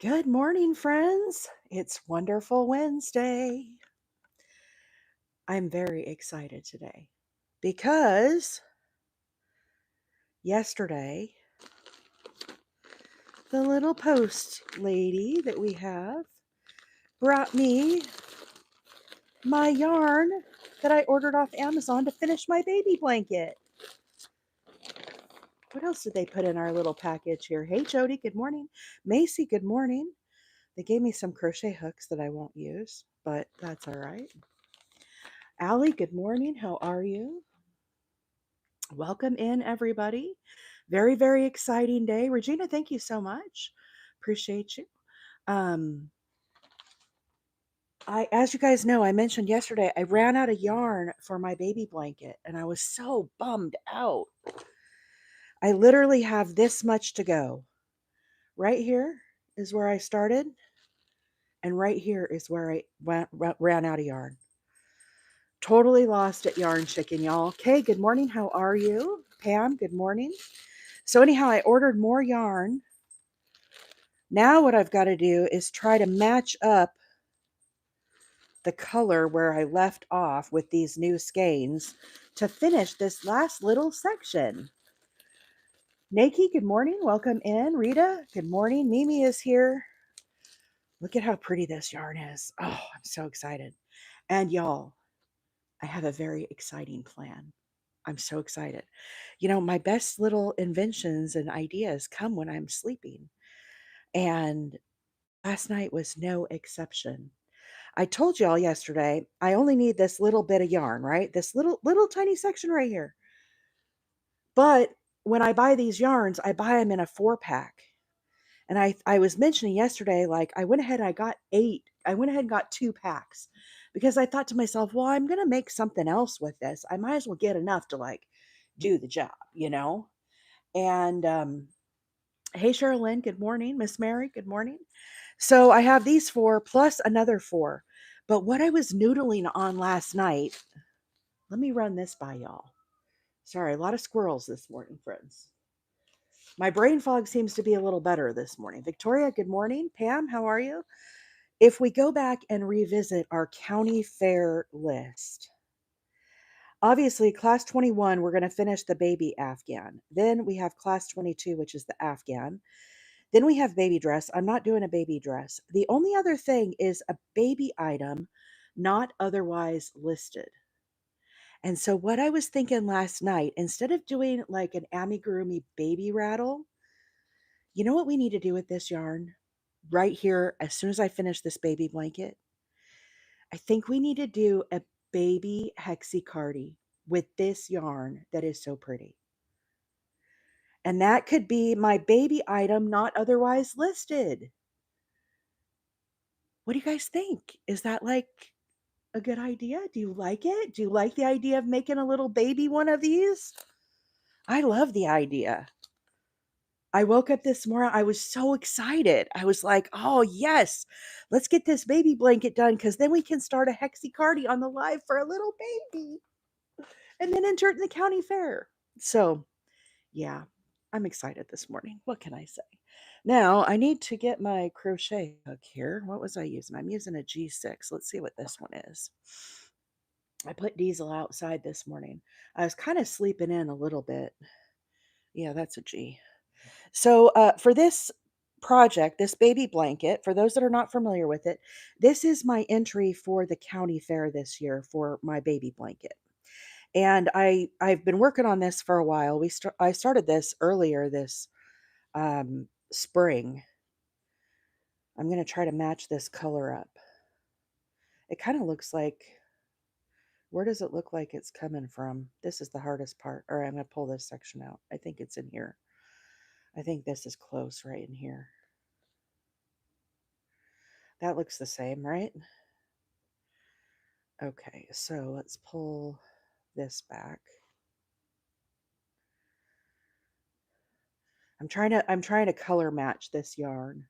Good morning, friends. It's Wonderful Wednesday. I'm very excited today because yesterday, the little post lady that we have brought me my yarn that I ordered off Amazon to finish my baby blanket. What else did they put in our little package here? Hey, Jody, good morning. Macy, good morning. They gave me some crochet hooks that I won't use, but that's all right. Allie, good morning. How are you? Welcome in, everybody. Very, very exciting day. Regina, thank you so much. Appreciate you. Um, as you guys know, I mentioned yesterday, I ran out of yarn for my baby blanket and I was so bummed out. I literally have this much to go. Right here is where I started, and right here is where I ran out of yarn. Totally lost at Yarn Chicken, y'all. Okay, good morning. How are you? Pam, good morning. So, anyhow, I ordered more yarn. Now what I've got to do is try to match up the color where I left off with these new skeins to finish this last little section. Nakey, good morning. Welcome in. Rita, good morning. Mimi is here. Look at how pretty this yarn is. Oh, I'm so excited. And y'all, I have a very exciting plan. I'm so excited. You know, my best little inventions and ideas come when I'm sleeping. And last night was no exception. I told y'all yesterday, I only need this little bit of yarn, right? This little tiny section right here. But when I buy these yarns, I buy them in a 4-pack. And I was mentioning yesterday, like I went ahead and I got 8. I went ahead and got 2 packs because I thought to myself, well, I'm going to make something else with this. I might as well get enough to like do the job, you know? And hey, Sherilyn, good morning. Miss Mary, good morning. So I have these 4 plus another 4. But what I was noodling on last night, let me run this by y'all. Sorry, a lot of squirrels this morning, friends. My brain fog seems to be a little better this morning. Victoria, good morning. Pam, how are you? If we go back and revisit our county fair list, obviously, class 21, we're going to finish the baby Afghan. Then we have class 22, which is the Afghan. Then we have baby dress. I'm not doing a baby dress. The only other thing is a baby item not otherwise listed. And so, what I was thinking last night, instead of doing like an amigurumi baby rattle, you know what we need to do with this yarn right here as soon as I finish this baby blanket? I think we need to do a baby hexicardie with this yarn that is so pretty. And that could be my baby item not otherwise listed. What do you guys think? Is that like a good idea? Do you like it? Do you like the idea of making a little baby one of these? I love the idea. I woke up this morning, I was so excited. I was like, oh, yes, let's get this baby blanket done because then we can start a hexicardie on the live for a little baby and then enter it in the county fair. So, yeah, I'm excited this morning. What can I say? Now, I need to get my crochet hook here. What was I using? I'm using a G6. Let's see what this one is. I put Diesel outside this morning. I was kind of sleeping in a little bit. Yeah, that's a G. So, for this project, this baby blanket, for those that are not familiar with it, this is my entry for the county fair this year for my baby blanket. And I've been working on this for a while. I started this earlier this spring. I'm going to try to match this color up. It kind of looks like, where does it look like it's coming from? This is the hardest part. All right, I'm going to pull this section out. I think it's in here. I think this is close right in here. That looks the same, right? Okay, so let's pull this back. I'm trying to color match this yarn.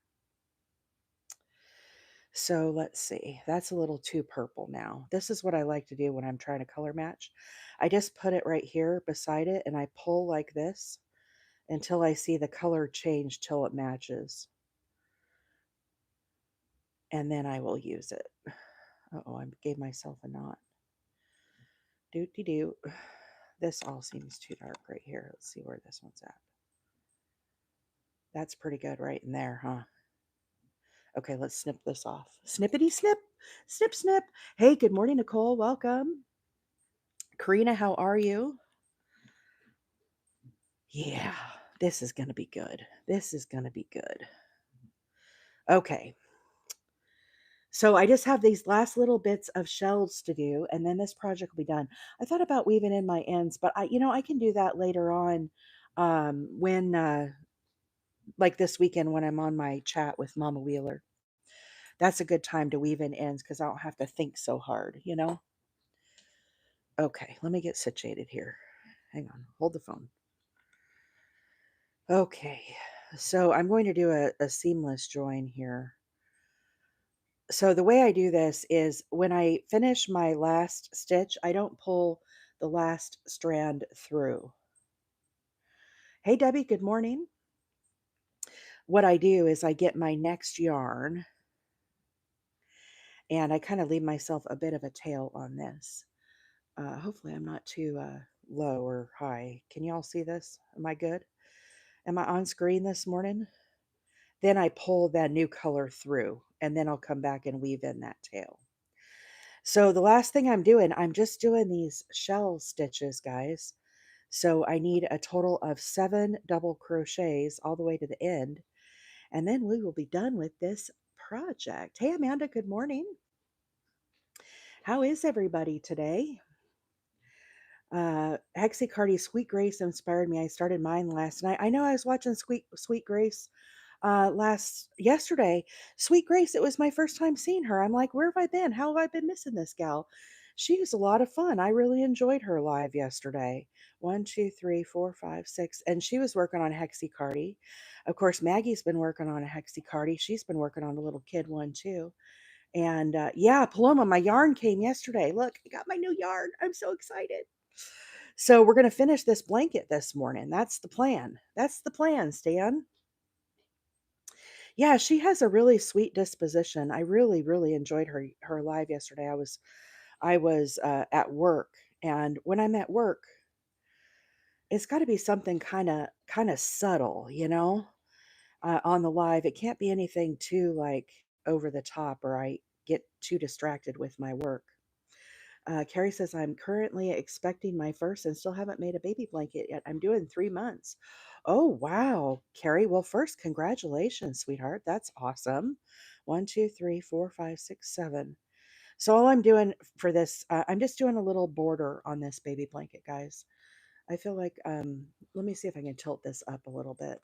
So let's see. That's a little too purple now. This is what I like to do when I'm trying to color match. I just put it right here beside it and I pull like this until I see the color change till it matches. and then I will use it. Uh-oh, I gave myself a knot. Doot-de-doo. This all seems too dark right here. Let's see where this one's at. That's pretty good right in there, huh? Okay, let's snip this off. Snippity snip, snip, snip. Hey, good morning, Nicole. Welcome. Karina, how are you? Yeah, this is going to be good. This is going to be good. Okay, so I just have these last little bits of shells to do, and then this project will be done. I thought about weaving in my ends, but I can do that later on, when, like this weekend when I'm on my chat with Mama Wheeler. That's a good time to weave in ends because I don't have to think so hard. Okay, let me get situated here. Hang on, hold the phone. Okay, so I'm going to do a seamless join here. So the way I do this is when I finish my last stitch, I don't pull the last strand through. Hey Debbie, good morning. What I do is I get my next yarn and I kind of leave myself a bit of a tail on this. Hopefully I'm not too low or high. Can you all see this? Am I good? Am I on screen this morning? Then I pull that new color through and then I'll come back and weave in that tail. So the last thing I'm just doing these shell stitches, guys. So I need a total of 7 double crochets all the way to the end. And then we will be done with this project. Hey, Amanda, good morning. How is everybody today? Hexicardi Sweet Grace inspired me. I started mine last night. I know I was watching Sweet Grace yesterday. Sweet Grace, it was my first time seeing her. I'm like, where have I been? How have I been missing this gal? She is a lot of fun. I really enjoyed her live yesterday. 1, 2, 3, 4, 5, 6. And she was working on Hexicardi. Of course, Maggie's been working on a Hexicardi. She's been working on a little kid one too. And yeah, Paloma, my yarn came yesterday. Look, I got my new yarn. I'm so excited. So we're going to finish this blanket this morning. That's the plan. That's the plan, Stan. Yeah, she has a really sweet disposition. I really, really enjoyed her live yesterday. I was at work, and when I'm at work, it's got to be something kind of subtle, on the live. It can't be anything too like over the top, or I get too distracted with my work. Carrie says, I'm currently expecting my first and still haven't made a baby blanket yet. I'm doing 3 months. Oh, wow. Carrie, well, first, congratulations, sweetheart. That's awesome. 1, 2, 3, 4, 5, 6, 7. So, all I'm doing for this, I'm just doing a little border on this baby blanket, guys. I feel like, let me see if I can tilt this up a little bit.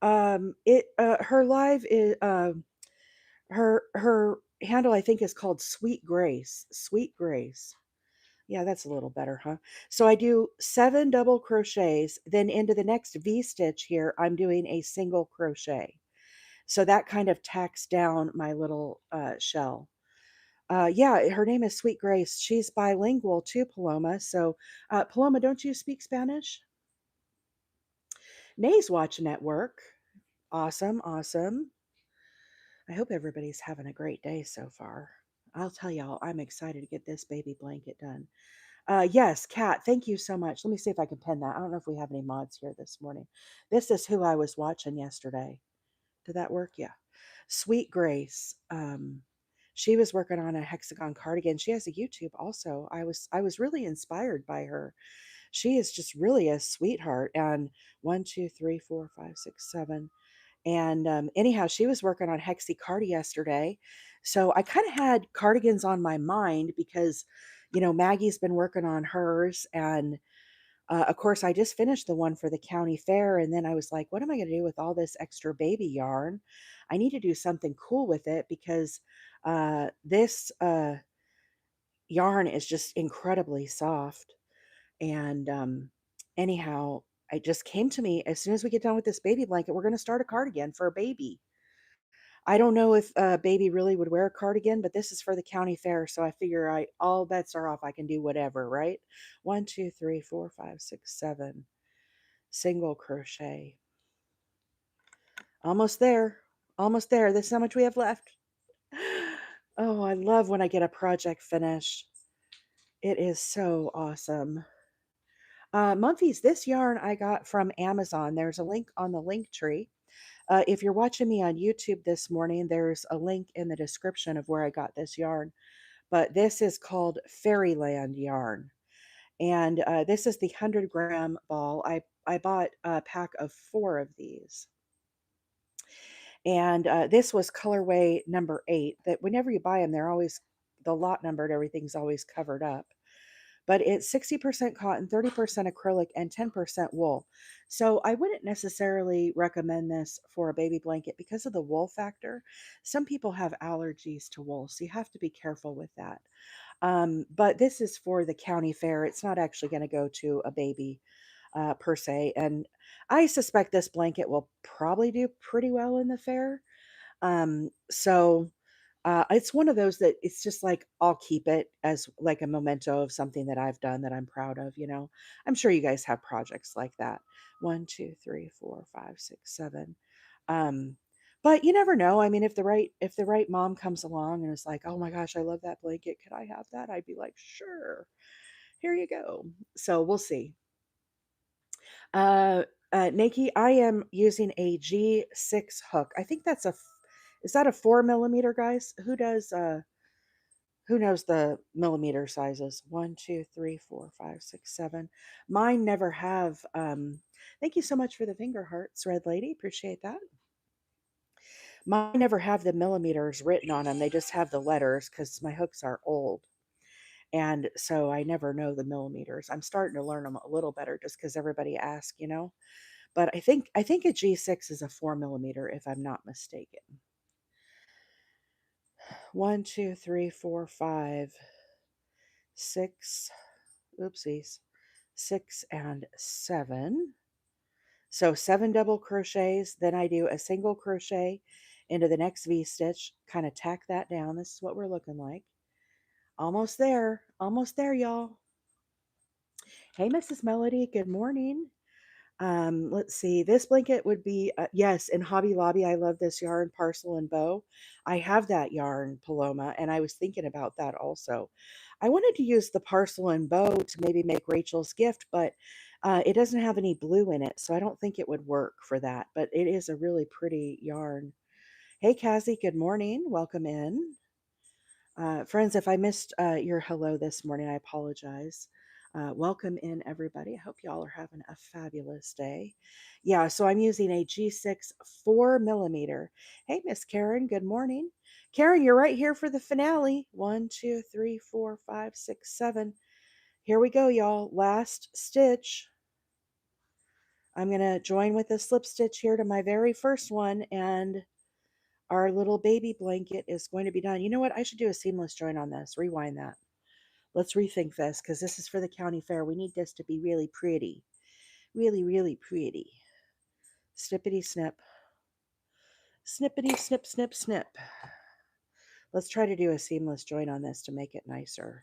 Her live is, her handle, I think, is called Sweet Grace. Sweet Grace. Yeah, that's a little better, huh? So I do 7 double crochets, then into the next V stitch here, I'm doing a single crochet. So that kind of tacks down my little shell. Yeah, her name is Sweet Grace. She's bilingual too, Paloma. So, Paloma, don't you speak Spanish? Nay's watching at work. Awesome, awesome. I hope everybody's having a great day so far. I'll tell y'all, I'm excited to get this baby blanket done. Yes, Kat, thank you so much. Let me see if I can pin that. I don't know if we have any mods here this morning. This is who I was watching yesterday. Did that work? Yeah. Sweet Grace. She was working on a hexagon cardigan. She has a YouTube also. I was really inspired by her. She is just really a sweetheart. And 1, 2, 3, 4, 5, 6, 7. And anyhow, she was working on Hexicardi yesterday. So I kind of had cardigans on my mind because, Maggie's been working on hers. And of course, I just finished the one for the county fair. And then I was like, what am I going to do with all this extra baby yarn? I need to do something cool with it because this yarn is just incredibly soft. And anyhow, it just came to me as soon as we get done with this baby blanket, we're going to start a cardigan for a baby. I don't know if baby really would wear a cardigan, but this is for the county fair, so I figure all bets are off. I can do whatever, right? 1, 2, 3, 4, 5, 6, 7. Single crochet. Almost there. Almost there. This is how much we have left. Oh, I love when I get a project finished. It is so awesome. Mumphies, this yarn I got from Amazon. There's a link on the link tree. If you're watching me on YouTube this morning, there's a link in the description of where I got this yarn. But this is called Fairyland yarn. And this is the 100-gram ball. I bought a pack of 4 of these. And this was colorway number 8. That whenever you buy them, they're always, the lot number and everything's always covered up. But it's 60% cotton, 30% acrylic, and 10% wool. So I wouldn't necessarily recommend this for a baby blanket because of the wool factor. Some people have allergies to wool, so you have to be careful with that. But this is for the county fair. It's not actually going to go to a baby per se. And I suspect this blanket will probably do pretty well in the fair. So it's one of those that it's just like I'll keep it as like a memento of something that I've done that I'm proud of, you know. I'm sure you guys have projects like that. One, two, three, four, five, six, seven. Um, but you never know. I mean, if the right mom comes along and is like, "Oh my gosh, I love that blanket. Could I have that?" I'd be like, "Sure. Here you go." So we'll see. Uh, Nikki, I am using a G6 hook. I think that's is that a 4 millimeter, guys? Who knows the millimeter sizes? One, two, three, four, five, six, seven. Mine never have. Thank you so much for the finger hearts, Red Lady. Appreciate that. Mine never have the millimeters written on them. They just have the letters because my hooks are old. And so I never know the millimeters. I'm starting to learn them a little better just because everybody asks, you know. But I think a G6 is a 4 millimeter if I'm not mistaken. One, two, three, four, five, six. Oopsies. 6 and 7. So 7 double crochets. Then I do a single crochet into the next V stitch. Kind of tack that down. This is what we're looking like. Almost there. Almost there, y'all. Hey, Mrs. Melody. Good morning. Let's see. This blanket would be yes, in Hobby Lobby. I love this yarn, Parcel and Bow. I have that yarn, Paloma, and I was thinking about that also. I wanted to use the Parcel and Bow to maybe make Rachel's gift, but it doesn't have any blue in it, so I don't think it would work for that. But it is a really pretty yarn. Hey, Cassie. Good morning. Welcome in. Friends, if I missed your hello this morning, I apologize. Welcome in, everybody. I hope y'all are having a fabulous day. Yeah, so I'm using a G6 4 millimeter. Hey, Miss Karen, good morning. Karen, you're right here for the finale. One, two, three, four, five, six, seven. Here we go, y'all. Last stitch. I'm going to join with a slip stitch here to my very first one, and our little baby blanket is going to be done. You know what? I should do a seamless join on this. Rewind that. Let's rethink this because this is for the county fair. We need this to be really pretty. Really, really pretty. Snippity snip. Snippity snip, snip, snip. Let's try to do a seamless join on this to make it nicer.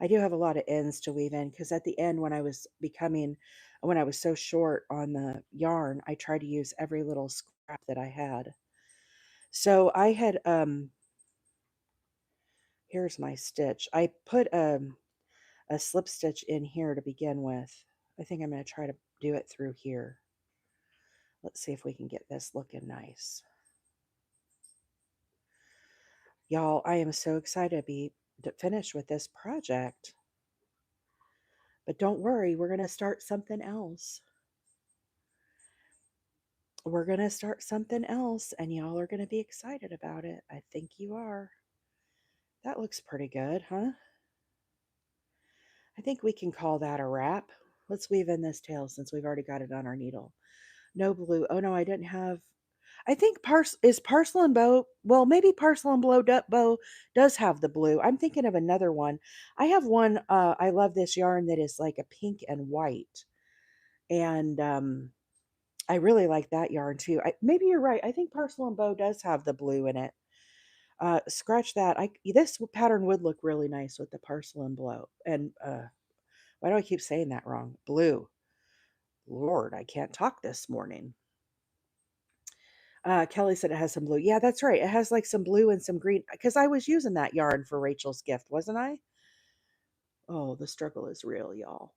I do have a lot of ends to weave in because at the end when I was so short on the yarn, I tried to use every little scrap that I had. So I had here's my stitch. I put a slip stitch in here to begin with. I think I'm going to try to do it through here. Let's see if we can get this looking nice. Y'all, I am so excited to be finished with this project. But don't worry, we're going to start something else. We're going to start something else, and y'all are going to be excited about it. I think you are. That looks pretty good, huh? I think we can call that a wrap. Let's weave in this tail since we've already got it on our needle. No blue. Oh no, I didn't have. I think Parcel and Bow. Well, maybe Parcel and Bow does have the blue. I'm thinking of another one. I have one. I love this yarn that is like a pink and white, and I really like that yarn too. Maybe you're right. I think Parcel and Bow does have the blue in it. Scratch that. This pattern would look really nice with the Parcel and Bow. And why do I keep saying that wrong? Blue. Lord, I can't talk this morning. Kelly said it has some blue. Yeah, that's right. It has like some blue and some green because I was using that yarn for Rachel's gift, wasn't I? Oh, the struggle is real, y'all.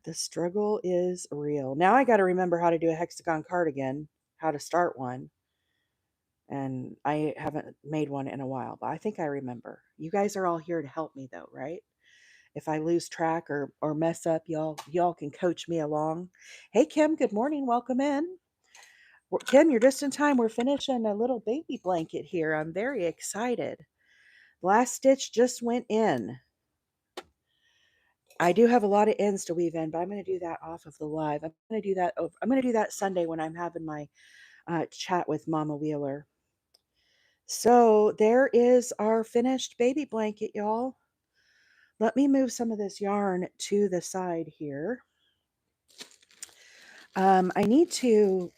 The struggle is real. Now I got to remember how to do a hexagon cardigan, how to start one. And I haven't made one in a while, but I think I remember. You guys are all here to help me though, right? If I lose track or mess up, y'all can coach me along. Hey Kim, good morning. Welcome in. Kim, you're just in time. We're finishing a little baby blanket here. I'm very excited. Last stitch just went in. I do have a lot of ends to weave in, but I'm going to do that off of the live. I'm going to do that. I'm going to do that Sunday when I'm having my chat with Mama Wheeler. So there is our finished baby blanket, y'all. Let me move some of this yarn to the side here. I need to,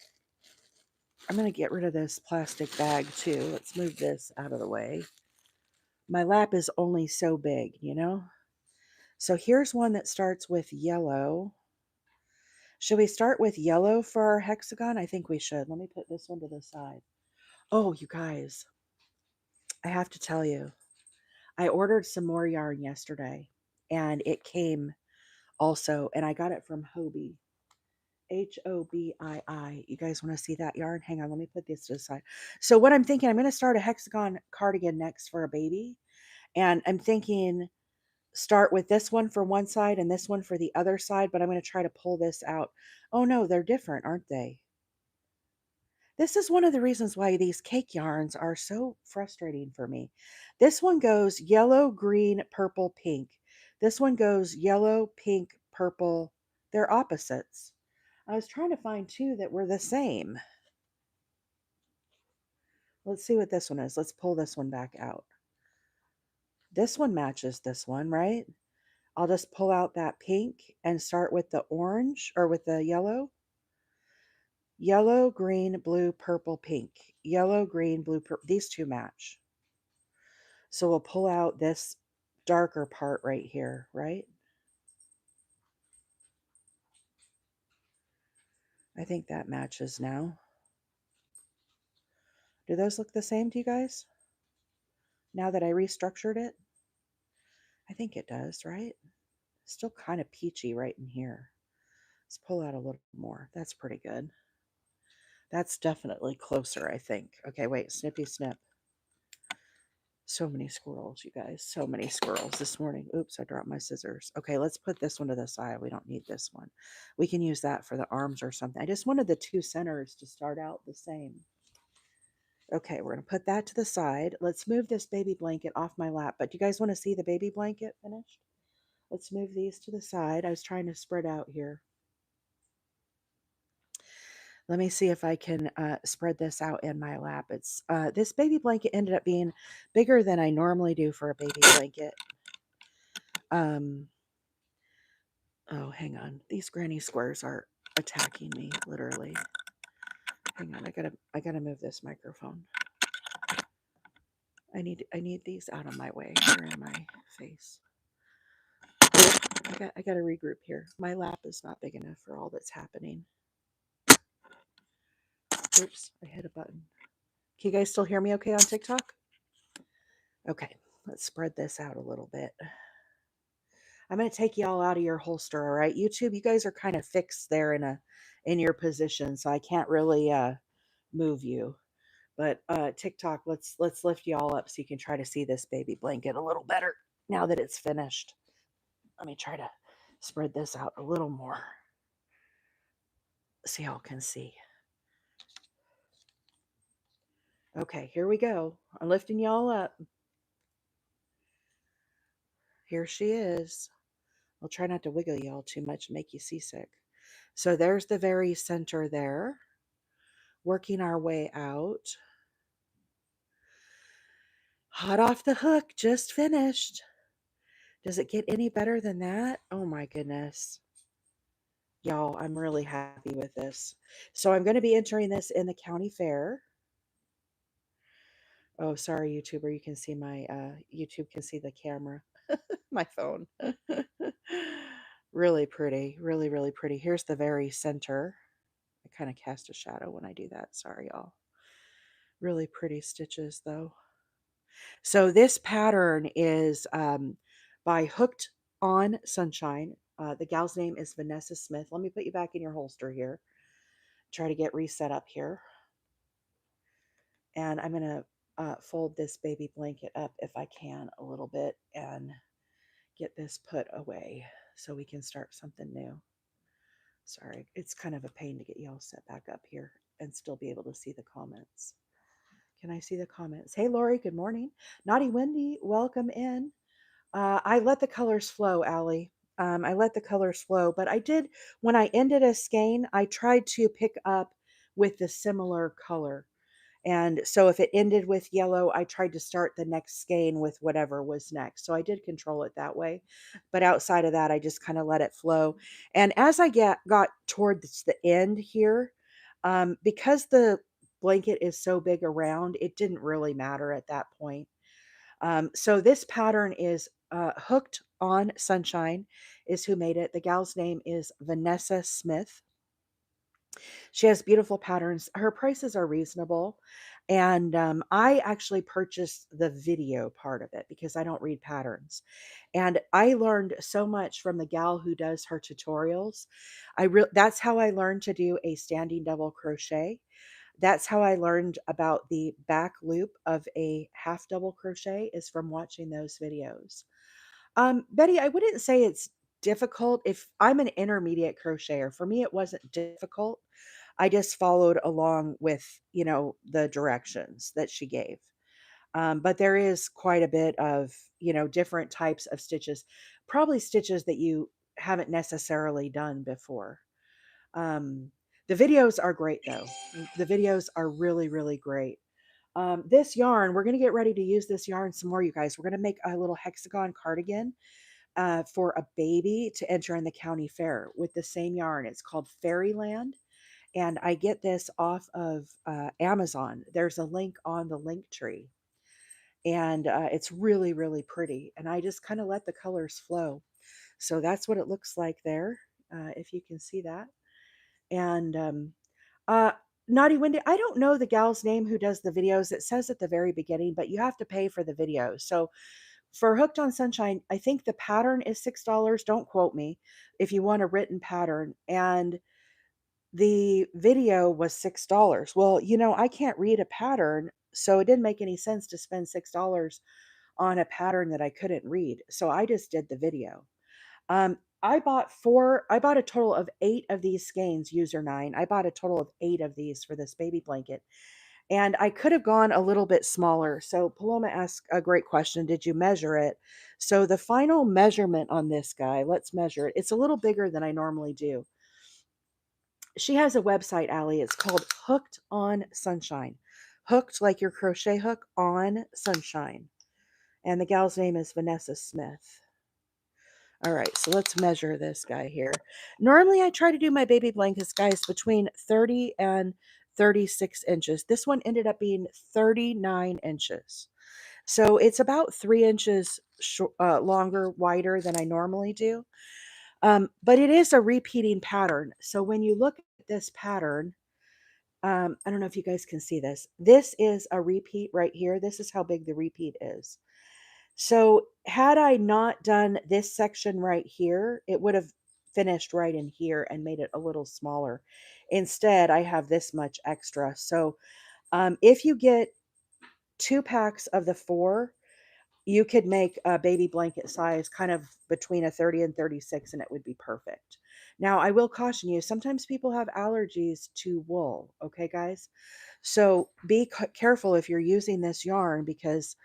I'm going to get rid of this plastic bag too. Let's move this out of the way. My lap is only so big, you know? So here's one that starts with yellow. Should we start with yellow for our hexagon? I think we should. Let me put this one to the side. Oh, you guys, I have to tell you, I ordered some more yarn yesterday and it came also, and I got it from Hobie. Hobii. You guys want to see that yarn? Hang on, let me put this to the side. So what I'm thinking, I'm going to start a hexagon cardigan next for a baby. And I'm thinking start with this one for one side and this one for the other side, but I'm going to try to pull this out. Oh no, they're different, aren't they? This is one of the reasons why these cake yarns are so frustrating for me. This one goes yellow, green, purple, pink. This one goes yellow, pink, purple. They're opposites. I was trying to find two that were the same. Let's see what this one is. Let's pull this one back out. This one matches this one, right? I'll just pull out that pink and start with the orange or with the yellow. Yellow, green, blue, purple, pink. Yellow, green, blue, purple. These two match. So we'll pull out this darker part right here, right? I think that matches now. Do those look the same to you guys? Now that I restructured it? I think it does, right? Still kind of peachy right in here. Let's pull out a little more. That's pretty good. That's definitely closer, I think. Okay, wait, snippy snip. So many squirrels, you guys. So many squirrels this morning. Oops, I dropped my scissors. Okay, let's put this one to the side. We don't need this one. We can use that for the arms or something. I just wanted the two centers to start out the same. Okay, we're going to put that to the side. Let's move this baby blanket off my lap. But do you guys want to see the baby blanket finished? Let's move these to the side. I was trying to spread out here. Let me see if I can spread this out in my lap. It's this baby blanket ended up being bigger than I normally do for a baby blanket. Oh, hang on. These granny squares are attacking me, literally. Hang on, I gotta move this microphone. I need these out of my way. They're in my face. I gotta regroup here. My lap is not big enough for all that's happening. Oops, I hit a button. Can you guys still hear me okay on TikTok? Okay, let's spread this out a little bit. I'm going to take y'all out of your holster, all right? YouTube, you guys are kind of fixed there in your position, so I can't really move you. But TikTok, let's lift y'all up so you can try to see this baby blanket a little better now that it's finished. Let me try to spread this out a little more so y'all can see. Okay, here we go. I'm lifting y'all up. Here she is. I'll try not to wiggle y'all too much and make you seasick. So there's the very center there. Working our way out. Hot off the hook, just finished. Does it get any better than that? Oh my goodness. Y'all, I'm really happy with this. So I'm going to be entering this in the county fair. Oh, sorry, YouTuber. You can see my, YouTube can see the camera, my phone. Really pretty, really, really pretty. Here's the very center. I kind of cast a shadow when I do that. Sorry, y'all. Really pretty stitches, though. So this pattern is by Hooked on Sunshine. The gal's name is Vanessa Smith. Let me put you back in your holster here. Try to get reset up here. And I'm going to fold this baby blanket up if I can a little bit and get this put away so we can start something new. Sorry, it's kind of a pain to get y'all set back up here and still be able to see the comments. Can I see the comments? Hey, Lori, good morning. Naughty Wendy, welcome in. I let the colors flow, Allie. I let the colors flow, but I did, when I ended a skein, I tried to pick up with the similar color. And so if it ended with yellow, I tried to start the next skein with whatever was next. So I did control it that way. But outside of that, I just kind of let it flow. And as I got towards the end here, because the blanket is so big around, it didn't really matter at that point. So this pattern is Hooked on Sunshine is who made it. The gal's name is Vanessa Smith. She has beautiful patterns. Her prices are reasonable. And I actually purchased the video part of it because I don't read patterns. And I learned so much from the gal who does her tutorials. That's how I learned to do a standing double crochet. That's how I learned about the back loop of a half double crochet is from watching those videos. Betty, I wouldn't say it's difficult. If I'm an intermediate crocheter, for me, it wasn't difficult. I just followed along with, the directions that she gave. But there is quite a bit of, different types of stitches, probably stitches that you haven't necessarily done before. Um, the videos are great though. The videos are really, really great. This yarn, we're going to get ready to use this yarn some more, you guys. We're going to make a little hexagon cardigan for a baby to enter in the county fair with the same yarn. It's called Fairyland. And I get this off of Amazon. There's a link on the link tree. And it's really, really pretty. And I just kind of let the colors flow. So that's what it looks like there, if you can see that. And uh, Naughty Wendy, I don't know the gal's name who does the videos. It says at the very beginning, but you have to pay for the video. So for Hooked on Sunshine, I think the pattern is $6. Don't quote me if you want a written pattern. And the video was $6. Well, I can't read a pattern, so it didn't make any sense to spend $6 on a pattern that I couldn't read. So I just did the video. I bought a total of 8 of these skeins, user 9. I bought a total of 8 of these for this baby blanket. And I could have gone a little bit smaller. So Paloma asked a great question. Did you measure it? So the final measurement on this guy, let's measure it. It's a little bigger than I normally do. She has a website, Allie. It's called Hooked on Sunshine. Hooked like your crochet hook on Sunshine. And the gal's name is Vanessa Smith. All right, so let's measure this guy here. Normally, I try to do my baby blankets, guys, between 30 and 36 inches. This one ended up being 39 inches. So it's about 3 inches longer, wider than I normally do. But it is a repeating pattern. So when you look at this pattern, I don't know if you guys can see this. This is a repeat right here. This is how big the repeat is. So had I not done this section right here, it would have finished right in here and made it a little smaller. Instead, I have this much extra. So if you get 2 packs of the 4, you could make a baby blanket size kind of between a 30 and 36, and it would be perfect. Now, I will caution you, sometimes people have allergies to wool, okay, guys? So be careful if you're using this yarn because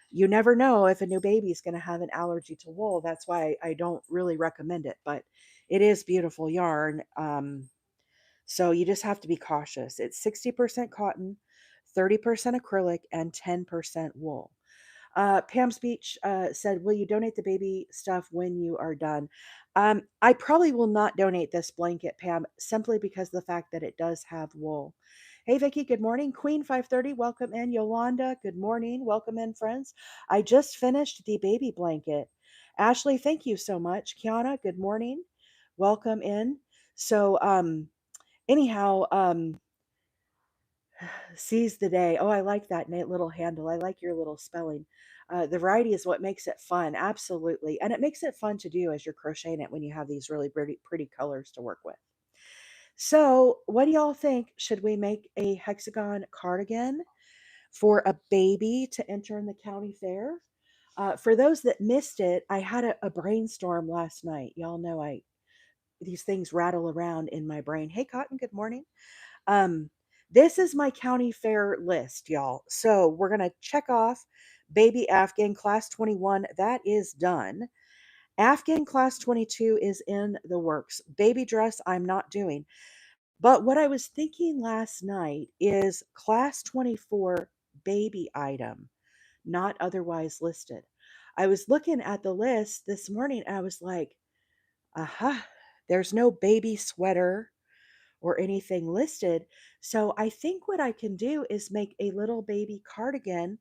you never know if a new baby is going to have an allergy to wool. That's why I don't really recommend it, but it is beautiful yarn. So you just have to be cautious. It's 60% cotton, 30% acrylic, and 10% wool. Pam's Beach said, will you donate the baby stuff when you are done? I probably will not donate this blanket, Pam, simply because of the fact that it does have wool. Hey, Vicki, good morning. Queen 530, welcome in. Yolanda, good morning. Welcome in, friends. I just finished the baby blanket. Ashley, thank you so much. Kiana, good morning. Welcome in. So, anyhow, seize the day. Oh, I like that little handle. I like your little spelling. The variety is what makes it fun. Absolutely. And it makes it fun to do as you're crocheting it when you have these really pretty colors to work with. So, what do y'all think? Should we make a hexagon cardigan for a baby to enter in the county fair? For those that missed it, I had a brainstorm last night. Y'all know I these things rattle around in my brain. Hey, Cotton, good morning. Um, this is my county fair list, y'all. So we're gonna check off baby Afghan class 21. That is done. Afghan class 22 is in the works. Baby dress, I'm not doing. But what I was thinking last night is class 24 baby item, not otherwise listed. I was looking at the list this morning. I was like, aha, there's no baby sweater or anything listed. So I think what I can do is make a little baby cardigan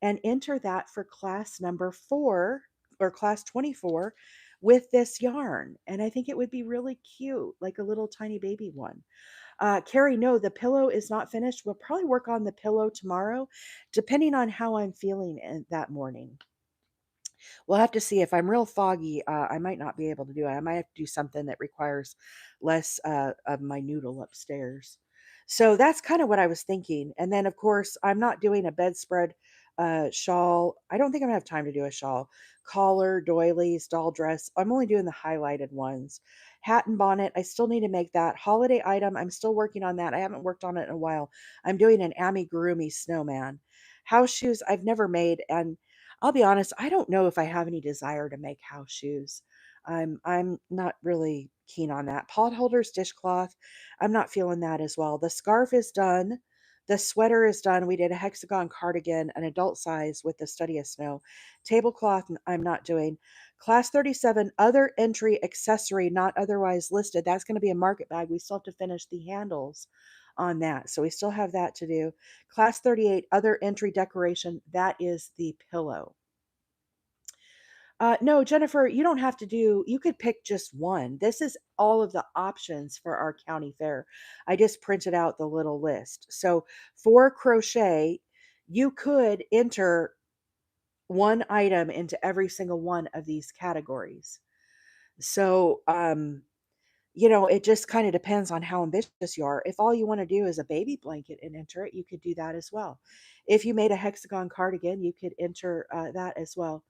and enter that for class number 4 or class 24 with this yarn. And I think it would be really cute, like a little tiny baby one. Carrie, no, the pillow is not finished. We'll probably work on the pillow tomorrow, depending on how I'm feeling that morning. We'll have to see. If I'm real foggy, I might not be able to do it. I might have to do something that requires less of my noodle upstairs. So that's kind of what I was thinking. And then, of course, I'm not doing a bedspread shawl. I don't think I'm gonna have time to do a shawl. Collar, doilies, doll dress. I'm only doing the highlighted ones. Hat and bonnet. I still need to make that. Holiday item. I'm still working on that. I haven't worked on it in a while. I'm doing an amigurumi snowman. House shoes I've never made, and I'll be honest, I don't know if I have any desire to make house shoes. I'm not really keen on that. Pot holders, dishcloth, I'm not feeling that as well. The scarf is done. The sweater is done. We did a hexagon cardigan, an adult size with the study of snow. Tablecloth, I'm not doing. Class 37, other entry accessory not otherwise listed. That's going to be a market bag. We still have to finish the handles on that. So we still have that to do. Class 38, other entry decoration. That is the pillow. No, Jennifer, you don't have to do, you could pick just one. This is all of the options for our county fair. I just printed out the little list. So for crochet, you could enter one item into every single one of these categories. So, it just kind of depends on how ambitious you are. If all you want to do is a baby blanket and enter it, you could do that as well. If you made a hexagon cardigan, you could enter that as well.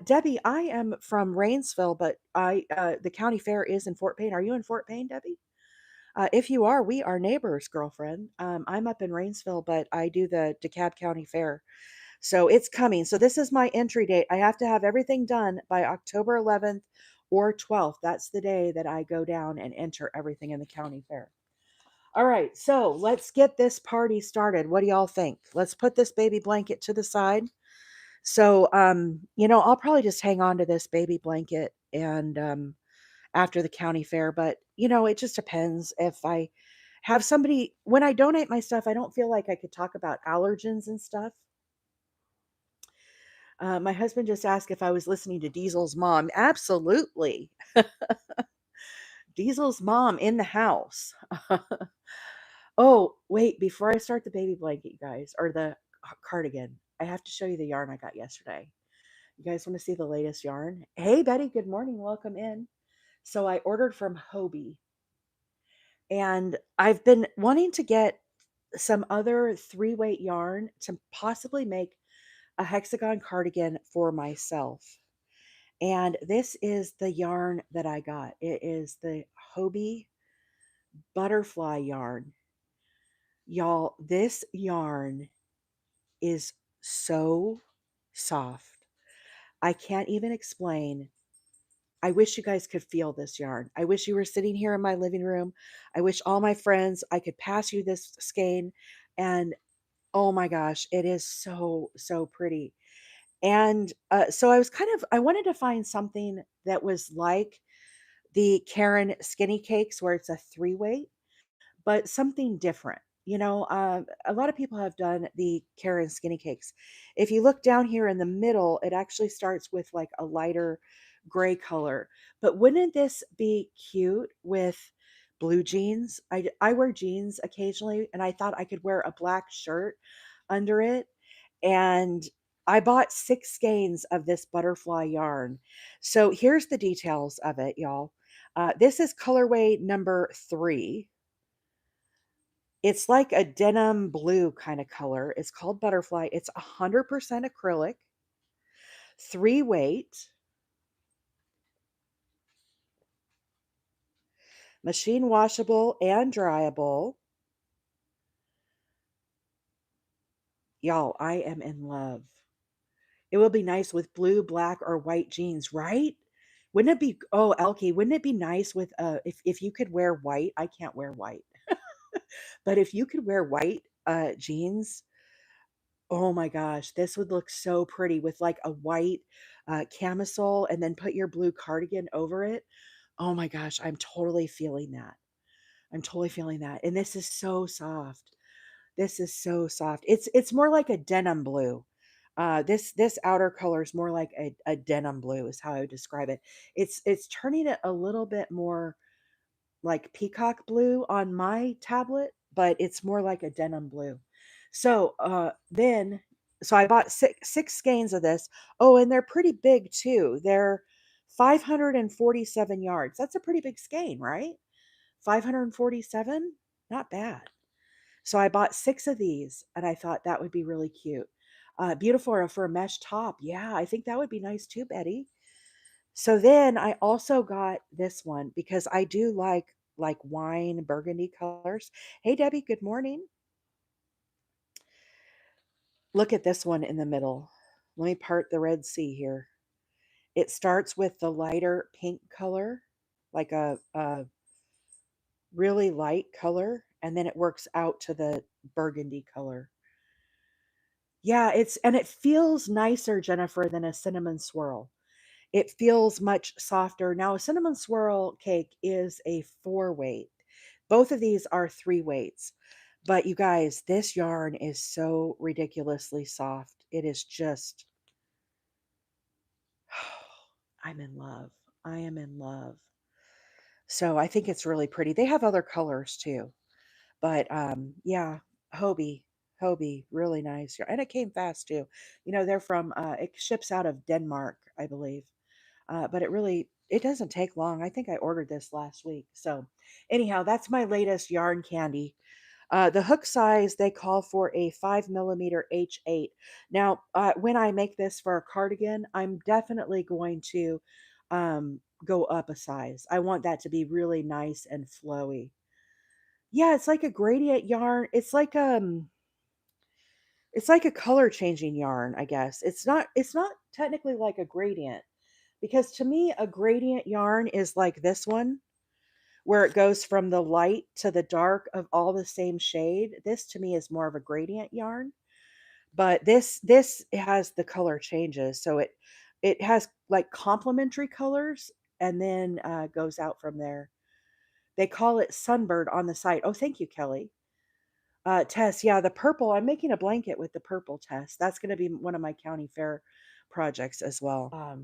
Debbie, I am from Rainsville, but the county fair is in Fort Payne. Are you in Fort Payne, Debbie? If you are, we are neighbors, girlfriend. I'm up in Rainsville, but I do the DeKalb County Fair. So it's coming. So this is my entry date. I have to have everything done by October 11th or 12th. That's the day that I go down and enter everything in the county fair. All right, so let's get this party started. What do y'all think? Let's put this baby blanket to the side. So, I'll probably just hang on to this baby blanket and after the county fair, but it just depends if I have somebody when I donate my stuff, I don't feel like I could talk about allergens and stuff. My husband just asked if I was listening to Diesel's mom. Absolutely. Diesel's mom in the house. Oh, wait, before I start the baby blanket, you guys, or the cardigan, I have to show you the yarn I got yesterday. You guys want to see the latest yarn? Hey, Betty, good morning. Welcome in. So I ordered from Hobie, and I've been wanting to get some other three-weight yarn to possibly make a hexagon cardigan for myself. And this is the yarn that I got. It is the Hobie butterfly yarn. Y'all, this yarn is so soft. I can't even explain. I wish you guys could feel this yarn. I wish you were sitting here in my living room. I wish all my friends, I could pass you this skein. And oh my gosh, it is so, so pretty. And so I wanted to find something that was like the Karen skinny cakes where it's a three weight, but something different. A lot of people have done the Karen skinny cakes. If you look down here in the middle, it actually starts with like a lighter gray color. But wouldn't this be cute with blue jeans? I wear jeans occasionally, and I thought I could wear a black shirt under it. And I bought 6 skeins of this butterfly yarn. So here's the details of it, y'all. This is colorway number 3. It's like a denim blue kind of color. It's called butterfly. It's 100% acrylic, 3 weight, machine washable and dryable. Y'all, I am in love. It will be nice with blue, black, or white jeans, right? Wouldn't it be, oh, Elkie, wouldn't it be nice with, if you could wear white? I can't wear white. But if you could wear white jeans, oh my gosh, this would look so pretty with like a white camisole and then put your blue cardigan over it. Oh my gosh, I'm totally feeling that. I'm totally feeling that. And this is so soft. This is so soft. It's more like a denim blue. This outer color is more like a denim blue is how I would describe it. It's turning it a little bit more like peacock blue on my tablet, but it's more like a denim blue. So then so I bought six skeins of this. Oh, and they're pretty big too. They're 547 yards. That's a pretty big skein, right? 547? Not bad. So I bought 6 of these and I thought that would be really cute. Beautiful for a mesh top. Yeah, I think that would be nice too, Betty. So then I also got this one because I do like wine burgundy colors. Hey Debbie, good morning. Look at this one in the middle. Let me part the Red Sea here. It starts with the lighter pink color, like a really light color, and then it works out to the burgundy color. Yeah, it feels nicer, Jennifer, than a cinnamon swirl. It feels much softer. Now, a cinnamon swirl cake is a 4 weight. Both of these are 3 weights. But you guys, this yarn is so ridiculously soft. It is just I'm in love. I am in love. So I think it's really pretty. They have other colors too. But yeah, Hobie, Hobie, really nice. And it came fast too. You know, they're from it ships out of Denmark, I believe. But it doesn't take long. I think I ordered this last week. So anyhow, that's my latest yarn candy. The hook size they call for a 5 millimeter H8. Now, when I make this for a cardigan, I'm definitely going to go up a size. I want that to be really nice and flowy. Yeah, it's like a gradient yarn. It's like a color changing yarn, I guess. It's not technically like a gradient because to me a gradient yarn is like this one where it goes from the light to the dark of all the same shade. This to me is more of a gradient yarn, but this has the color changes. So it has like complementary colors and then goes out from there. They call it Sunbird on the site. Oh, thank you, Kelly. Tess, yeah, the purple. I'm making a blanket with the purple Tess. That's going to be one of my county fair projects as well.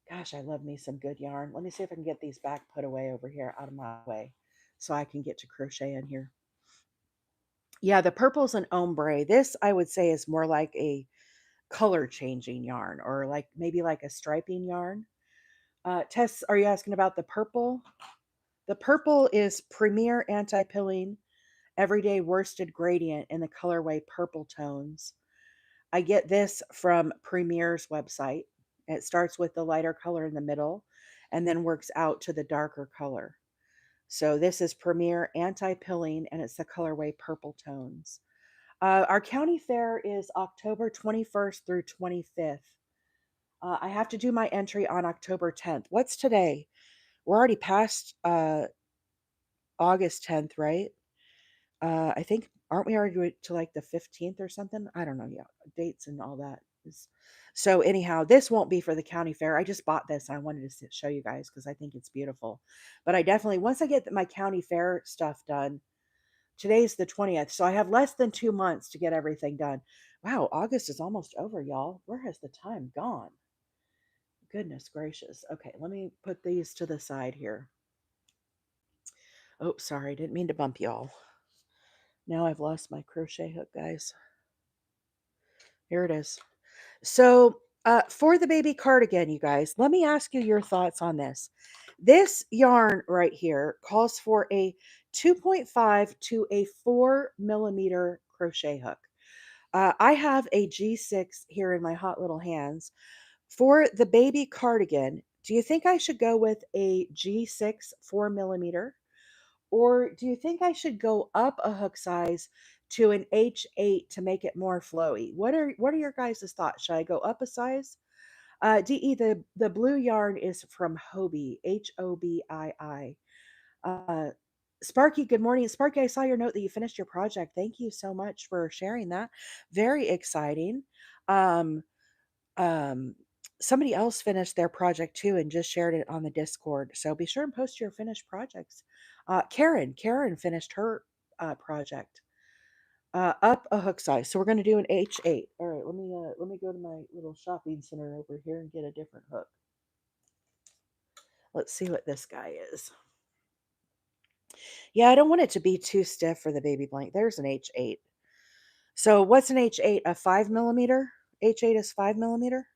Gosh, I love me some good yarn. Let me see if I can get these back put away over here out of my way so I can get to crochet in here. Yeah, the purple's an ombre. This I would say is more like a color changing yarn or like maybe like a striping yarn. Tess, are you asking about the purple? The purple is Premier Anti-Pilling Everyday Worsted Gradient in the colorway Purple Tones. I get this from Premier's website. It starts with the lighter color in the middle and then works out to the darker color. So this is Premier Anti-Pilling and it's the colorway Purple Tones. Our county fair is October 21st through 25th. I have to do my entry on October 10th. What's today? We're already past August 10th, right? I think aren't we already to like the 15th or something? I don't know. Yeah, dates and all that. So anyhow, this won't be for the county fair. I just bought this and I wanted to show you guys because I think it's beautiful. But I definitely once I get my county fair stuff done, today's the 20th, so I have less than 2 months to get everything done. Wow, August is almost over, y'all. Where has the time gone? Goodness gracious. Okay, let me put these to the side here. Oh, sorry, didn't mean to bump y'all. Now I've lost my crochet hook, guys. Here it is. So, for the baby cardigan, you guys, let me ask you your thoughts on this. This yarn right here calls for a 2.5 to a 4 millimeter crochet hook. I have a G6 here in my hot little hands. For the baby cardigan, do you think I should go with a G6 4 millimeter? Or do you think I should go up a hook size to an H8 to make it more flowy? What are your guys' thoughts? Should I go up a size? DE, the blue yarn is from Hobie, Hobii. Uh, Sparky, good morning. Sparky, I saw your note that you finished your project. Thank you so much for sharing that. Very exciting. Um, um, Somebody else finished their project too and just shared it on the Discord. So be sure and post your finished projects. Karen finished her project. Up a hook size. So we're going to do an H8. All right, let me go to my little shopping center over here and get a different hook. Let's see what this guy is. Yeah, I don't want it to be too stiff for the baby blanket. There's an H8. So what's an H8? A 5 millimeter? H8 is 5 millimeter.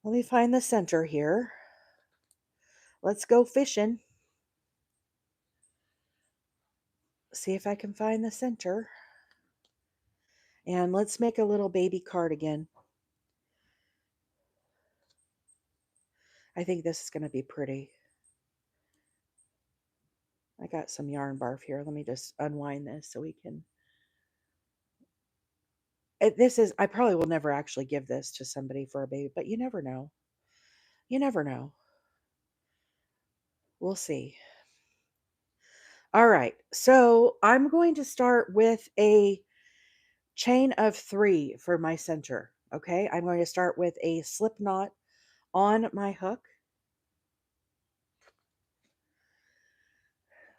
Let me find the center here. Let's go fishing. See if I can find the center. And let's make a little baby cardigan. I think this is going to be pretty. I got some yarn barf here. Let me just unwind this so we can. This is, I probably will never actually give this to somebody for a baby, but you never know. You never know. We'll see. All right. So I'm going to start with a chain of 3 for my center. Okay. I'm going to start with a slip knot on my hook.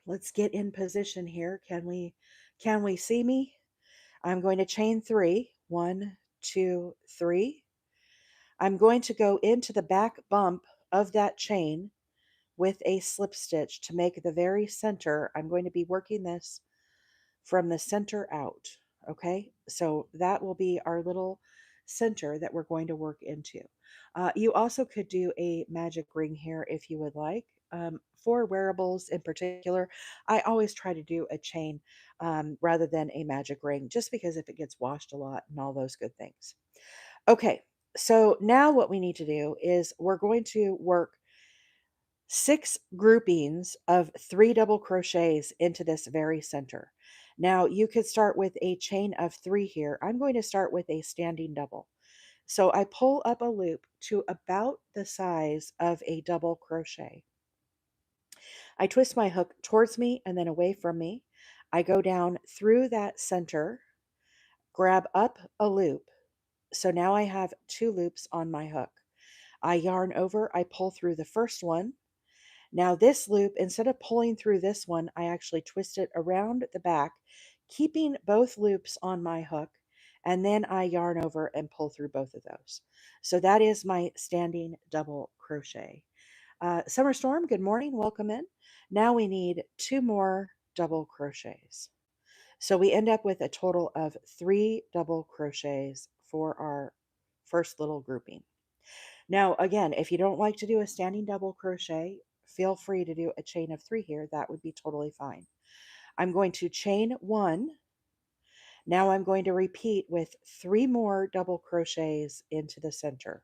Let's get in position here. Can we see me? I'm going to chain 3. 1, 2, 3. I'm going to go into the back bump of that chain with a slip stitch to make the very center. I'm going to be working this from the center out. Okay, so that will be our little center that we're going to work into. You also could do a magic ring here if you would like. For wearables in particular, I always try to do a chain rather than a magic ring, just because if it gets washed a lot and all those good things. Okay, so now what we need to do is we're going to work 6 groupings of 3 double crochets into this very center. Now you could start with a chain of 3 here. I'm going to start with a standing double. So I pull up a loop to about the size of a double crochet. I twist my hook towards me and then away from me. I go down through that center, grab up a loop. So now I have 2 loops on my hook. I yarn over, I pull through the first one. Now this loop, instead of pulling through this one, I actually twist it around the back, keeping both loops on my hook, and then I yarn over and pull through both of those. So that is my standing double crochet. Summer Storm, good morning, welcome in. Now we need 2 more double crochets. So we end up with a total of 3 double crochets for our first little grouping. Now, again, if you don't like to do a standing double crochet, feel free to do a chain of 3 here. That would be totally fine. I'm going to chain 1. Now I'm going to repeat with 3 more double crochets into the center.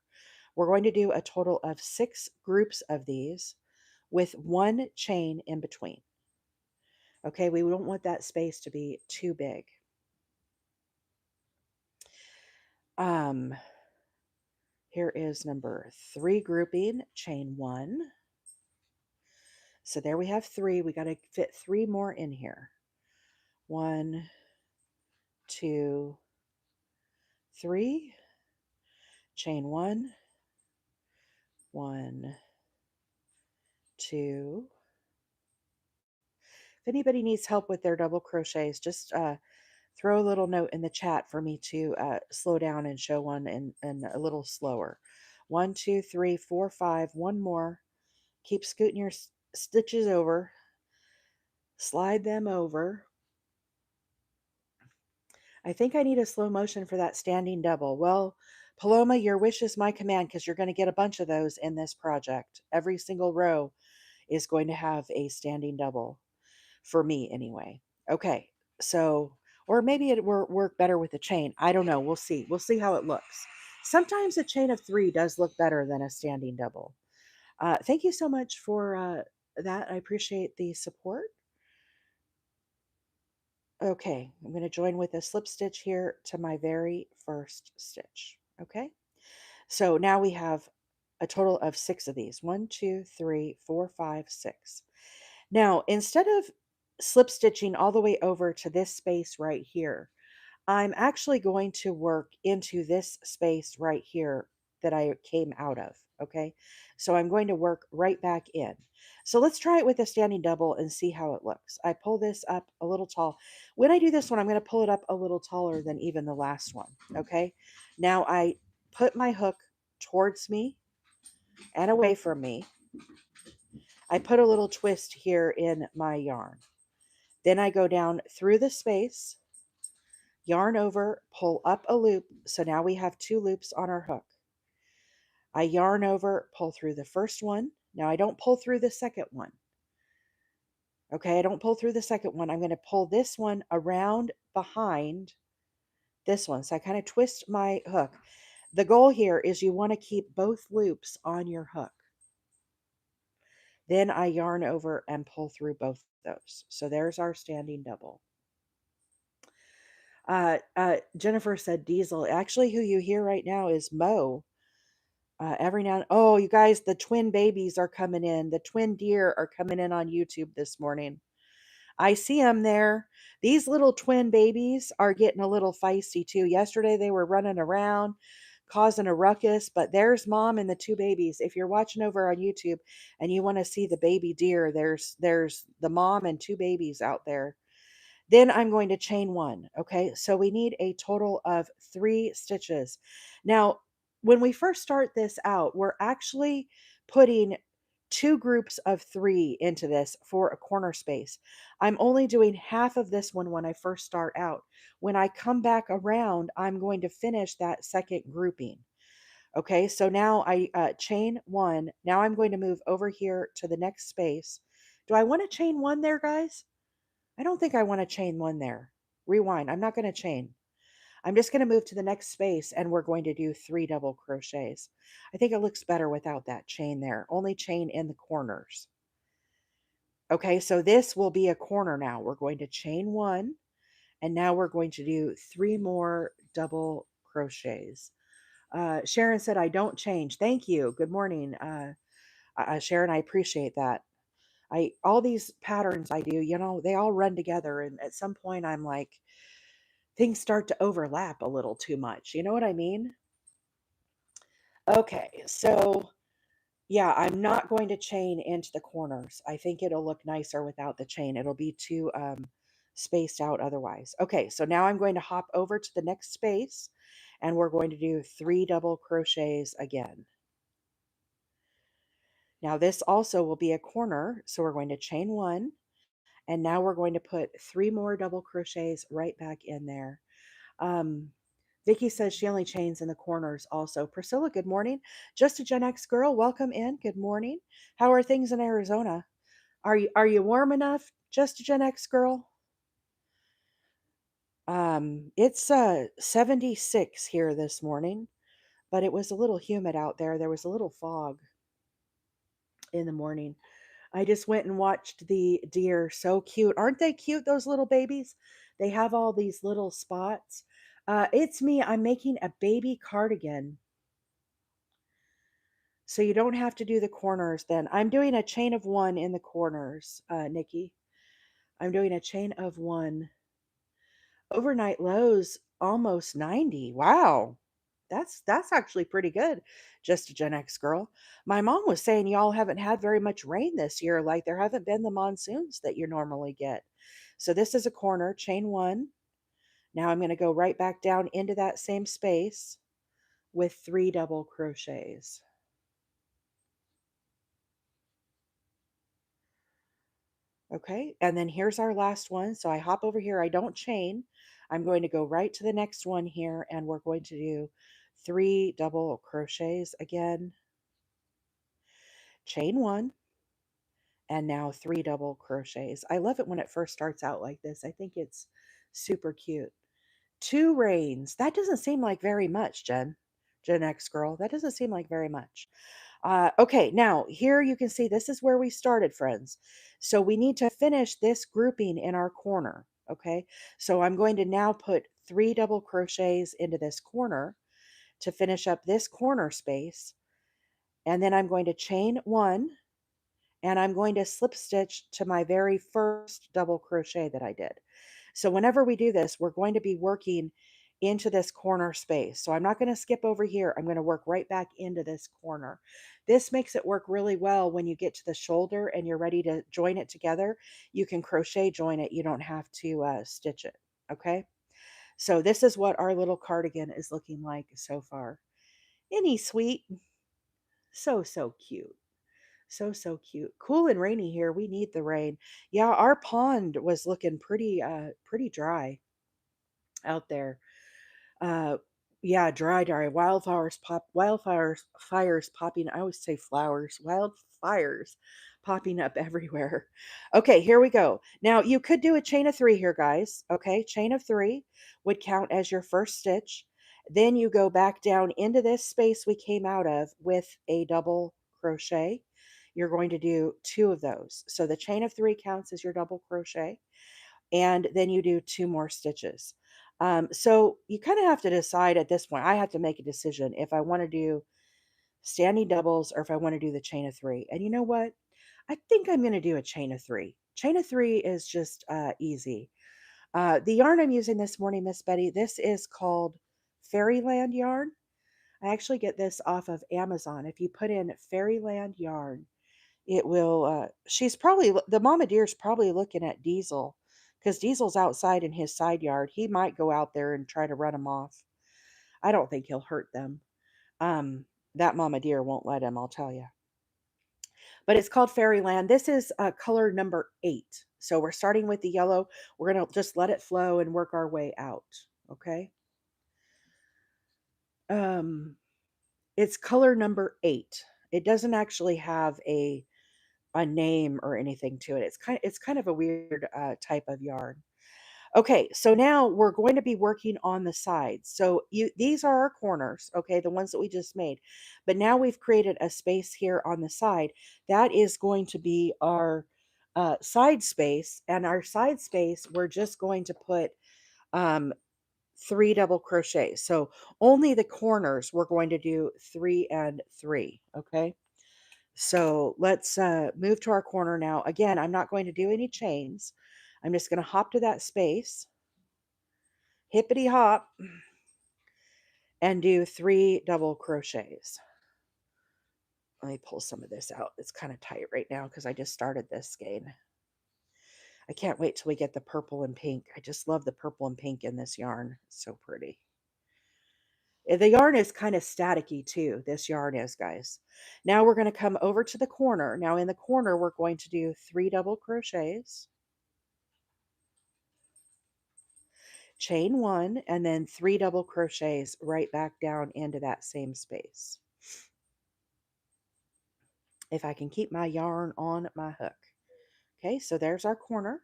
We're going to do a total of 6 groups of these with 1 chain in between. Okay, we don't want that space to be too big. Here is number 3 grouping, chain 1. So there we have 3. We got to fit 3 more in here. 1, 2, 3. Chain 1. 1, 2. If anybody needs help with their double crochets, just throw a little note in the chat for me to slow down and show one and a little slower. 1, 2, 3, 4, 5. One more. Keep scooting your stitches over. Slide them over. I think I need a slow motion for that standing double. Well, Paloma, your wish is my command because you're going to get a bunch of those in this project. Every single row is going to have a standing double for me anyway. Okay, so, or maybe it will work better with a chain. I don't know. We'll see. We'll see how it looks. Sometimes a chain of 3 does look better than a standing double. Thank you so much for that. I appreciate the support. Okay, I'm going to join with a slip stitch here to my very first stitch. Okay, so now we have a total of 6 of these. 1, 2, 3, 4, 5, 6. Now, instead of slip stitching all the way over to this space right here, I'm actually going to work into this space right here that I came out of. Okay, so I'm going to work right back in. So let's try it with a standing double and see how it looks. I pull this up a little tall. When I do this one, I'm going to pull it up a little taller than even the last one. Okay, now I put my hook towards me and away from me. I put a little twist here in my yarn. Then I go down through the space, yarn over, pull up a loop. So now we have 2 loops on our hook. I yarn over, pull through the first one. Now I don't pull through the second one. Okay, I don't pull through the second one. I'm going to pull this one around behind this one. So I kind of twist my hook. The goal here is you want to keep both loops on your hook. Then I yarn over and pull through both those. So there's our standing double. Jennifer said Diesel. Actually, who you hear right now is Mo. Every now and oh, you guys, the twin babies are coming in. The twin deer are coming in on YouTube this morning. I see them there. These little twin babies are getting a little feisty too. Yesterday they were running around causing a ruckus, but there's mom and the 2 babies. If you're watching over on YouTube and you want to see the baby deer, there's the mom and 2 babies out there. Then I'm going to chain 1. Okay, so we need a total of 3 stitches. Now, when we first start this out, we're actually putting 2 groups of 3 into this for a corner space. I'm only doing half of this one when I first start out. When I come back around, I'm going to finish that second grouping. Okay, so now I chain 1. Now I'm going to move over here to the next space. Do I want to chain 1 there, guys? I don't think I want to chain 1 there. Rewind. I'm not going to chain. I'm just going to move to the next space and we're going to do 3 double crochets. I think it looks better without that chain there. Only chain in the corners. Okay, so this will be a corner now. We're going to chain 1 and now we're going to do 3 more double crochets. Sharon said, I don't change. Thank you. Good morning. Sharon, I appreciate that. All these patterns I do, they all run together. And at some point I'm like, things start to overlap a little too much. You know what I mean? Okay, so yeah, I'm not going to chain into the corners. I think it'll look nicer without the chain. It'll be too spaced out otherwise. Okay, so now I'm going to hop over to the next space and we're going to do 3 double crochets again. Now this also will be a corner, so we're going to chain 1 and now we're going to put 3 more double crochets right back in there. Vicky says she only chains in the corners also. Priscilla, good morning. Just a Gen X girl, welcome in. Good morning. How are things in Arizona? Are you warm enough? Just a Gen X girl? It's 76 here this morning, but it was a little humid out there. There was a little fog in the morning. I just went and watched the deer. So cute. Aren't they cute, those little babies? They have all these little spots. It's me. I'm making a baby cardigan. So you don't have to do the corners then. I'm doing a chain of 1 in the corners, Nikki. I'm doing a chain of 1. Overnight lows almost 90. Wow. That's actually pretty good. Just a Gen X girl. My mom was saying y'all haven't had very much rain this year. Like there haven't been the monsoons that you normally get. So this is a corner, chain 1. Now I'm going to go right back down into that same space. with 3 double crochets. Okay, and then here's our last one. So I hop over here, I don't chain. I'm going to go right to the next one here, and we're going to do 3 double crochets again, chain 1, and now 3 double crochets. I love it when it first starts out like this. I think it's super cute. 2 reins. That doesn't seem like very much, Gen X girl. That doesn't seem like very much. Okay, now here you can see this is where we started, friends. So we need to finish this grouping in our corner. Okay, so I'm going to now put 3 double crochets into this corner to finish up this corner space. And then I'm going to chain 1, and I'm going to slip stitch to my very first double crochet that I did. So whenever we do this, we're going to be working into this corner space. So I'm not going to skip over here. I'm going to work right back into this corner. This makes it work really well when you get to the shoulder and you're ready to join it together. You can crochet join it. You don't have to stitch it. Okay. So this is what our little cardigan is looking like so far. Isn't he sweet? So, so cute. So, so cute. Cool and rainy here. We need the rain. Yeah, our pond was looking pretty dry out there. Uh, yeah, dry. Wildfires, fires popping. I always say flowers, wildfires popping up everywhere. Okay, here we go. Now you could do a chain of 3 here, guys. Okay, chain of 3 would count as your first stitch. Then you go back down into this space we came out of with a double crochet. You're going to do 2 of those. So the chain of 3 counts as your double crochet, and then you do 2 more stitches. So you kind of have to decide at this point. I have to make a decision if I want to do standing doubles or if I want to do the chain of 3. And you know what? I think I'm going to do a chain of 3. Chain of 3 is just easy. The yarn I'm using this morning, Miss Betty, this is called Fairyland yarn. I actually get this off of Amazon. If you put in Fairyland yarn, it will, she's probably, the mama deer's probably looking at Diesel, because Diesel's outside in his side yard. He might go out there and try to run them off. I don't think he'll hurt them. Um, that mama deer won't let him, I'll tell you. But it's called Fairyland. This is color number 8. So we're starting with the yellow. We're going to just let it flow and work our way out. Okay. Um, it's color number 8. It doesn't actually have a name or anything to it. It's kind of a weird type of yarn. Okay, so now we're going to be working on the sides. So these are our corners, okay, the ones that we just made. But now we've created a space here on the side. That is going to be our side space. And our side space, we're just going to put um, 3 double crochets. So only the corners we're going to do 3 and 3, okay? So let's move to our corner now. Again, I'm not going to do any chains. I'm just going to hop to that space, hippity hop, and do 3 double crochets. Let me pull some of this out. It's kind of tight right now because I just started this skein. I can't wait till we get the purple and pink. I just love the purple and pink in this yarn. It's so pretty. The yarn is kind of staticky too. This yarn is, guys. Now we're going to come over to the corner. Now in the corner, we're going to do 3 double crochets, chain 1, and then 3 double crochets right back down into that same space. If I can keep my yarn on my hook. Okay, so there's our corner.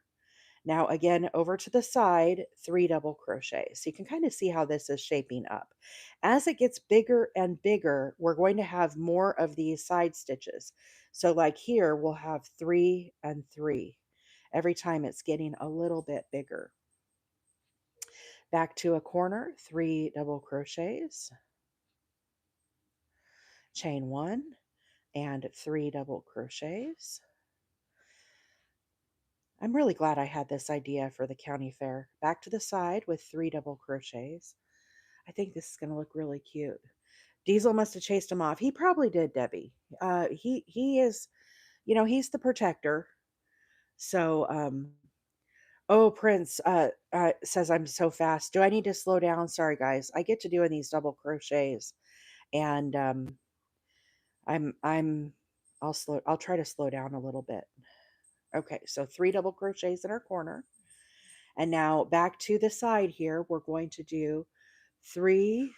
Now again, over to the side, 3 double crochets. So you can kind of see how this is shaping up. As it gets bigger and bigger, we're going to have more of these side stitches. So like here, we'll have 3 and 3 every time it's getting a little bit bigger. Back to a corner, 3 double crochets, chain 1, and 3 double crochets. I'm really glad I had this idea for the county fair. Back to the side with 3 double crochets. I think this is going to look really cute. Diesel must have chased him off. He probably did, Debbie. He is, he's the protector. So, oh, Prince says I'm so fast. Do I need to slow down? Sorry, guys. I get to doing these double crochets, And I'm I'll try to slow down a little bit. Okay, so 3 double crochets in our corner. And now back to the side here, we're going to do 3.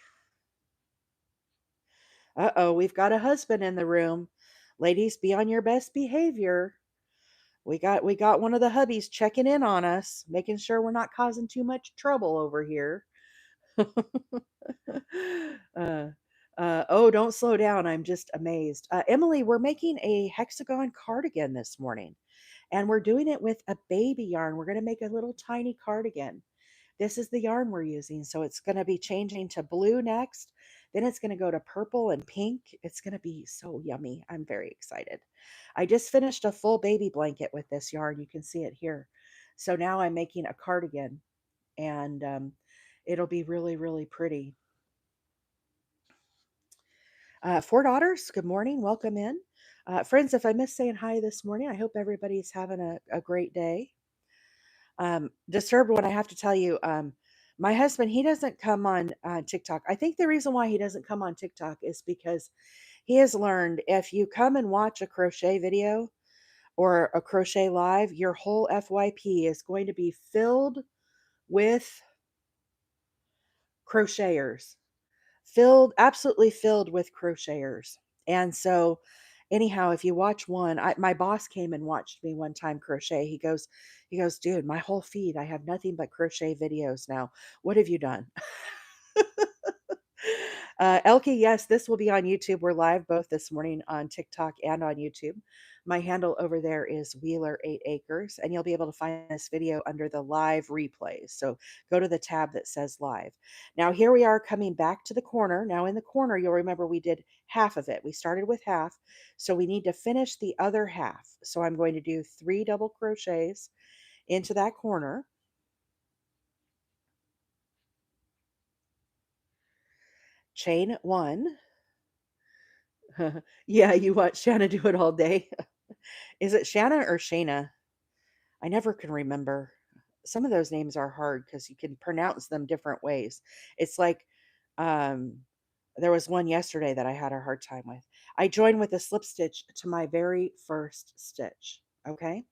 Uh-oh, we've got a husband in the room. Ladies, be on your best behavior. We got one of the hubbies checking in on us, making sure we're not causing too much trouble over here. uh, oh, don't slow down. I'm just amazed. Emily, we're making a hexagon cardigan this morning, and we're doing it with a baby yarn. We're going to make a little tiny cardigan. This is the yarn we're using. So it's going to be changing to blue next. Then it's going to go to purple and pink. It's going to be so yummy. I'm very excited. I just finished a full baby blanket with this yarn. You can see it here. So now I'm making a cardigan, and it'll be really, really pretty. 4 daughters, good morning. Welcome in. Friends, if I missed saying hi this morning, I hope everybody's having a great day. Disturbed one, I have to tell you, my husband, he doesn't come on TikTok. I think the reason why he doesn't come on TikTok is because he has learned if you come and watch a crochet video or a crochet live, your whole FYP is going to be filled with crocheters, absolutely filled with crocheters. And so, anyhow, if you watch one, my boss came and watched me one time crochet. He goes, dude, my whole feed, I have nothing but crochet videos now. What have you done? Elke, yes, this will be on YouTube. We're live both this morning on TikTok and on YouTube. My handle over there is Wheeler 8 Acres, and you'll be able to find this video under the live replays. So go to the tab that says live. Now, here we are coming back to the corner. Now, in the corner, you'll remember we did half of it. We started with half, so we need to finish the other half. So I'm going to do 3 double crochets into that corner. Chain 1. Yeah, you watch Shanna do it all day. Is it Shanna or Shayna? I never can remember. Some of those names are hard because you can pronounce them different ways. It's like um, there was one yesterday that I had a hard time with. I joined with a slip stitch to my very first stitch. Okay.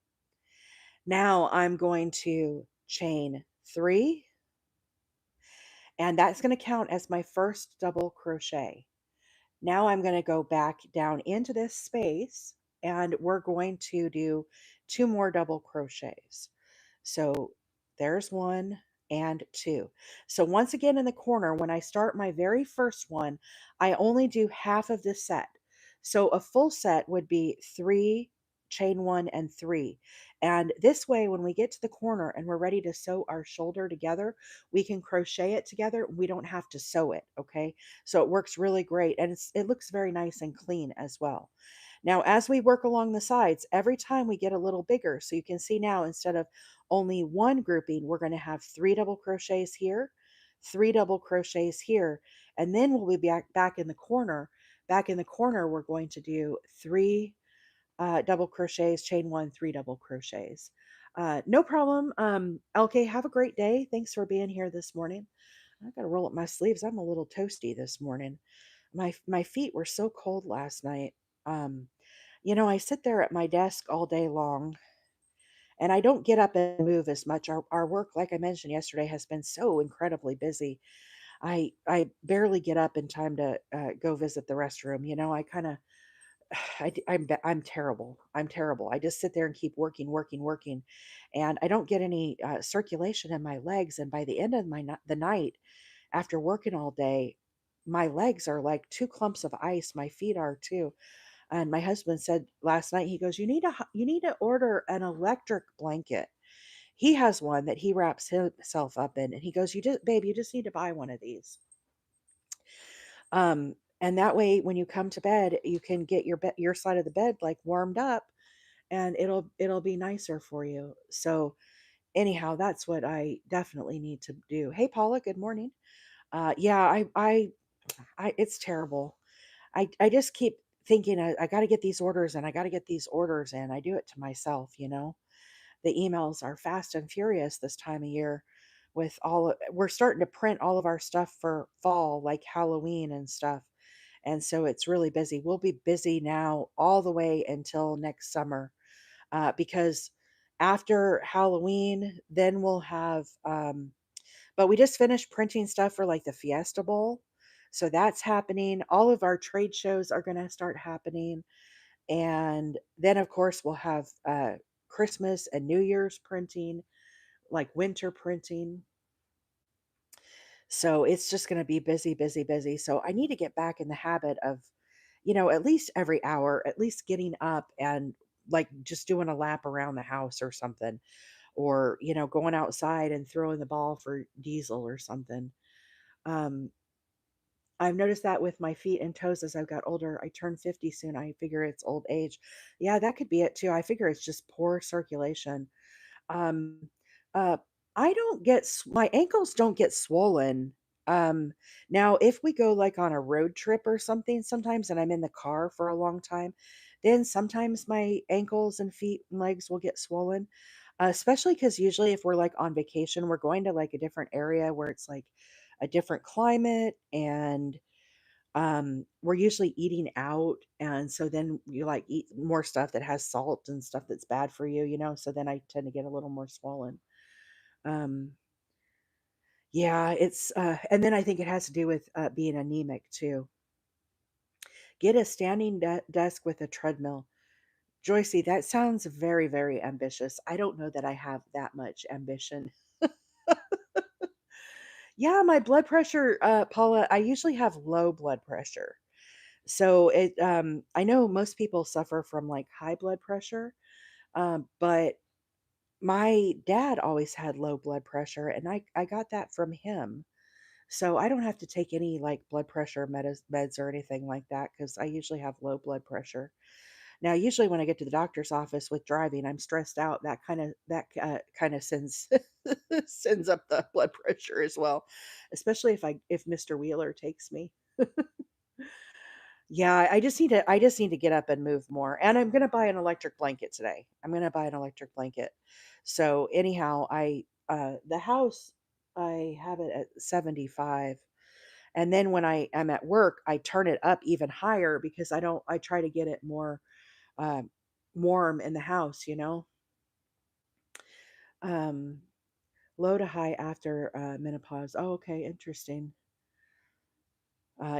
Now I'm going to chain 3, and that's going to count as my first double crochet. Now I'm going to go back down into this space, and we're going to do 2 more double crochets. So there's 1 and 2. So once again in the corner, when I start my very first one, I only do half of the set. So a full set would be 3, chain 1 and 3. And this way, when we get to the corner and we're ready to sew our shoulder together, we can crochet it together. We don't have to sew it. Okay. So it works really great, and it looks very nice and clean as well. Now, as we work along the sides, every time we get a little bigger, so you can see now instead of only one grouping, we're going to have 3 double crochets here, 3 double crochets here, and then we'll be back in the corner. Back in the corner, we're going to do 3 double crochets, chain 1, 3 double crochets. No problem. LK, have a great day. Thanks for being here this morning. I got to roll up my sleeves. I'm a little toasty this morning. My feet were so cold last night. Um, I sit there at my desk all day long, and I don't get up and move as much. Our work, like I mentioned yesterday, has been so incredibly busy. I barely get up in time to go visit the restroom. I kind of I'm terrible. I'm terrible. I just sit there and keep working, working, working, and I don't get any circulation in my legs. And by the end of the night, after working all day, my legs are like 2 clumps of ice. My feet are too. And my husband said last night, he goes, you need to order an electric blanket. He has one that he wraps himself up in, and he goes, you just need to buy one of these. And that way, when you come to bed, you can get your side of the bed like warmed up, and it'll be nicer for you. So anyhow, that's what I definitely need to do. Hey, Paula, good morning. Yeah, it's terrible. I just keep thinking I got to get these orders, and I got to get these orders, and I do it to myself. The emails are fast and furious this time of year. We're starting to print all of our stuff for fall, like Halloween and stuff. And so it's really busy. We'll be busy now all the way until next summer, because after Halloween, then we'll have, but we just finished printing stuff for like the Fiesta Bowl. So that's happening. All of our trade shows are going to start happening. And then, of course, we'll have Christmas and New Year's printing, like winter printing. So it's just going to be busy, busy, busy. So I need to get back in the habit of, at least every hour, at least getting up and like just doing a lap around the house or something, or, going outside and throwing the ball for Diesel or something. Um, I've noticed that with my feet and toes as I've got older. I turn 50 soon. I figure it's old age. Yeah, that could be it too. I figure it's just poor circulation. Um, uh, I don't get my ankles don't get swollen. Now if we go like on a road trip or something sometimes and I'm in the car for a long time, then sometimes my ankles and feet and legs will get swollen. Especially because usually if we're like on vacation, we're going to like a different area where it's like a different climate, and we're usually eating out, and so then you like eat more stuff that has salt and stuff that's bad for you, so then I tend to get a little more swollen. um yeah, it's and then I think it has to do with being anemic too. Get a standing desk with a treadmill. Joycey, that sounds very, very ambitious. I don't know that I have that much ambition. Yeah, my blood pressure, Paula, I usually have low blood pressure. So I know most people suffer from like high blood pressure, but my dad always had low blood pressure, and I got that from him. So I don't have to take any like blood pressure meds or anything like that because I usually have low blood pressure. Now, usually when I get to the doctor's office with driving, I'm stressed out. That kind of sends sends up the blood pressure as well, especially if Mr. Wheeler takes me. Yeah, I just need to get up and move more. And I'm gonna buy an electric blanket today. I'm gonna buy an electric blanket. So anyhow, the house, I have it at 75. And then when I am at work, I turn it up even higher because I try to get it more um warm in the house. Um Low to high after menopause. Oh, okay, interesting.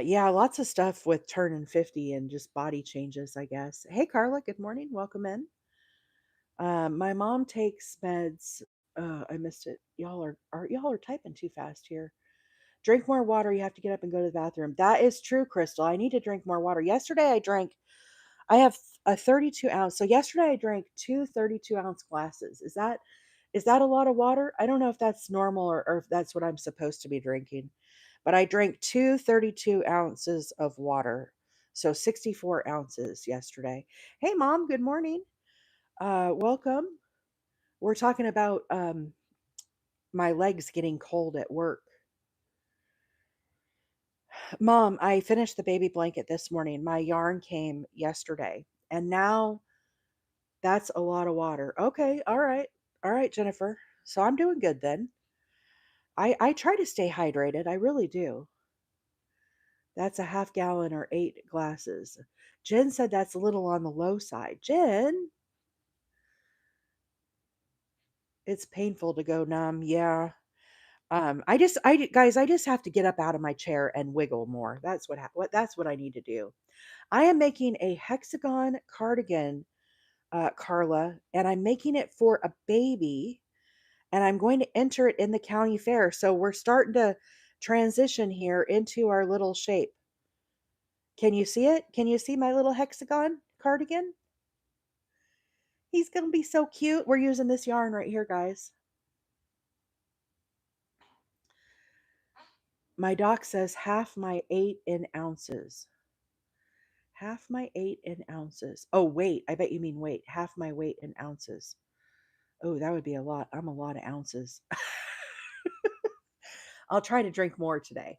Yeah, lots of stuff with turning 50 and just body changes, I guess. Hey, Carla, good morning. Welcome in. My mom takes meds. I missed it. Y'all are typing too fast here. Drink more water. You have to get up and go to the bathroom. That is true, Crystal. I need to drink more water. Yesterday I have a 32 ounce. So yesterday I drank two 32-ounce glasses. Is that a lot of water? I don't know if that's normal or if that's what I'm supposed to be drinking. But I drank two 32 ounces of water. So 64 ounces yesterday. Hey, Mom, good morning. Welcome. We're talking about my legs getting cold at work. Mom, I finished the baby blanket this morning. My yarn came yesterday, and now that's a lot of water. Okay, all right. All right, Jennifer. So I'm doing good then. I try to stay hydrated. I really do. That's a half gallon or 8 glasses. Jen said that's a little on the low side. Jen, it's painful to go numb. Yeah. Guys, I just have to get up out of my chair and wiggle more. That's what I need to do. I am making a hexagon cardigan, Carla, and I'm making it for a baby, and I'm going to enter it in the county fair. So we're starting to transition here into our little shape. Can you see it? Can you see my little hexagon cardigan? He's going to be so cute. We're using this yarn right here, guys. My doc says half my 8 in ounces. Half my 8 in ounces. Oh, weight. I bet you mean weight. Half my weight in ounces. Oh, that would be a lot. I'm a lot of ounces. I'll try to drink more today.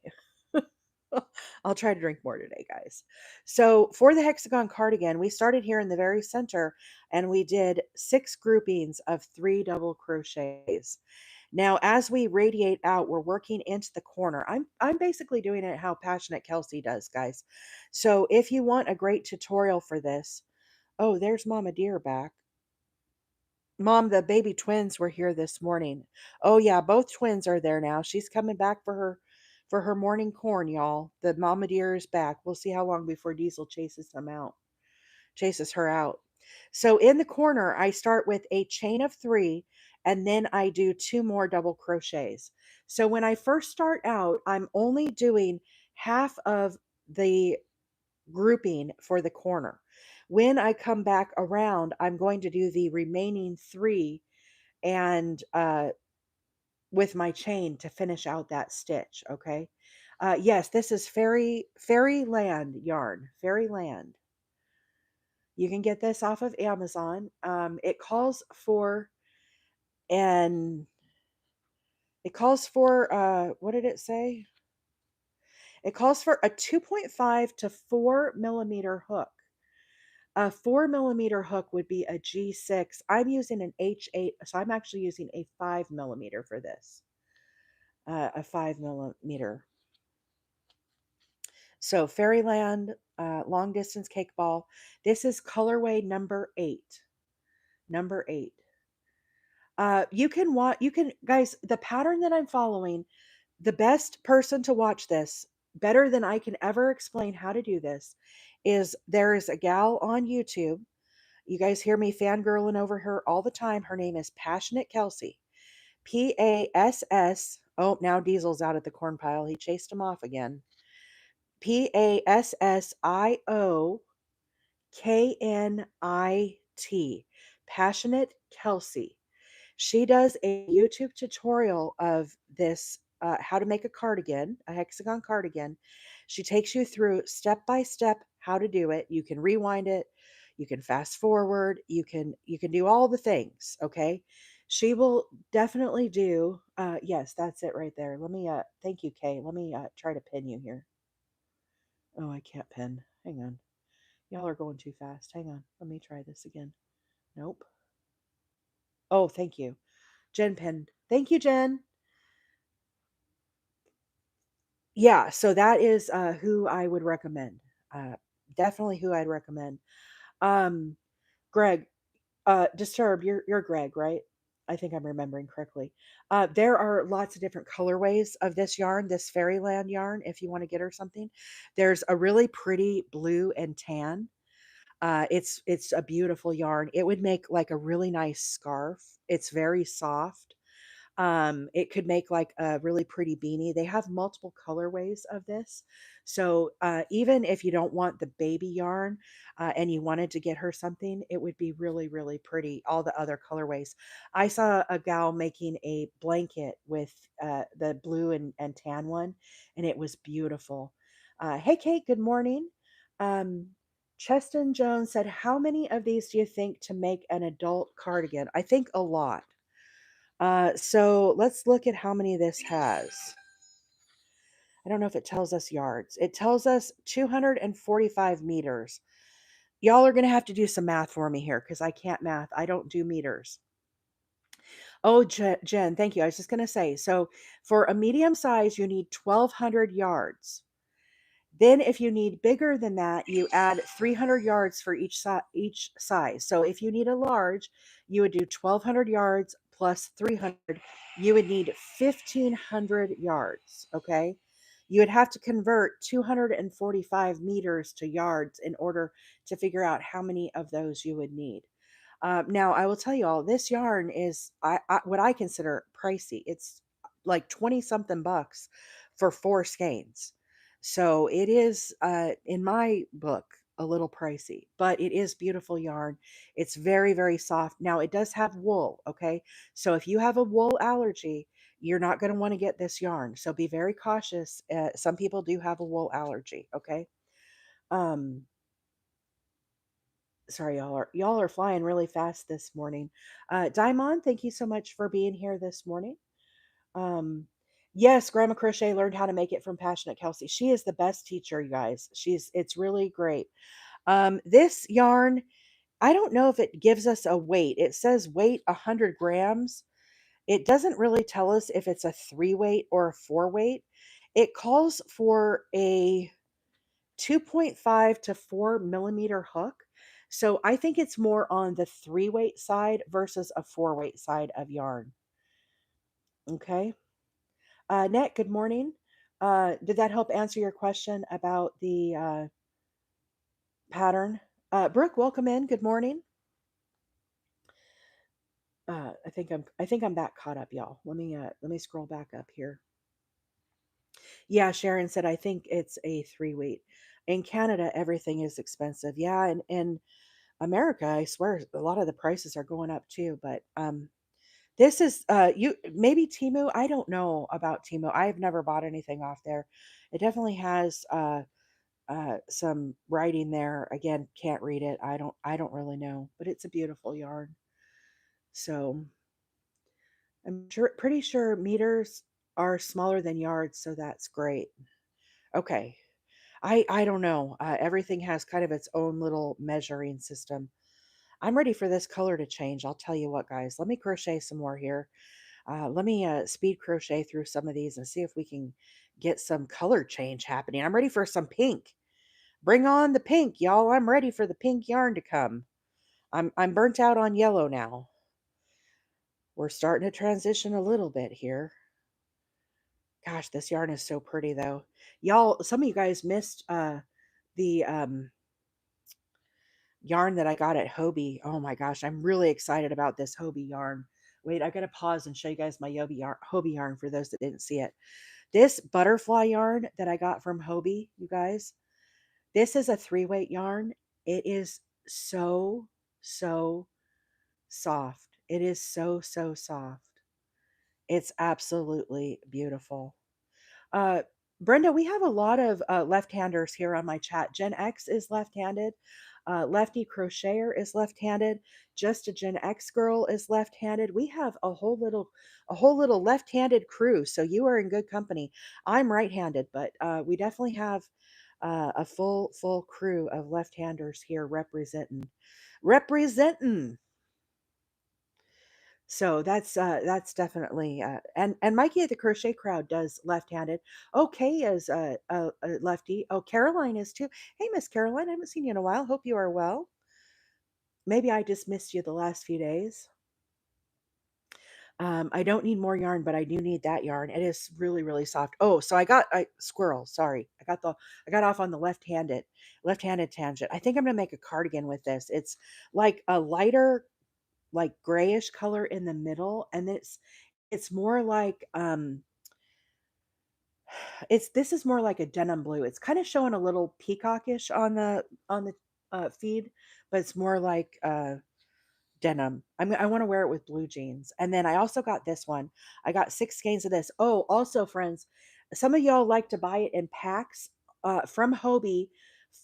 I'll try to drink more today, guys. So for the hexagon cardigan, we started here in the very center and we did 6 groupings of 3 double crochets. Now, as we radiate out, we're working into the corner. I'm basically doing it how Passionate Kelsey does, guys. So if you want a great tutorial for this, oh, there's Mama Deer back. Mom, the baby twins were here this morning. Oh yeah, both twins are there now. She's coming back for her morning corn, y'all. The Mama Deer is back. We'll see how long before Diesel chases her out. So in the corner, I start with a chain of 3 and then I do 2 more double crochets. So when I first start out, I'm only doing half of the grouping for the corner. When I come back around, I'm going to do the remaining 3 and with my chain to finish out that stitch, okay? Yes, this is Fairyland yarn, Fairyland. You can get this off of Amazon. It calls for an what did it say? It calls for a 2.5 to 4 millimeter hook. A 4 millimeter hook would be a G6. I'm using an H8, so I'm actually using a 5 millimeter for this. A 5 millimeter. So Fairyland long distance cake ball. This is colorway number 8. Number 8. You can guys, the pattern that I'm following, the best person to watch this better than I can ever explain how to do this is there is a gal on YouTube. You guys hear me fangirling over her all the time. Her name is Passionate Kelsey. Pass. Oh, now Diesel's out at the corn pile. He chased him off again. PASSIOKNIT. Passionate Kelsey. She does a YouTube tutorial of this, how to make a cardigan, a hexagon cardigan. She takes you through step by step how to do it. You can rewind it, you can fast forward, you can do all the things. Okay, she will definitely do. Yes, that's it right there. Let me. Thank you, Kay. Let me try to pin you here. Oh, I can't pin. Hang on. Y'all are going too fast. Hang on. Let me try this again. Nope. Oh, thank you. Jen pinned. Thank you, Jen. Yeah, so that is who I would recommend. Uh, Definitely who I'd recommend. Um, Greg, Disturb, you're Greg, right? I think I'm remembering correctly. There are lots of different colorways of this yarn, this Fairyland yarn, if you want to get her something. There's a really pretty blue and tan. It's a beautiful yarn. It would make like a really nice scarf. It's very soft. It could make like a really pretty beanie. They have multiple colorways of this. So even if you don't want the baby yarn and you wanted to get her something, it would be really, really pretty. All the other colorways. I saw a gal making a blanket with the blue and tan one, and it was beautiful. Hey, Kate, good morning. Um, Cheston Jones said, how many of these do you think to make an adult cardigan? I think a lot. So let's look at how many this has. I don't know if it tells us yards. It tells us 245 meters. Y'all are going to have to do some math for me here because I can't math. I don't do meters. Oh, Jen, thank you. I was just going to say, so for a medium size, you need 1,200 yards. Then if you need bigger than that, you add 300 yards for each size. So if you need a large, you would do 1,200 yards plus 300. You would need 1,500 yards, okay? You would have to convert 245 meters to yards in order to figure out how many of those you would need. Now, I will tell you all, this yarn is what I consider pricey. It's like 20 something bucks for 4 skeins. So it is, in my book, a little pricey, but it is beautiful yarn. It's very, very soft. Now, it does have wool, okay? So if you have a wool allergy, you're not going to want to get this yarn. So be very cautious. Some people do have a wool allergy, okay? Um, Sorry, y'all are flying really fast this morning. Daimon, thank you so much for being here this morning. Um, yes, Grandma Crochet learned how to make it from Passionate Kelsey. She is the best teacher, you guys. It's really great. This yarn, I don't know if it gives us a weight. It says weight 100 grams. It doesn't really tell us if it's a 3 weight or a 4 weight. It calls for a 2.5 to 4 millimeter hook. So I think it's more on the 3 weight side versus a 4 weight side of yarn. Okay. Net, good morning. Did that help answer your question about the pattern? Brooke, welcome in. Good morning. I think I'm back caught up, y'all. Let me scroll back up here. Yeah, Sharon said I think it's a 3 weight. In Canada, everything is expensive. Yeah, and in America, I swear a lot of the prices are going up too. But this is you maybe Timu. I don't know about Timu. I've never bought anything off there. It definitely has some writing there. Again, can't read it. I don't really know, but it's a beautiful yarn. So pretty sure meters are smaller than yards, so that's great. Okay. I don't know. Everything has kind of its own little measuring system. I'm ready for this color to change. I'll tell you what, guys. Let me crochet some more here. Let me speed crochet through some of these and see if we can get some color change happening. I'm ready for some pink. Bring on the pink, y'all. I'm ready for the pink yarn to come. I'm burnt out on yellow now. We're starting to transition a little bit here. Gosh, this yarn is so pretty though. Y'all, some of you guys missed the yarn that I got at Hobie. Oh my gosh, I'm really excited about this Hobie yarn. Wait, I gotta pause and show you guys my Hobie yarn for those that didn't see it. This butterfly yarn that I got from Hobie, you guys, this is a 3 weight yarn. It is so, so soft. It is so, so soft. It's absolutely beautiful. Uh, Brenda, we have a lot of left-handers here on my chat. Gen X is left-handed. Lefty Crocheter is left-handed. Just a Gen X girl is left-handed. We have a whole little left-handed crew. So you are in good company. I'm right-handed, but we definitely have a full crew of left-handers here representing. So that's definitely and Mikey at the Crochet Crowd does left-handed. Okay, is a lefty. Oh, Caroline is too. Hey, Miss Caroline, I haven't seen you in a while. Hope you are well. Maybe I just missed you the last few days. I don't need more yarn, but I do need that yarn. It is really, really soft. Oh, so I got a squirrel. Sorry, I got off on the left-handed tangent. I think I'm gonna make a cardigan with this. It's like a lighter, like grayish color in the middle, and it's more like it's this is more like a denim blue. It's kind of showing a little peacockish on the feed, but it's more like denim. I want to wear it with blue jeans. And then I also got this one. I got 6 skeins of this. Oh, also, friends, some of y'all like to buy it in packs from Hobie.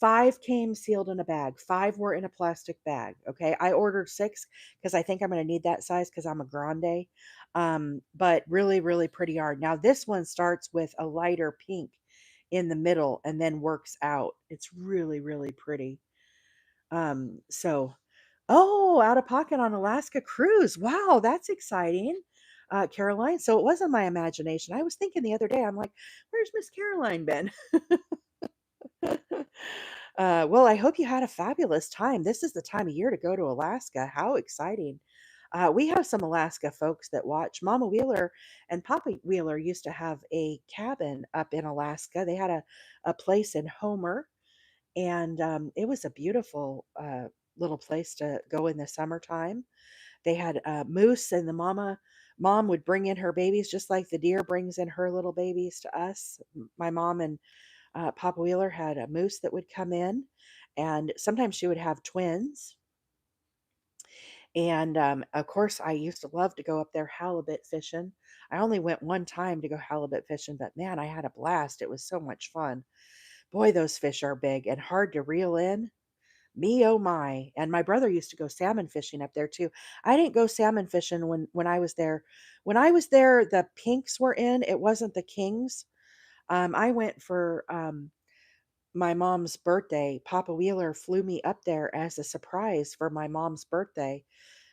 5 came sealed in a bag. 5 were in a plastic bag. Okay. I ordered 6 because I think I'm going to need that size because I'm a grande. But really, really pretty yarn. Now, this one starts with a lighter pink in the middle and then works out. It's really, really pretty. So Oh, out of pocket on Alaska cruise. Wow, that's exciting. Caroline. So it wasn't my imagination. I was thinking the other day, I'm like, where's Miss Caroline been? Well, I hope you had a fabulous time. This is the time of year to go to Alaska. How exciting. We have some Alaska folks that watch. Mama Wheeler and Papa Wheeler used to have a cabin up in Alaska. They had a place in Homer, and it was a beautiful little place to go in the summertime. They had moose, and the mom would bring in her babies just like the deer brings in her little babies to us. My mom and Papa Wheeler had a moose that would come in, and sometimes she would have twins. And of course, I used to love to go up there halibut fishing. I only went one time to go halibut fishing, but man, I had a blast. It was so much fun. Boy, those fish are big and hard to reel in. Me, oh my. And my brother used to go salmon fishing up there too. I didn't go salmon fishing when I was there. When I was there, the pinks were in. It wasn't the kings. I went for my mom's birthday. Papa Wheeler flew me up there as a surprise for my mom's birthday.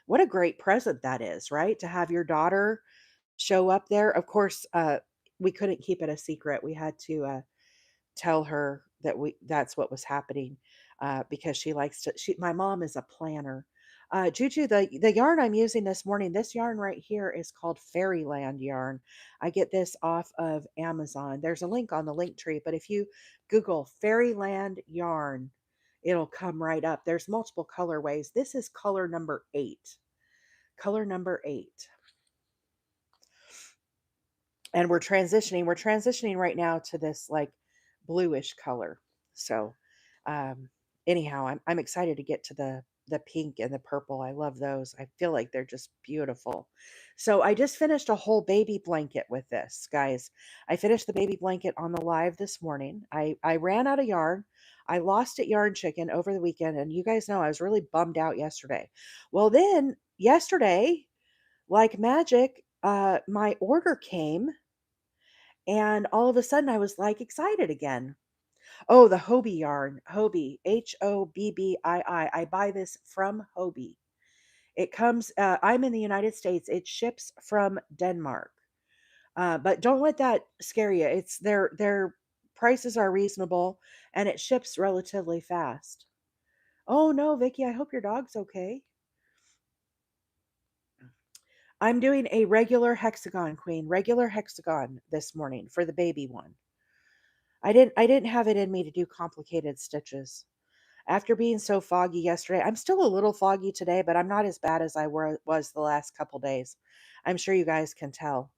What a great present that is, right? To have your daughter show up there. Of course, we couldn't keep it a secret. We had to tell her that that's what was happening, because she likes to. My mom is a planner. Juju, the yarn I'm using this morning, this yarn right here is called Fairyland yarn. I get this off of Amazon. There's a link on the link tree, but if you Google Fairyland yarn, it'll come right up. There's multiple colorways. This is color number 8. Color number 8. And we're transitioning right now to this like bluish color. So um anyhow, I'm excited to get to the pink and the purple. I love those. I feel like they're just beautiful. So I just finished a whole baby blanket with this, guys. I finished the baby blanket on the live this morning. I ran out of yarn. I lost at Yarn Chicken over the weekend, and you guys know I was really bummed out yesterday. Well, then yesterday, like magic, my order came, and all of a sudden I was like excited again. Oh, the Hobie yarn. Hobie, Hobbii. I buy this from Hobie. It comes, I'm in the United States. It ships from Denmark. But don't let that scare you. It's their prices are reasonable, and it ships relatively fast. Oh no, Vicky, I hope your dog's okay. I'm doing a regular hexagon, queen, regular hexagon this morning for the baby one. I didn't have it in me to do complicated stitches. After being so foggy yesterday, I'm still a little foggy today, but I'm not as bad as I was the last couple days. I'm sure you guys can tell.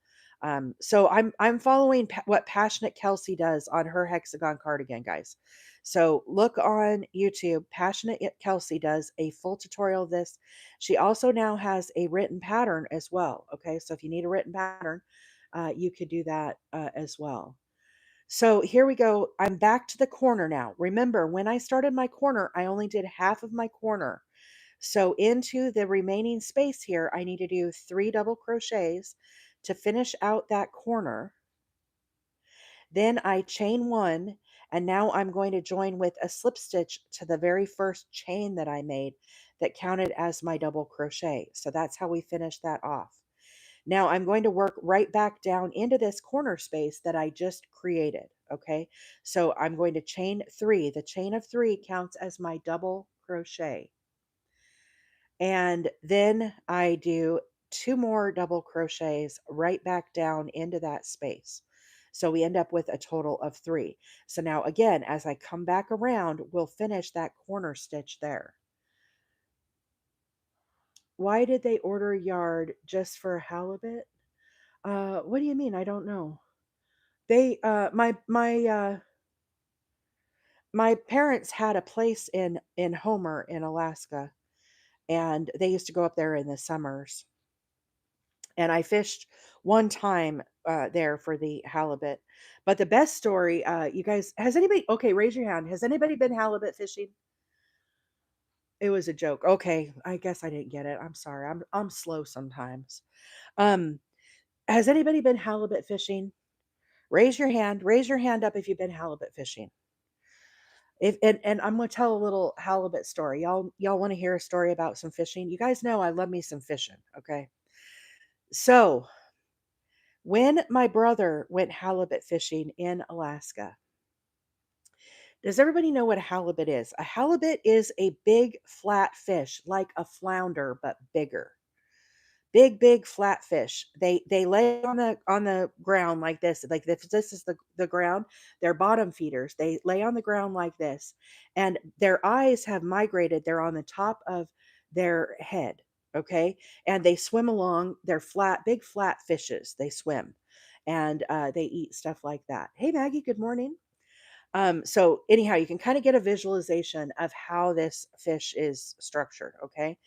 So I'm following what Passionate Kelsey does on her hexagon cardigan, guys. So look on YouTube. Passionate Kelsey does a full tutorial of this. She also now has a written pattern as well. Okay, so if you need a written pattern, you could do that as well. So here we go. I'm back to the corner now. Remember, when I started my corner, I only did half of my corner. So into the remaining space here, I need to do 3 double crochets to finish out that corner. Then I chain 1, and now I'm going to join with a slip stitch to the very first chain that I made that counted as my double crochet. So that's how we finish that off. Now I'm going to work right back down into this corner space that I just created. Okay. So I'm going to chain 3. The chain of 3 counts as my double crochet. And then I do 2 more double crochets right back down into that space. So we end up with a total of 3. So now again, as I come back around, we'll finish that corner stitch there. Why did they order yard just for halibut? What do you mean? I don't know. They my parents had a place in Homer in Alaska, and they used to go up there in the summers. And I fished one time there for the halibut. But the best story, you guys, has anybody? Okay, raise your hand. Has anybody been halibut fishing? It was a joke. Okay, I guess I didn't get it. I'm sorry. I'm slow sometimes. Um, has anybody been halibut fishing? Raise your hand. Raise your hand up if you've been halibut fishing. If and I'm gonna tell a little halibut story. Y'all want to hear a story about some fishing? You guys know I love me some fishing. Okay. So when my brother went halibut fishing in Alaska, does everybody know what a halibut is? A halibut is a big flat fish, like a flounder, but bigger. Big flat fish. They lay on the ground like this. Like if this is the ground, they're bottom feeders. They lay on the ground like this, and their eyes have migrated. They're on the top of their head. Okay, and they swim along. They're big flat fishes. They swim, and they eat stuff like that. Hey Maggie, good morning. So anyhow, you can kind of get a visualization of how this fish is structured, okay?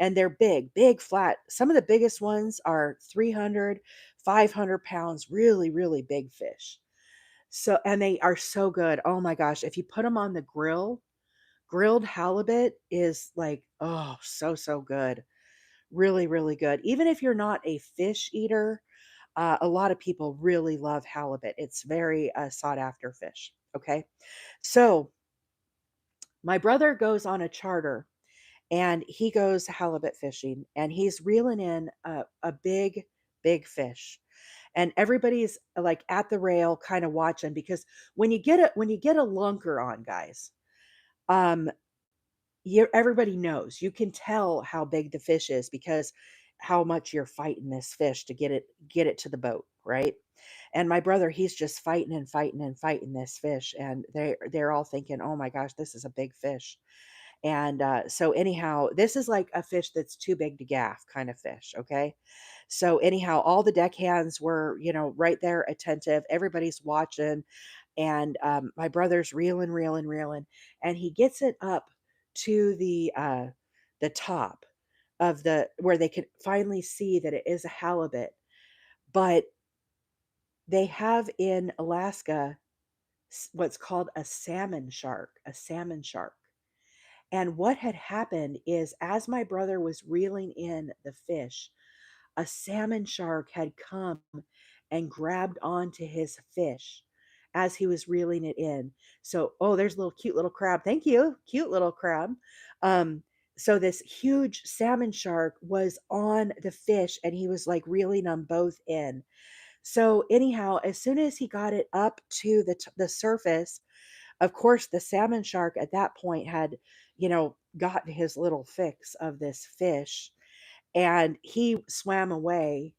And they're big, flat. Some of the biggest ones are 300, 500 pounds, really big fish. So, and they are so good. Oh my gosh. If you put them on the grill, grilled halibut is like, oh, so good. Really good. Even if you're not a fish eater, a lot of people really love halibut. It's very sought after fish. Okay. So my brother goes on a charter, and he goes halibut fishing, and he's reeling in a big fish. and everybody's like at the rail kind of watching, because when you get a lunker on, guys, um everybody knows, you can tell how big the fish is because how much you're fighting this fish to get it to the boat, right? And my brother, he's just fighting and fighting and fighting this fish, and they're all thinking, oh my gosh, this is a big fish. And so anyhow, this is like a fish that's too big to gaff kind of fish, okay? So anyhow, all the deckhands were, right there attentive. Everybody's watching, and my brother's reeling, reeling, reeling, and he gets it up to the top of the where they could finally see that it is a halibut. But they have in Alaska what's called a salmon shark. And what had happened is, as my brother was reeling in the fish, a salmon shark had come and grabbed onto his fish as he was reeling it in. So, oh, there's a little cute little crab. Thank you. Cute little crab. Um, so this huge salmon shark was on the fish, and he was like reeling them both in. So anyhow, as soon as he got it up to the surface, of course, the salmon shark at that point had, gotten his little fix of this fish, and he swam away.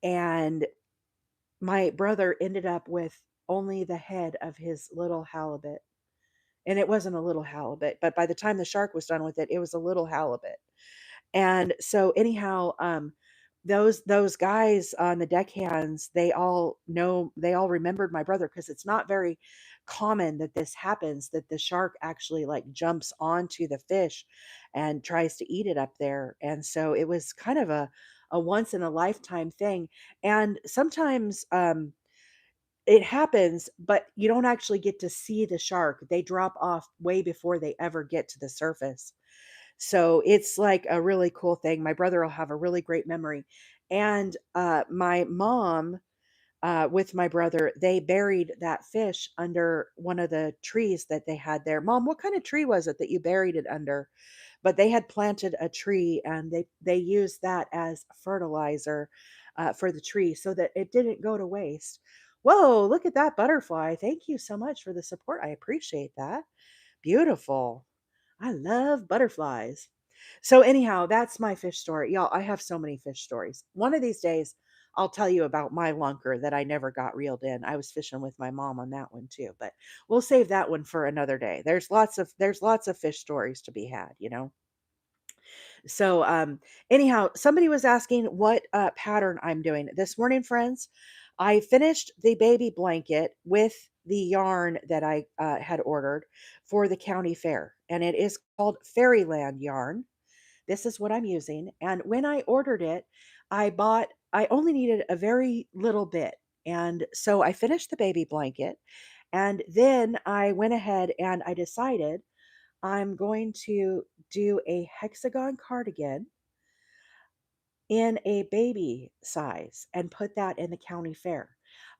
And my brother ended up with only the head of his little halibut. And it wasn't a little halibut, but by the time the shark was done with it, it was a little halibut. And so anyhow, those guys on the deckhands, they all remembered my brother, because it's not very common that this happens, that the shark actually like jumps onto the fish and tries to eat it up there. And so it was kind of a once in a lifetime thing. And sometimes it happens, but you don't actually get to see the shark. They drop off way before they ever get to the surface. So it's like a really cool thing. My brother will have a really great memory. And my mom, with my brother, they buried that fish under one of the trees that they had there. Mom, what kind of tree was it that you buried it under? But they had planted a tree, and they used that as fertilizer for the tree so that it didn't go to waste. Whoa, look at that butterfly. Thank you so much for the support. I appreciate that. Beautiful. I love butterflies. So anyhow, that's my fish story. Y'all, I have so many fish stories. One of these days, I'll tell you about my lunker that I never got reeled in. I was fishing with my mom on that one too, but we'll save that one for another day. There's lots of fish stories to be had. So anyhow, somebody was asking what pattern I'm doing this morning, friends. I finished the baby blanket with the yarn that I had ordered for the county fair, and it is called Fairyland yarn. This is what I'm using. And when I ordered it, I only needed a very little bit. And so I finished the baby blanket. And then I went ahead and I decided I'm going to do a hexagon cardigan in a baby size and put that in the county fair.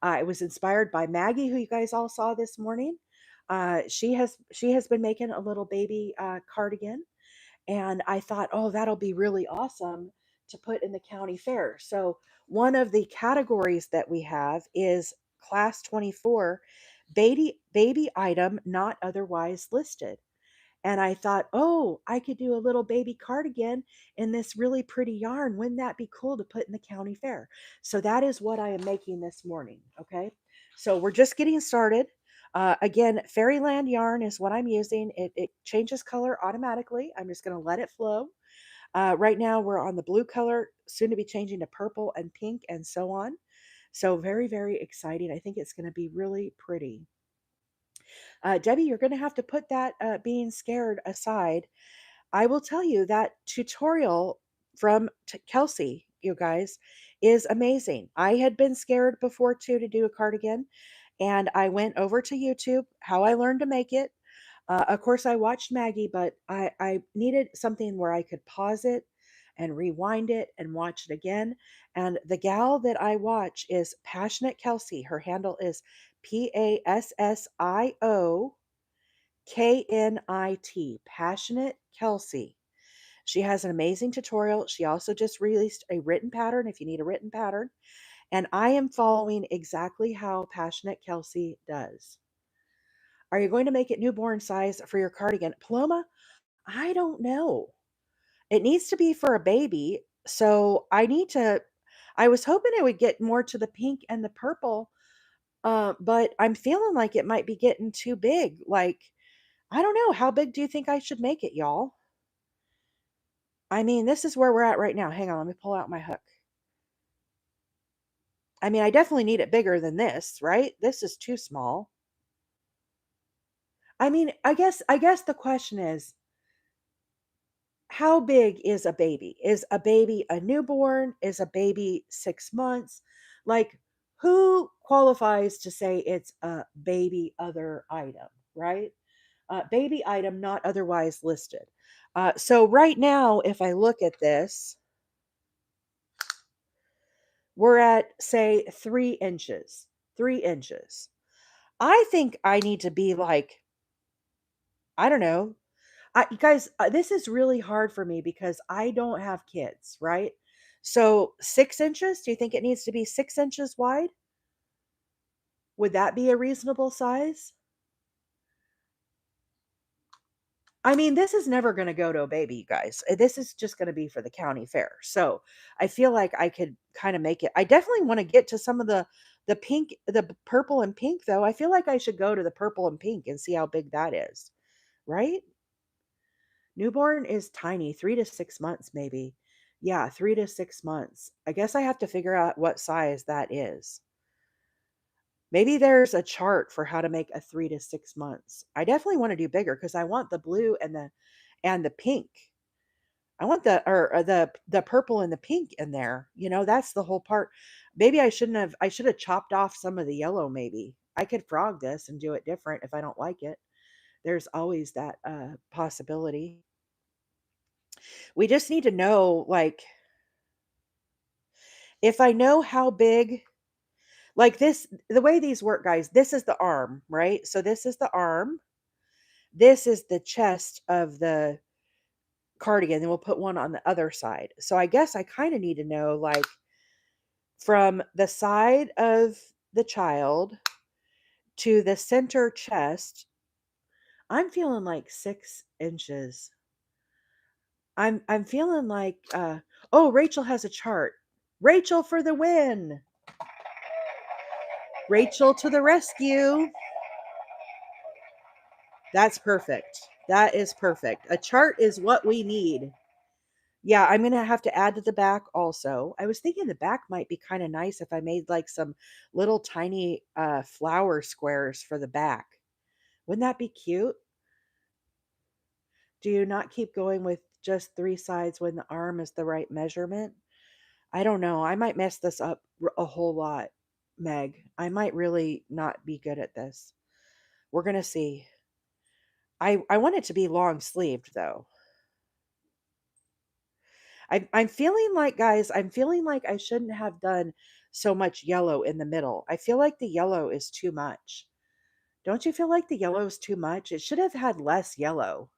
It was inspired by Maggie, who you guys all saw this morning. She has been making a little baby cardigan, and I thought, oh, that'll be really awesome to put in the county fair. So one of the categories that we have is class 24, baby item not otherwise listed. And I thought, oh, I could do a little baby cardigan in this really pretty yarn. Wouldn't that be cool to put in the county fair? So that is what I am making this morning. Okay. So we're just getting started. Again, Fairyland yarn is what I'm using. It changes color automatically. I'm just going to let it flow. Right now, we're on the blue color, soon to be changing to purple and pink and so on. So very, very exciting. I think it's going to be really pretty. Debbie, you're going to have to put that being scared aside. I will tell you that tutorial from Kelsey, you guys, is amazing. I had been scared before too to do a cardigan, and I went over to YouTube, how I learned to make it. Of course, I watched Maggie, but I needed something where I could pause it and rewind it and watch it again. And the gal that I watch is Passionate Kelsey. Her handle is PASSIOKNIT, Passionate Kelsey. She has an amazing tutorial. She also just released a written pattern if you need a written pattern. And I am following exactly how Passionate Kelsey does. Are you going to make it newborn size for your cardigan? Paloma, I don't know. It needs to be for a baby. So I was hoping it would get more to the pink and the purple, but I'm feeling like it might be getting too big. Like, I don't know. How big do you think I should make it, y'all? I mean, this is where we're at right now. Hang on, let me pull out my hook. I mean, I definitely need it bigger than this, right? This is too small. I mean, I guess the question is, how big is a baby? Is a baby a newborn? Is a baby 6 months? Like, who qualifies to say it's a baby other item, right? Baby item not otherwise listed. So right now, if I look at this, we're at, say, 3 inches. 3 inches. I think I need to be like, I don't know. You guys, this is really hard for me because I don't have kids, right? So 6 inches, do you think it needs to be 6 inches wide? Would that be a reasonable size? I mean, this is never going to go to a baby, you guys. This is just going to be for the county fair. So I feel like I could kind of make it. I definitely want to get to some of the pink, the purple and pink, though. I feel like I should go to the purple and pink and see how big that is, right? Newborn is tiny, 3 to 6 months, maybe. Yeah, 3 to 6 months. I guess I have to figure out what size that is. Maybe there's a chart for how to make a 3 to 6 months. I definitely want to do bigger because I want the blue and the pink. I want the purple and the pink in there. That's the whole part. Maybe I should have chopped off some of the yellow maybe. I could frog this and do it different if I don't like it. There's always that possibility. We just need to know, like, if I know how big, like this, the way these work, guys, this is the arm, right? So this is the arm. This is the chest of the cardigan. Then we'll put one on the other side. So I guess I kind of need to know, like, from the side of the child to the center chest. I'm feeling like 6 inches. I'm feeling like oh, Rachel has a chart. Rachel for the win. Rachel to the rescue. That's perfect. That is perfect. A chart is what we need. Yeah, I'm going to have to add to the back also. I was thinking the back might be kind of nice if I made like some little tiny flower squares for the back. Wouldn't that be cute? Do you not keep going with just 3 sides when the arm is the right measurement? I don't know. I might mess this up a whole lot, Meg. I might really not be good at this. We're going to see. I want it to be long sleeved though. I'm feeling like, guys, I'm feeling like I shouldn't have done so much yellow in the middle. I feel like the yellow is too much. Don't you feel like the yellow is too much? It should have had less yellow.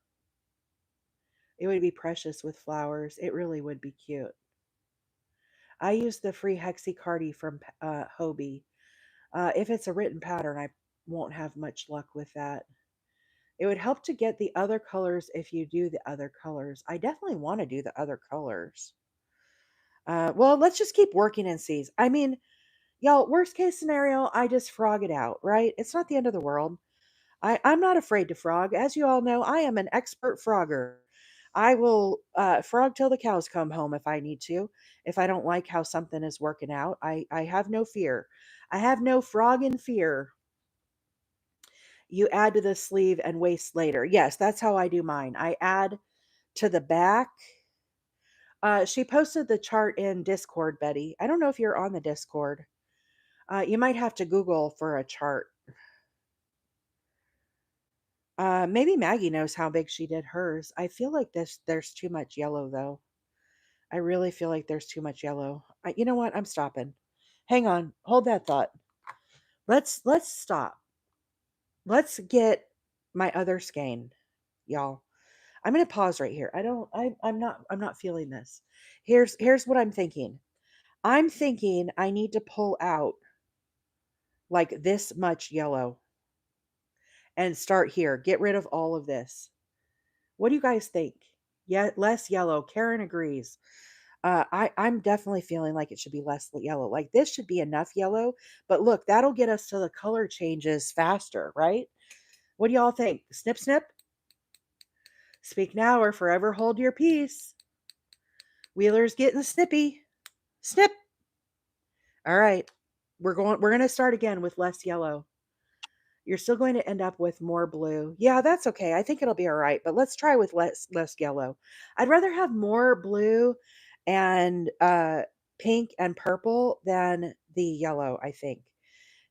It would be precious with flowers. It really would be cute. I use the free Hexicardi from Hobie. If it's a written pattern, I won't have much luck with that. It would help to get the other colors if you do the other colors. I definitely want to do the other colors. Well, let's just keep working and see. I mean, y'all, worst case scenario, I just frog it out, right? It's not the end of the world. I'm not afraid to frog. As you all know, I am an expert frogger. I will frog till the cows come home if I need to. If I don't like how something is working out, I have no fear. I have no frog in fear. You add to the sleeve and waste later. Yes, that's how I do mine. I add to the back. She posted the chart in Discord, Betty. I don't know if you're on the Discord. You might have to Google for a chart. Maybe Maggie knows how big she did hers. I feel like there's too much yellow though. I really feel like there's too much yellow. You know what? I'm stopping. Hang on. Hold that thought. Let's stop. Let's get my other skein, y'all. I'm going to pause right here. I'm not feeling this. Here's what I'm thinking. I'm thinking I need to pull out like this much yellow and start here. Get rid of all of this. What do you guys think? Yeah, less yellow. Karen agrees. I'm definitely feeling like it should be less yellow. Like this should be enough yellow, but look, that'll get us to the color changes faster, right? What do y'all think? Snip, snip. Speak now or forever hold your peace. Wheeler's getting snippy. Snip. All right. We're going to start again with less yellow. You're still going to end up with more blue. Yeah, that's okay. I think it'll be all right, but let's try with less yellow. I'd rather have more blue and pink and purple than the yellow, I think.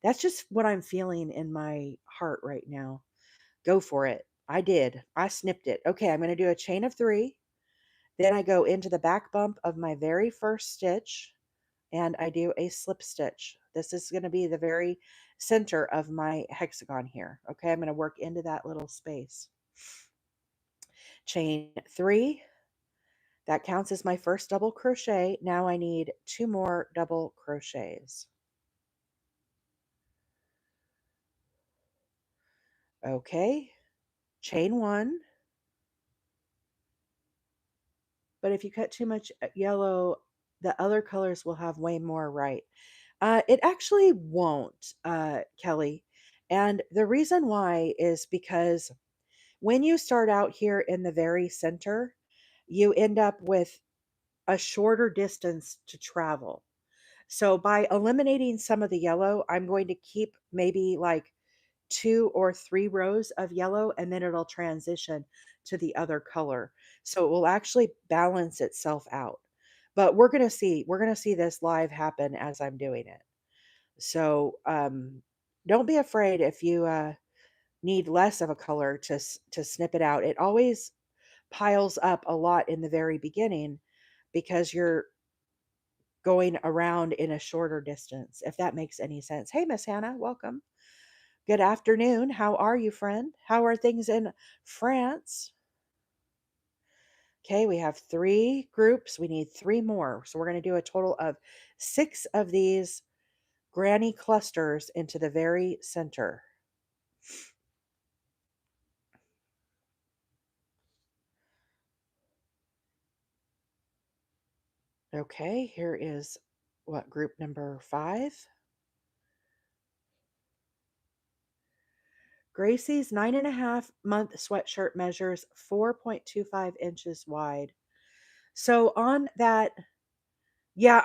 That's just what I'm feeling in my heart right now. Go for it. I did. I snipped it. Okay, I'm going to do a chain of 3. Then I go into the back bump of my very first stitch and I do a slip stitch. This is going to be the very center of my hexagon here. Okay, I'm going to work into that little space. Chain 3. That counts as my first double crochet. Now I need 2 more double crochets. Okay, chain 1. But if you cut too much yellow, the other colors will have way more, right? It actually won't, Kelly. And the reason why is because when you start out here in the very center, you end up with a shorter distance to travel. So by eliminating some of the yellow, I'm going to keep maybe like 2 or 3 rows of yellow and then it'll transition to the other color. So it will actually balance itself out. But we're going to see this live happen as I'm doing it. So don't be afraid if you need less of a color to snip it out. It always piles up a lot in the very beginning because you're going around in a shorter distance, if that makes any sense. Hey, Miss Hannah, welcome. Good afternoon. How are you, friend? How are things in France? Okay, we have 3 groups. We need 3 more. So we're going to do a total of 6 of these granny clusters into the very center. Okay, here is what group number 5. Gracie's 9.5-month sweatshirt measures 4.25 inches wide. So on that, yeah,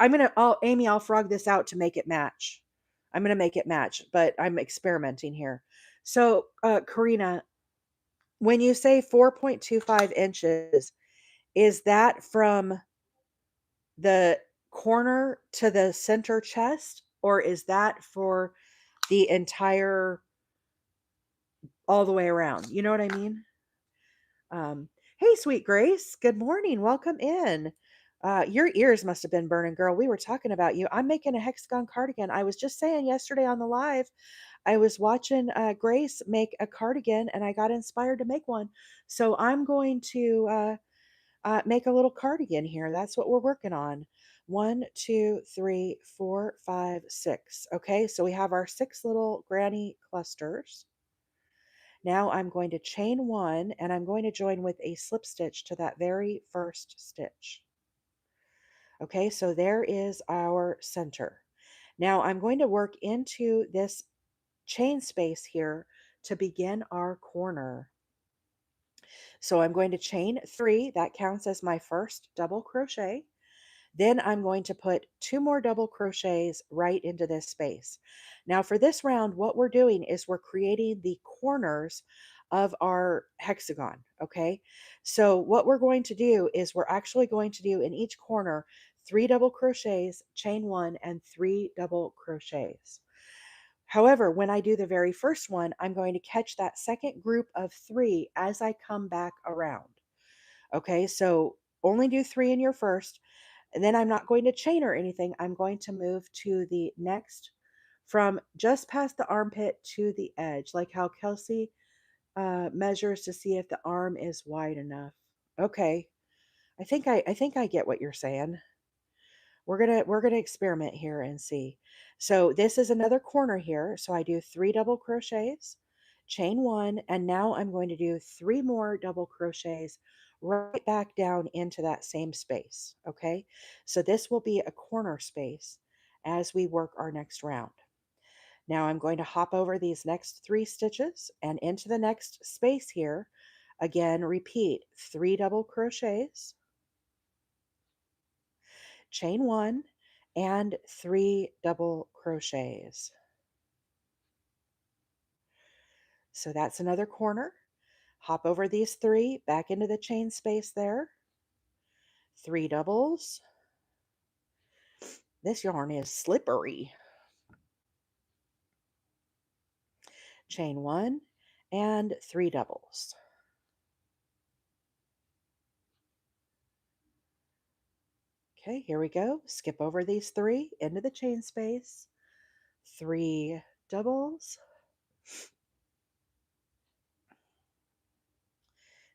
Amy, I'll frog this out to make it match. I'm gonna make it match, but I'm experimenting here. So, Karina, when you say 4.25 inches, is that from the corner to the center chest, or is that for the entire all the way around? You know what I mean? Hey, sweet Grace. Good morning. Welcome in. Your ears must have been burning, girl. We were talking about you. I'm making a hexagon cardigan. I was just saying yesterday on the live, I was watching Grace make a cardigan and I got inspired to make one. So I'm going to make a little cardigan here. That's what we're working on. 1, 2, 3, 4, 5, 6. Okay, so we have our 6 little granny clusters. Now I'm going to chain 1 and I'm going to join with a slip stitch to that very first stitch. Okay, so there is our center. Now I'm going to work into this chain space here to begin our corner. So I'm going to chain 3, that counts as my first double crochet. Then I'm going to put 2 more double crochets right into this space. Now for this round, what we're doing is we're creating the corners of our hexagon, okay? So what we're going to do is we're actually going to do in each corner 3 double crochets, chain 1, and 3 double crochets. However, when I do the very first one, I'm going to catch that second group of 3 as I come back around. Okay, so only do 3 in your first, and then I'm not going to chain or anything. I'm going to move to the next from just past the armpit to the edge, like how Kelsey measures to see if the arm is wide enough. Okay, I think I get what you're saying. We're gonna experiment here and see. So this is another corner here. So I do 3 double crochets, chain 1, and now I'm going to do 3 more double crochets right back down into that same space, okay? So this will be a corner space as we work our next round. Now I'm going to hop over these next 3 stitches and into the next space here. Again, repeat 3 double crochets, chain 1, and 3 double crochets. So that's another corner. Hop over these 3 back into the chain space there. 3 doubles. This yarn is slippery. Chain 1 and 3 doubles. Okay, here we go. Skip over these 3 into the chain space. 3 doubles.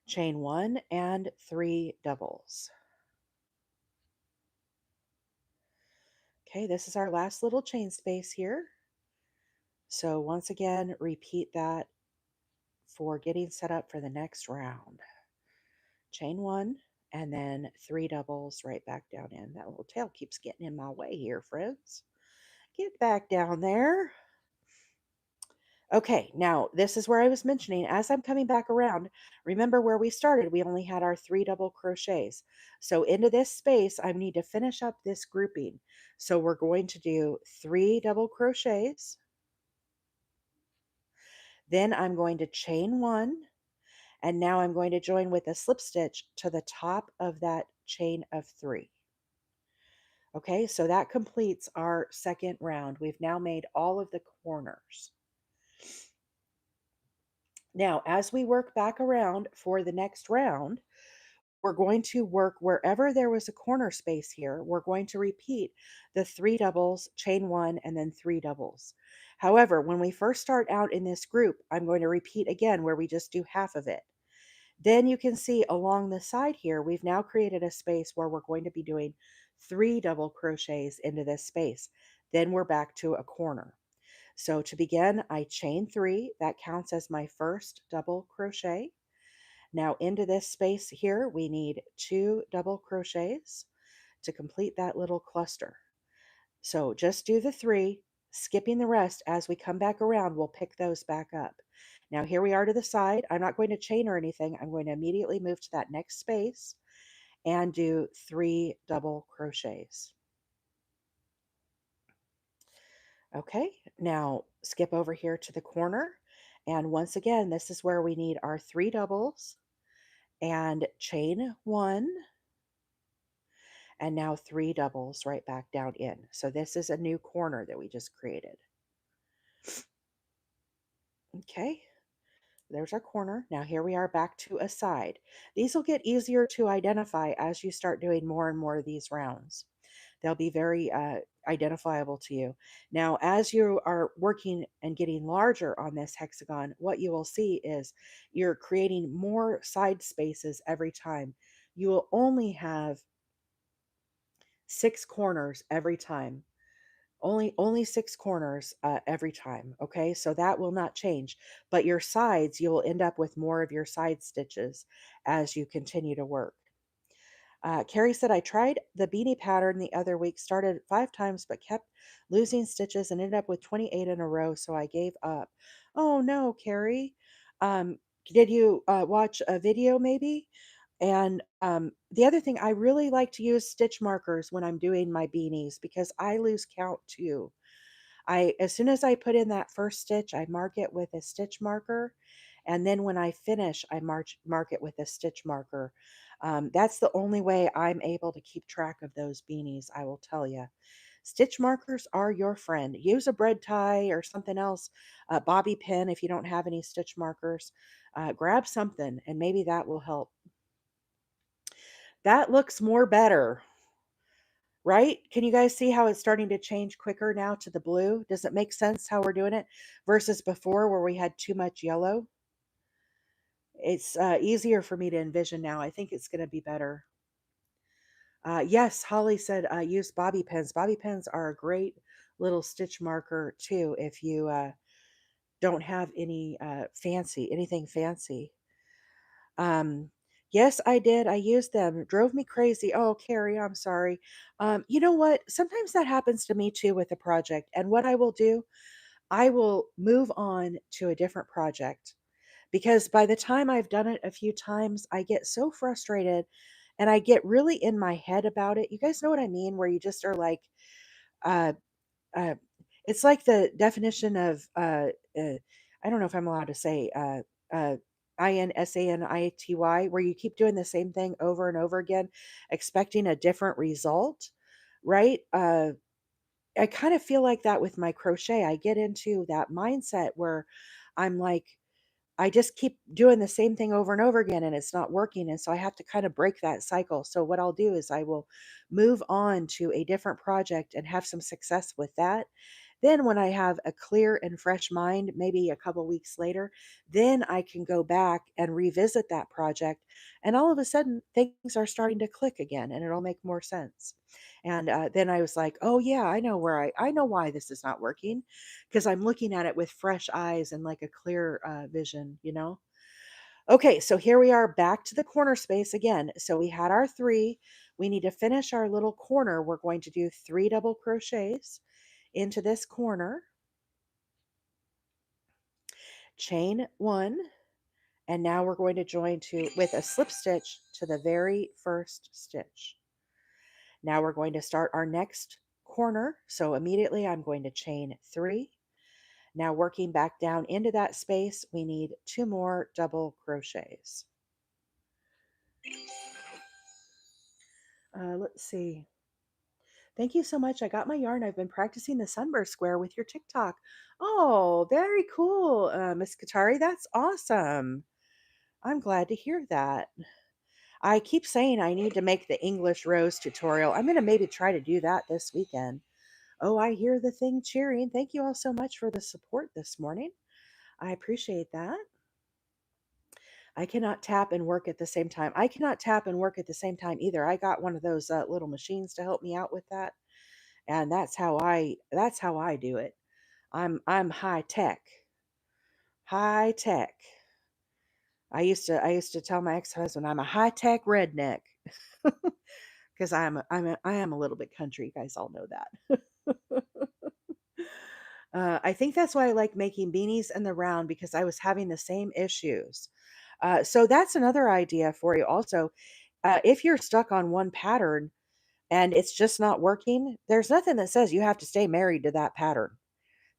Chain 1 and 3 doubles. Okay, this is our last little chain space here. So once again, repeat that for getting set up for the next round. Chain 1 and then 3 doubles right back down in. That little tail keeps getting in my way here, friends. Get back down there. Okay, now this is where I was mentioning as I'm coming back around, remember where we started, we only had our 3 double crochets. So into this space, I need to finish up this grouping. So we're going to do 3 double crochets. Then I'm going to chain 1, and now I'm going to join with a slip stitch to the top of that chain of 3. Okay, so that completes our second round. We've now made all of the corners. Now, as we work back around for the next round, we're going to work wherever there was a corner space here. We're going to repeat the 3 doubles, chain 1, and then 3 doubles. However, when we first start out in this group, I'm going to repeat again where we just do half of it. Then you can see along the side here, we've now created a space where we're going to be doing 3 double crochets into this space. Then we're back to a corner. So to begin, I chain 3. That counts as my first double crochet. Now into this space here, we need 2 double crochets to complete that little cluster. So just do the 3, skipping the rest. As we come back around, we'll pick those back up. Now here we are to the side. I'm not going to chain or anything. I'm going to immediately move to that next space and do 3 double crochets. Okay, now skip over here to the corner. And once again, this is where we need our 3 doubles and chain 1, and now 3 doubles right back down in. So this is a new corner that we just created. Okay, there's our corner. Now here we are back to a side. These will get easier to identify as you start doing more and more of these rounds. They'll be very identifiable to you. Now, as you are working and getting larger on this hexagon, what you will see is you're creating more side spaces every time. You will only have 6 corners every time. Only 6 corners every time. Okay, so that will not change. But your sides, you'll end up with more of your side stitches as you continue to work. Carrie said, I tried the beanie pattern the other week, started 5 times, but kept losing stitches and ended up with 28 in a row, so I gave up. Oh no, Carrie. Did you watch a video maybe? And the other thing, I really like to use stitch markers when I'm doing my beanies because I lose count too. As soon as I put in that first stitch, I mark it with a stitch marker. And then when I finish, I mark it with a stitch marker. That's the only way I'm able to keep track of those beanies, I will tell you. Stitch markers are your friend. Use a bread tie or something else, a bobby pin if you don't have any stitch markers. Grab something and maybe that will help. That looks more better, right? Can you guys see how it's starting to change quicker now to the blue? Does it make sense how we're doing it versus before where we had too much yellow? It's easier for me to envision now. I think it's going to be better. Yes, Holly said use bobby pins. Bobby pins are a great little stitch marker too if you don't have anything fancy. Um, yes, I did. I used them. Drove me crazy. Oh, Carrie, I'm sorry. You know what? Sometimes that happens to me too with a project. And what I will do, I will move on to a different project because by the time I've done it a few times, I get so frustrated and I get really in my head about it. You guys know what I mean? Where you just are like, uh, uh, it's like the definition of I don't know if I'm allowed to say uh, INSANITY, where you keep doing the same thing over and over again, expecting a different result, right? I kind of feel like that with my crochet. I get into that mindset where I'm like, I just keep doing the same thing over and over again and it's not working. And so I have to kind of break that cycle. So what I'll do is I will move on to a different project and have some success with that. Then when I have a clear and fresh mind, maybe a couple weeks later, then I can go back and revisit that project. And all of a sudden things are starting to click again and it'll make more sense. And then I was like, oh yeah, I know why this is not working because I'm looking at it with fresh eyes and like a clear vision, you know? Okay, so here we are back to the corner space again. So we had our three. We need to finish our little corner. We're going to do 3 double crochets into this corner, chain 1, and now we're going to join to with a slip stitch to the very first stitch. Now we're going to start our next corner. So immediately I'm going to chain 3. Now working back down into that space, we need 2 more double crochets. Let's see. Thank you so much. I got my yarn. I've been practicing the sunburst square with your TikTok. Oh, very cool, Miss Katari. That's awesome. I'm glad to hear that. I keep saying I need to make the English rose tutorial. I'm going to maybe try to do that this weekend. Oh, I hear the thing cheering. Thank you all so much for the support this morning. I appreciate that. I cannot tap and work at the same time. I cannot tap and work at the same time either. I got one of those little machines to help me out with that, and that's how I do it. I'm high tech. High tech. I used to tell my ex-husband I'm a high tech redneck because I am a little bit country. You guys all know that. I think that's why I like making beanies in the round because I was having the same issues. So that's another idea for you. Also, if you're stuck on one pattern and it's just not working, there's nothing that says you have to stay married to that pattern.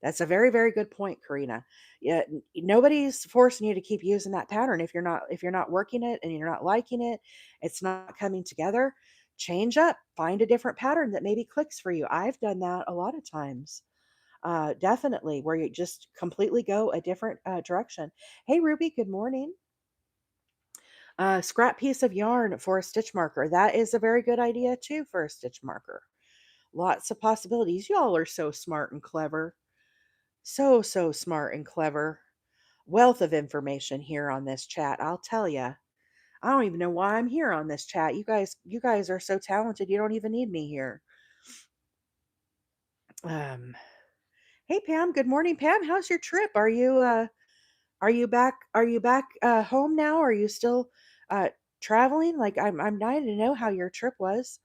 That's a very, very good point, Karina. Yeah, nobody's forcing you to keep using that pattern if you're not working it and you're not liking it, it's not coming together. Change up, find a different pattern that maybe clicks for you. I've done that a lot of times. Definitely, where you just completely go a different direction. Hey, Ruby, good morning. Scrap piece of yarn for a stitch marker. That is a very good idea too for a stitch marker. Lots of possibilities. Y'all are so smart and clever. So, so smart and clever. Wealth of information here on this chat. I'll tell you. I don't even know why I'm here on this chat. You guys are so talented. You don't even need me here. Um, hey Pam, good morning, Pam. How's your trip? Are you back home now? Are you still uh traveling? Like I'm dying to know how your trip was.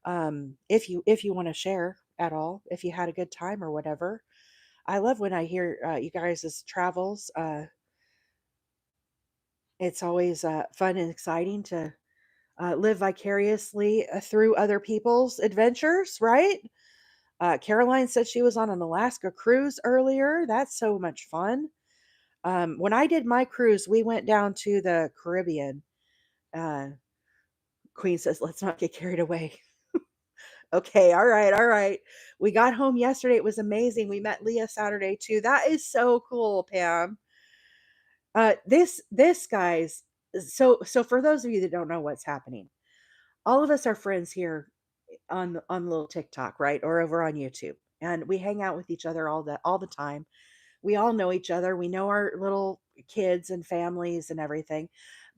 If you want to share at all, if you had a good time or whatever. I love when I hear you guys' travels. It's always fun and exciting to live vicariously through other people's adventures, right? Caroline said she was on an Alaska cruise earlier. That's so much fun. When I did my cruise, we went down to the Caribbean. Uh, Queen says, let's not get carried away. Okay, all right, all right. We got home yesterday. It was amazing. We met Leah Saturday too. That is so cool, Pam. This guys. So for those of you that don't know what's happening, all of us are friends here on little TikTok, right, or over on YouTube, and we hang out with each other all the time. We all know each other. We know our little kids and families and everything,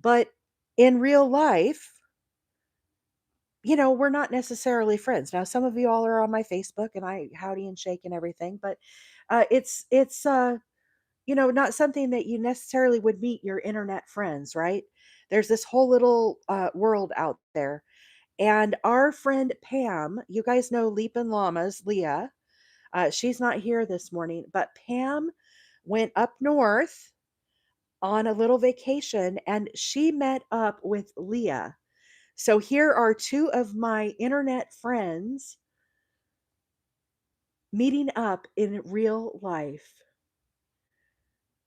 but in real life, we're not necessarily friends. Now, some of you all are on my Facebook and I howdy and shake and everything, but it's not something that you necessarily would meet your internet friends, right? There's this whole little world out there. And our friend Pam, you guys know Leapin' Llamas, Leah, she's not here this morning, but Pam went up north on a little vacation and she met up with Leah. So here are two of my internet friends meeting up in real life.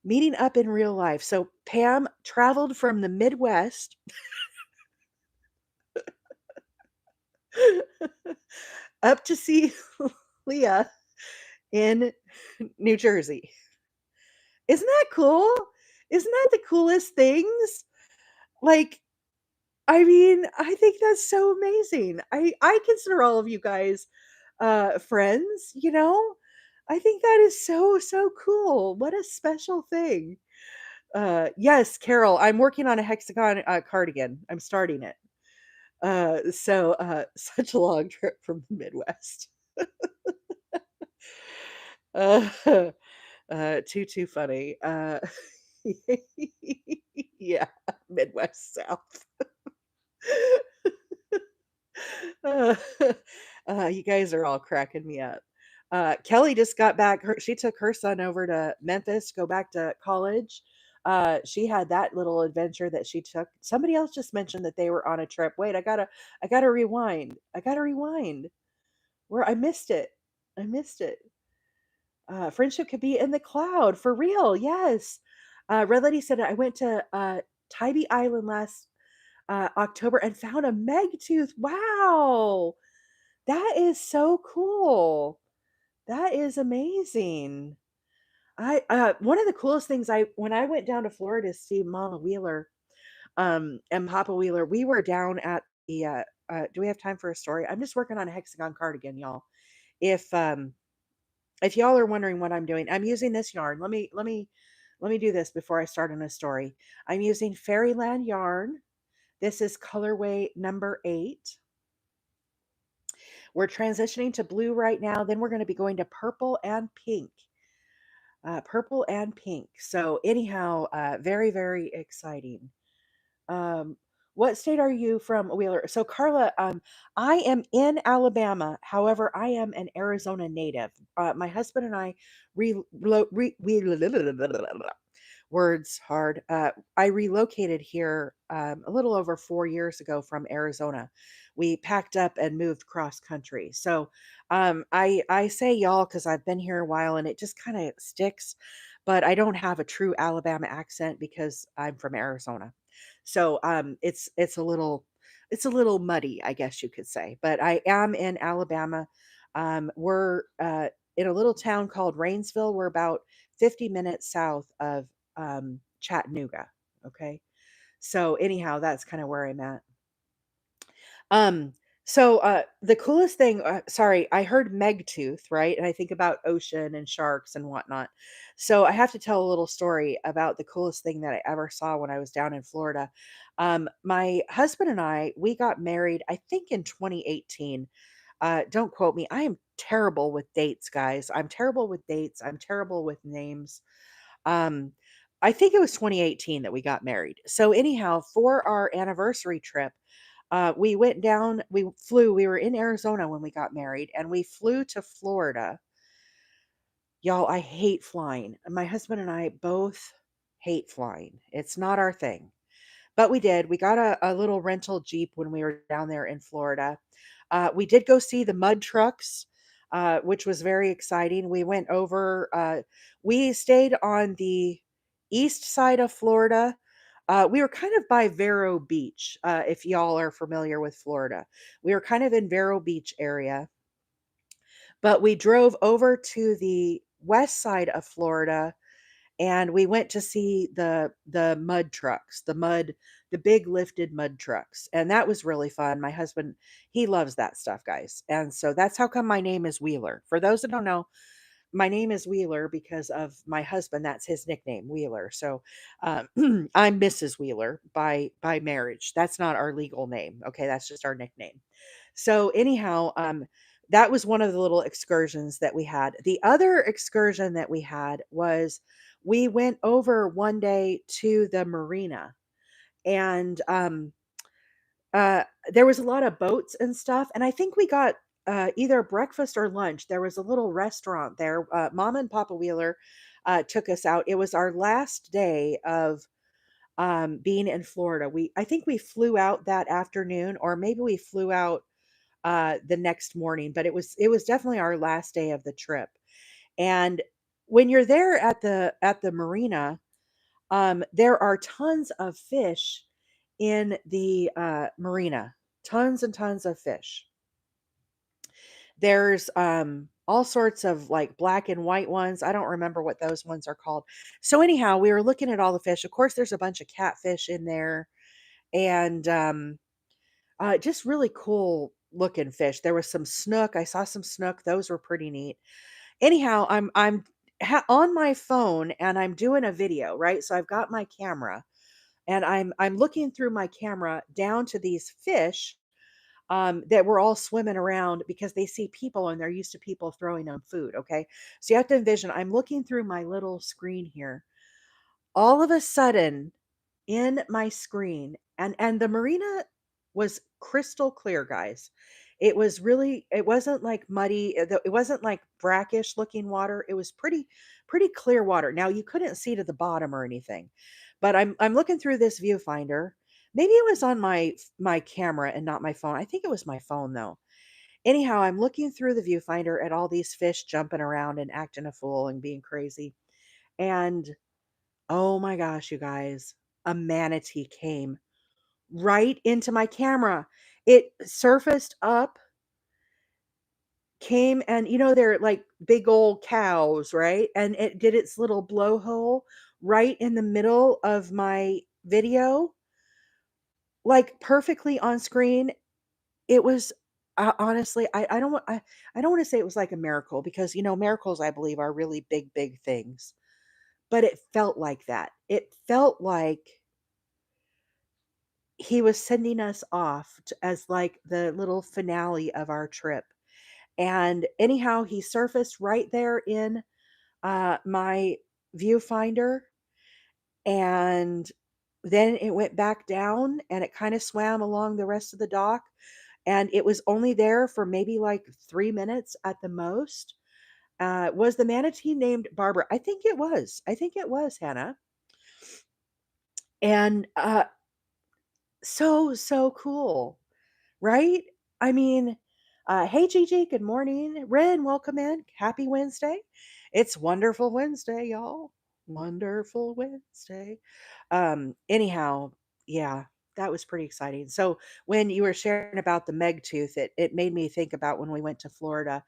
Meeting up in real life. So Pam traveled from the Midwest up to see Leah in New Jersey. Isn't that cool? Isn't that the coolest things? Like, I mean, I think that's so amazing. I consider all of you guys friends, you know? I think that is so so cool. What a special thing. Yes, Carol, I'm working on a hexagon cardigan. I'm starting it. Such a long trip from the Midwest. Uh, too funny. Yeah, Midwest South. Uh, you guys are all cracking me up. Kelly just got back. She took her son over to Memphis, go back to college. She had that little adventure that she took. Somebody else just mentioned that they were on a trip. Wait, I gotta rewind. I gotta rewind. Where I missed it. I missed it. Friendship could be in the cloud for real. Yes. Red Lady said I went to Tybee Island last October and found a meg tooth. Wow. That is so cool. That is amazing. I one of the coolest things I when I went down to Florida to see Mama Wheeler and Papa Wheeler, we were down at the do we have time for a story? I'm just working on a hexagon cardigan, y'all. If if y'all are wondering what I'm doing, I'm using this yarn. Let me do this before I start on a story. I'm using Fairyland yarn. This is colorway number 8. We're transitioning to blue right now. Then we're going to be going to purple and pink. Purple and pink. So anyhow, very, very exciting. Um, what state are you from, Wheeler? So Carla, I am in Alabama. However, I am an Arizona native. My husband and I words hard. I relocated here a little over 4 years ago from Arizona. We packed up and moved cross country. So I say y'all because I've been here a while and it just kind of sticks. But I don't have a true Alabama accent because I'm from Arizona. So it's a little muddy, I guess you could say. But I am in Alabama. We're in a little town called Rainsville. We're about 50 minutes south of Chattanooga. Okay. So anyhow, that's kind of where I'm at. Um, the coolest thing, sorry, I heard Megtooth, right? And I think about ocean and sharks and whatnot. So I have to tell a little story about the coolest thing that I ever saw when I was down in Florida. My husband and I, we got married, I think in 2018. Don't quote me. I am terrible with dates, guys. I'm terrible with dates. I'm terrible with names. Um, I think it was 2018 that we got married. So anyhow, for our anniversary trip, we went down, we were in Arizona when we got married, and we flew to Florida. Y'all, I hate flying. My husband and I both hate flying. It's not our thing. But we did. We got a little rental Jeep when we were down there in Florida. We did go see the mud trucks, which was very exciting. We stayed on the east side of Florida. We were kind of by Vero Beach, if y'all are familiar with Florida. We were kind of in Vero Beach area, but we drove over to the west side of Florida and we went to see the mud trucks, the big lifted mud trucks, and that was really fun. My husband, he loves that stuff, guys, and so that's how come my name is Wheeler. For those that don't know, my name is Wheeler because of my husband. That's his nickname, Wheeler. So um, I'm Mrs. Wheeler by marriage. That's not our legal name. Okay, that's just our nickname. So anyhow, that was one of the little excursions that we had. The other excursion that we had was we went over one day to the marina, and there was a lot of boats and stuff, and I think we got either breakfast or lunch. There was a little restaurant there. Mama and Papa Wheeler took us out. It was our last day of being in Florida. I think we flew out that afternoon, or maybe we flew out the next morning, but it was definitely our last day of the trip. And when you're there at the marina, there are tons of fish in the marina, tons and tons of fish. There's all sorts of like black and white ones. I don't remember what those ones are called. So anyhow, we were looking at all the fish. Of course, there's a bunch of catfish in there, and just really cool looking fish. There was some snook. I saw some snook. Those were pretty neat. Anyhow, on my phone and I'm doing a video, right? So I've got my camera and I'm looking through my camera down to these fish that were all swimming around because they see people and they're used to people throwing them food. Okay, so you have to envision. I'm looking through my little screen here. All of a sudden, in my screen, and the marina was crystal clear, guys. It wasn't like muddy, it wasn't like brackish looking water. It was pretty clear water. Now you couldn't see to the bottom or anything, but I'm looking through this viewfinder. Maybe it was on my camera and not my phone. I think it was my phone though. Anyhow, I'm looking through the viewfinder at all these fish jumping around and acting a fool and being crazy. And oh my gosh, you guys, a manatee came right into my camera. It surfaced up, came, and they're like big old cows, right? And it did its little blowhole right in the middle of my video, like perfectly on screen. It was honestly, I don't want to say it was like a miracle because miracles I believe are really big, big things, but it felt like that. It felt like he was sending us off as like the little finale of our trip. And anyhow, he surfaced right there in my viewfinder, and then it went back down and it kind of swam along the rest of the dock. And it was only there for maybe like 3 minutes at the most. Was the manatee named Barbara? I think it was. I think it was, Hannah. And so cool. Right? I mean, hey Gigi, good morning. Ren, welcome in. Happy Wednesday. It's wonderful Wednesday, y'all. Wonderful Wednesday. Anyhow, yeah, that was pretty exciting. So when you were sharing about the Meg tooth, it made me think about when we went to Florida,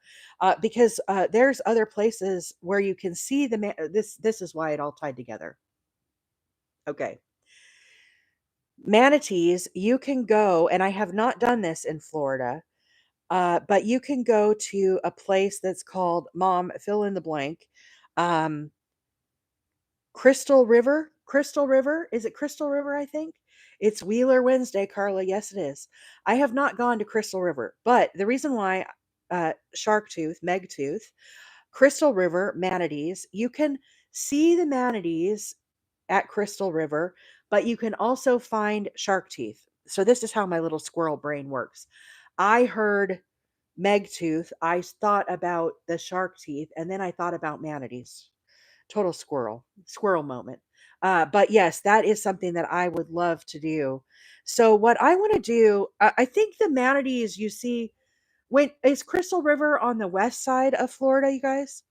because there's other places where you can see this is why it all tied together. Okay, manatees, you can go, and I have not done this in Florida. But you can go to a place that's called Mom, fill in the blank. Um, Crystal River. Crystal River. Is it Crystal River? I think it's Wheeler Wednesday, Carla. Yes, it is. I have not gone to Crystal River, but the reason why Shark Tooth, Meg Tooth, Crystal River, manatees, you can see the manatees at Crystal River, but you can also find shark teeth. So this is how my little squirrel brain works. I heard Meg tooth, I thought about the shark teeth, and then I thought about manatees. Total squirrel moment. But yes, that is something that I would love to do. So what I want to do, I think the manatees you see, when is Crystal River on the west side of Florida, you guys?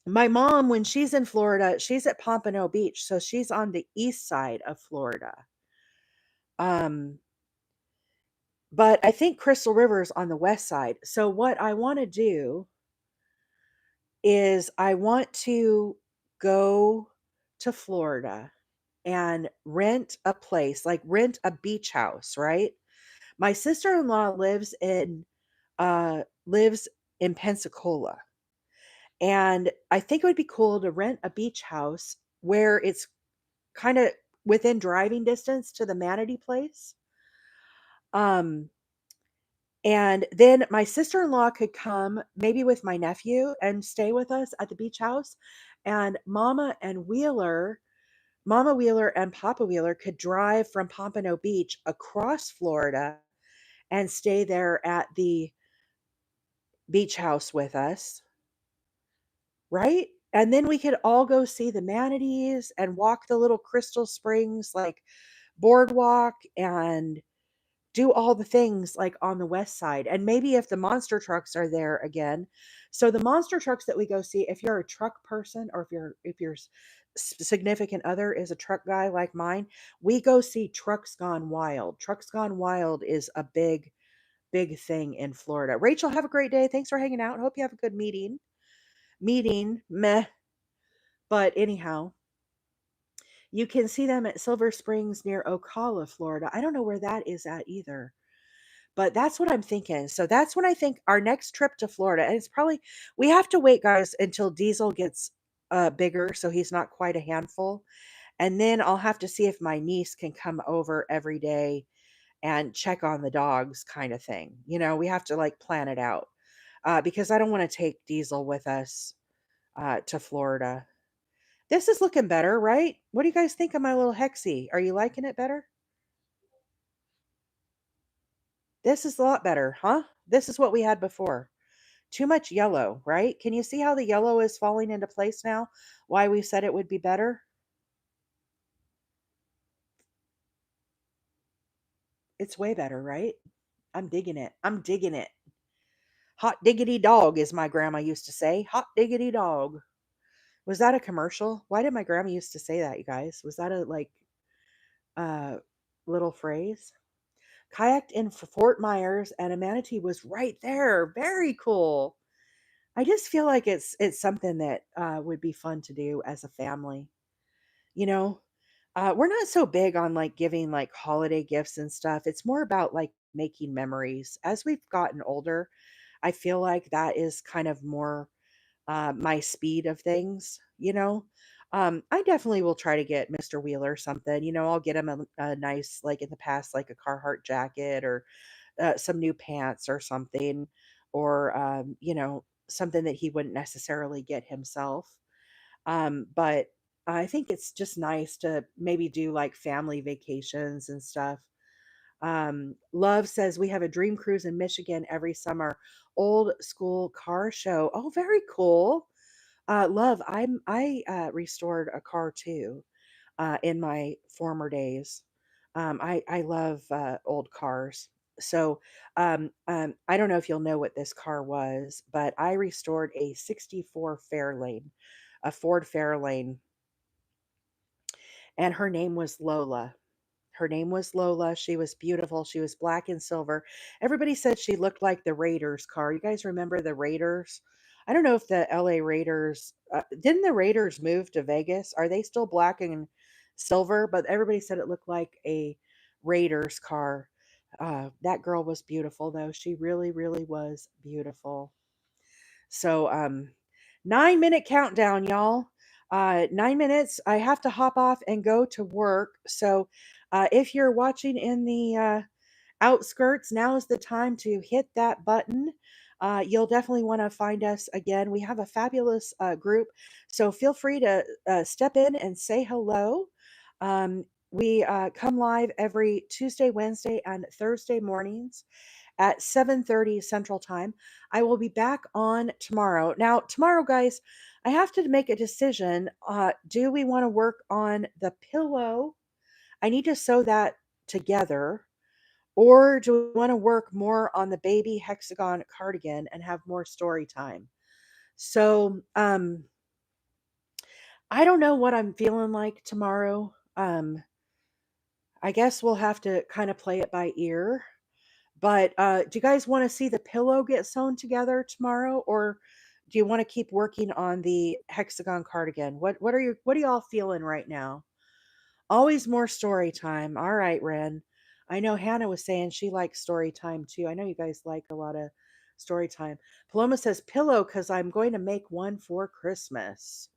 My mom, when she's in Florida, she's at Pompano Beach, so she's on the east side of Florida. Um, but I think Crystal River is on the west side. So what I want to do is I want to go to Florida and rent a place, like rent a beach house, right? My sister-in-law lives in Pensacola. And I think it would be cool to rent a beach house where it's kind of within driving distance to the manatee place. Um, and then my sister-in-law could come maybe with my nephew and stay with us at the beach house. And Mama Wheeler and Papa Wheeler could drive from Pompano Beach across Florida and stay there at the beach house with us, right? And then we could all go see the manatees and walk the little Crystal Springs like boardwalk and do all the things like on the west side. And maybe if the monster trucks are there again. So the monster trucks that we go see, if you're a truck person or if your significant other is a truck guy like mine, we go see Trucks Gone Wild. Trucks Gone Wild is a big thing in Florida. Rachel, have a great day. Thanks for hanging out. Hope you have a good meeting, meh. But anyhow, you can see them at Silver Springs near Ocala, Florida. I don't know where that is at either, but that's what I'm thinking. So that's when I think our next trip to Florida, and it's probably, we have to wait, guys, until Diesel gets bigger so he's not quite a handful. And then I'll have to see if my niece can come over every day and check on the dogs, kind of thing. We have to like plan it out because I don't want to take Diesel with us to Florida. This is looking better, right? What do you guys think of my little hexie? Are you liking it better? This is a lot better, huh? This is what we had before. Too much yellow, right? Can you see how the yellow is falling into place now? Why we said it would be better? It's way better, right? I'm digging it. I'm digging it. Hot diggity dog, as my grandma used to say. Hot diggity dog. Was that a commercial? Why did my grandma used to say that, you guys? Was that a like uh little phrase? Kayaked in Fort Myers and a manatee was right there. Very cool. I just feel like it's something that would be fun to do as a family. You know, we're not so big on like giving like holiday gifts and stuff. It's more about like making memories. As we've gotten older, I feel like that is kind of more my speed of things. I definitely will try to get Mr. Wheeler something. I'll get him a nice, like in the past, like a Carhartt jacket or some new pants or something, or something that he wouldn't necessarily get himself. But I think it's just nice to maybe do like family vacations and stuff. Love says we have a dream cruise in Michigan every summer. Old school car show. Oh, very cool. Love, I restored a car too in my former days. I love old cars. So I don't know if you'll know what this car was, but I restored a '64 Fairlane, a Ford Fairlane, and her name was Lola. Her name was Lola. She was beautiful. She was black and silver. Everybody said she looked like the Raiders car. You guys remember the Raiders? I don't know if the LA Raiders didn't the Raiders move to Vegas? Are they still black and silver? But everybody said it looked like a Raiders car. That girl was beautiful though. She really, really was beautiful. So 9-minute countdown, y'all. 9 minutes. I have to hop off and go to work. So if you're watching in the outskirts, now is the time to hit that button. You'll definitely want to find us again. We have a fabulous group, so feel free to step in and say hello. We come live every Tuesday, Wednesday, and Thursday mornings at 7:30 Central Time. I will be back on tomorrow. Now, tomorrow, guys, I have to make a decision. Do we want to work on the pillow? I need to sew that together. Or do we want to work more on the baby hexagon cardigan and have more story time? So, I don't know what I'm feeling like tomorrow. I guess we'll have to kind of play it by ear. But do you guys want to see the pillow get sewn together tomorrow, or do you want to keep working on the hexagon cardigan? What are y'all feeling right now? Always more story time. All right, Ren. I know Hannah was saying she likes story time too. I know you guys like a lot of Story time. Paloma says pillow because I'm going to make one for Christmas.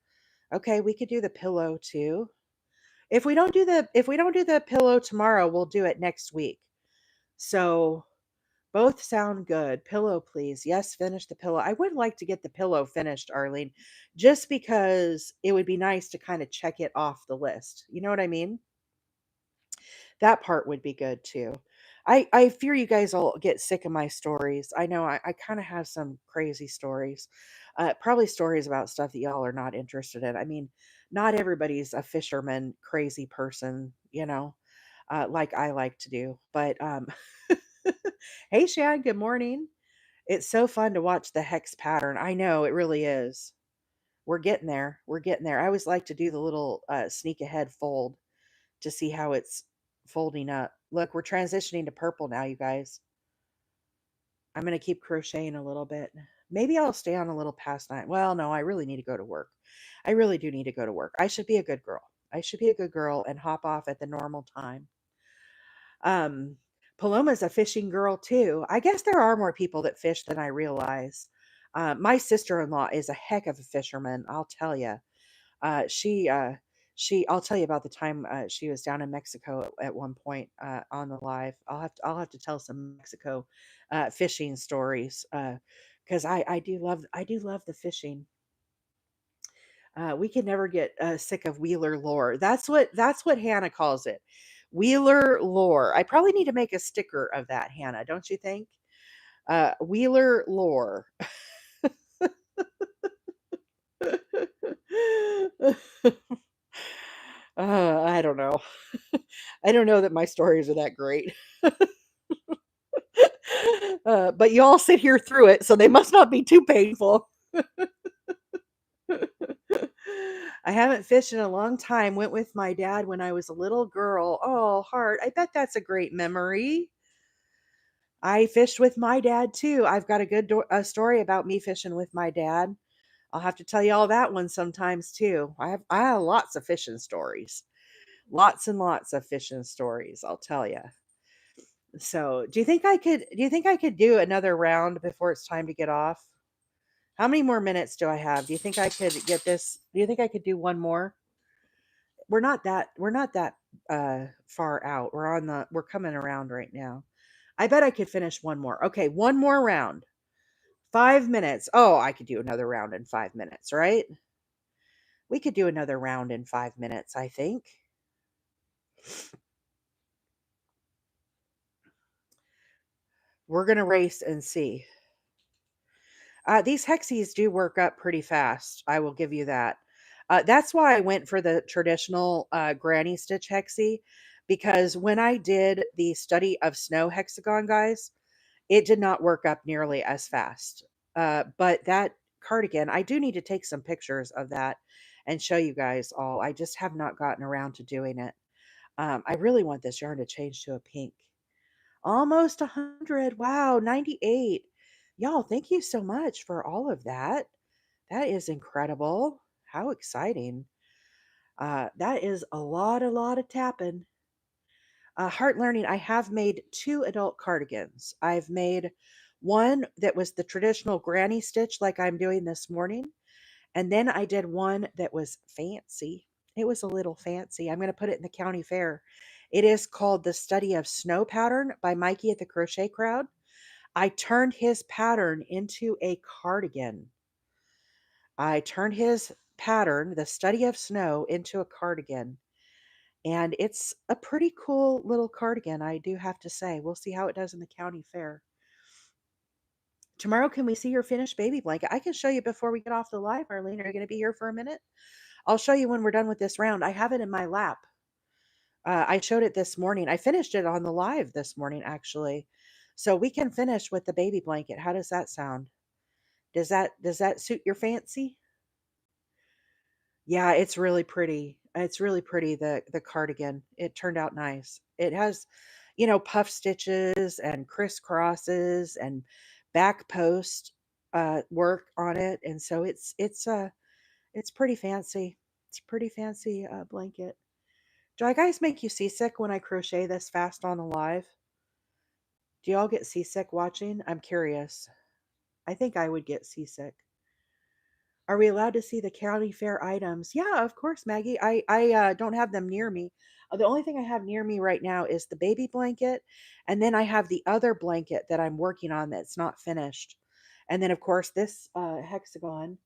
Okay, we could do the pillow too. If we don't do the pillow tomorrow, we'll do it next week. So both sound good. Pillow, please. Yes, finish the pillow. I would like to get the pillow finished, Arlene, just because it would be nice to kind of check it off the list. You know what I mean? That part would be good too. I fear you guys will get sick of my stories. I know I kind of have some crazy stories. Probably stories about stuff that y'all are not interested in. I mean, not everybody's a fisherman crazy person, like I like to do. But hey Shan, good morning. It's so fun to watch the hex pattern. I know it really is. We're getting there. We're getting there. I always like to do the little sneak ahead fold to see how it's folding up. Look, we're transitioning to purple now, you guys. I'm going to keep crocheting a little bit. Maybe I'll stay on a little past 9. Well, no, I really need to go to work. I really do need to go to work. I should be a good girl. I should be a good girl and hop off at the normal time. Um, Paloma's a fishing girl too. I guess there are more people that fish than I realize. My sister-in-law is a heck of a fisherman, I'll tell you. Uh, she, uh, I'll tell you about the time she was down in Mexico at one point on the live. I'll have to tell some Mexico fishing stories because I do love the fishing. We can never get sick of Wheeler lore. That's what Hannah calls it. Wheeler lore. I probably need to make a sticker of that, Hannah. Don't you think? Wheeler lore. I don't know. I don't know that my stories are that great. But you all sit here through it, so they must not be too painful. I haven't fished in a long time. Went with my dad when I was a little girl. Oh, heart. I bet that's a great memory. I fished with my dad too. I've got a good story about me fishing with my dad. I'll have to tell you all that one sometimes too. I have lots of fishing stories. Lots and lots of fishing stories, I'll tell you. So, do you think I could do another round before it's time to get off? How many more minutes do I have? Do you think I could get this? Do you think I could do one more? We're not that far out. We're coming around right now. I bet I could finish one more. Okay, one more round. 5 minutes. Oh, I could do another round in 5 minutes, right? We could do another round in 5 minutes, I think. We're going to race and see. These hexies do work up pretty fast. I will give you that. That's why I went for the traditional granny stitch hexie, because when I did the study of snow hexagon, guys, it did not work up nearly as fast. But that cardigan, I do need to take some pictures of that and show you guys all. I just have not gotten around to doing it. I really want this yarn to change to a pink. Almost 100. Wow, 98. Y'all, thank you so much for all of that. That is incredible. How exciting. That is a lot of tapping. Heart Learning, I have made 2 adult cardigans. I've made one that was the traditional granny stitch like I'm doing this morning, and then I did one that was fancy. It was a little fancy. I'm going to put it in the county fair. It is called The Study of Snow Pattern by Mikey at the Crochet Crowd. I turned his pattern into a cardigan. I turned his pattern, The Study of Snow, into a cardigan. And it's a pretty cool little cardigan, I do have to say. We'll see how it does in the county fair. Tomorrow, can we see your finished baby blanket? I can show you before we get off the live, Arlene. Are you going to be here for a minute? I'll show you when we're done with this round. I have it in my lap. I showed it this morning. I finished it on the live this morning, actually. So we can finish with the baby blanket. How does that sound? Does that suit your fancy? Yeah, it's really pretty. It's really pretty, the cardigan. It turned out nice. It has, puff stitches and crisscrosses and back post work on it, and so it's pretty fancy. It's a pretty fancy blanket. Do I guys make you seasick when I crochet this fast on the live? Do y'all get seasick watching? I'm curious. I think I would get seasick. Are we allowed to see the county fair items? Yeah, of course, Maggie. I don't have them near me. The only thing I have near me right now is the baby blanket, and then I have the other blanket that I'm working on that's not finished. And then, of course, this hexagon,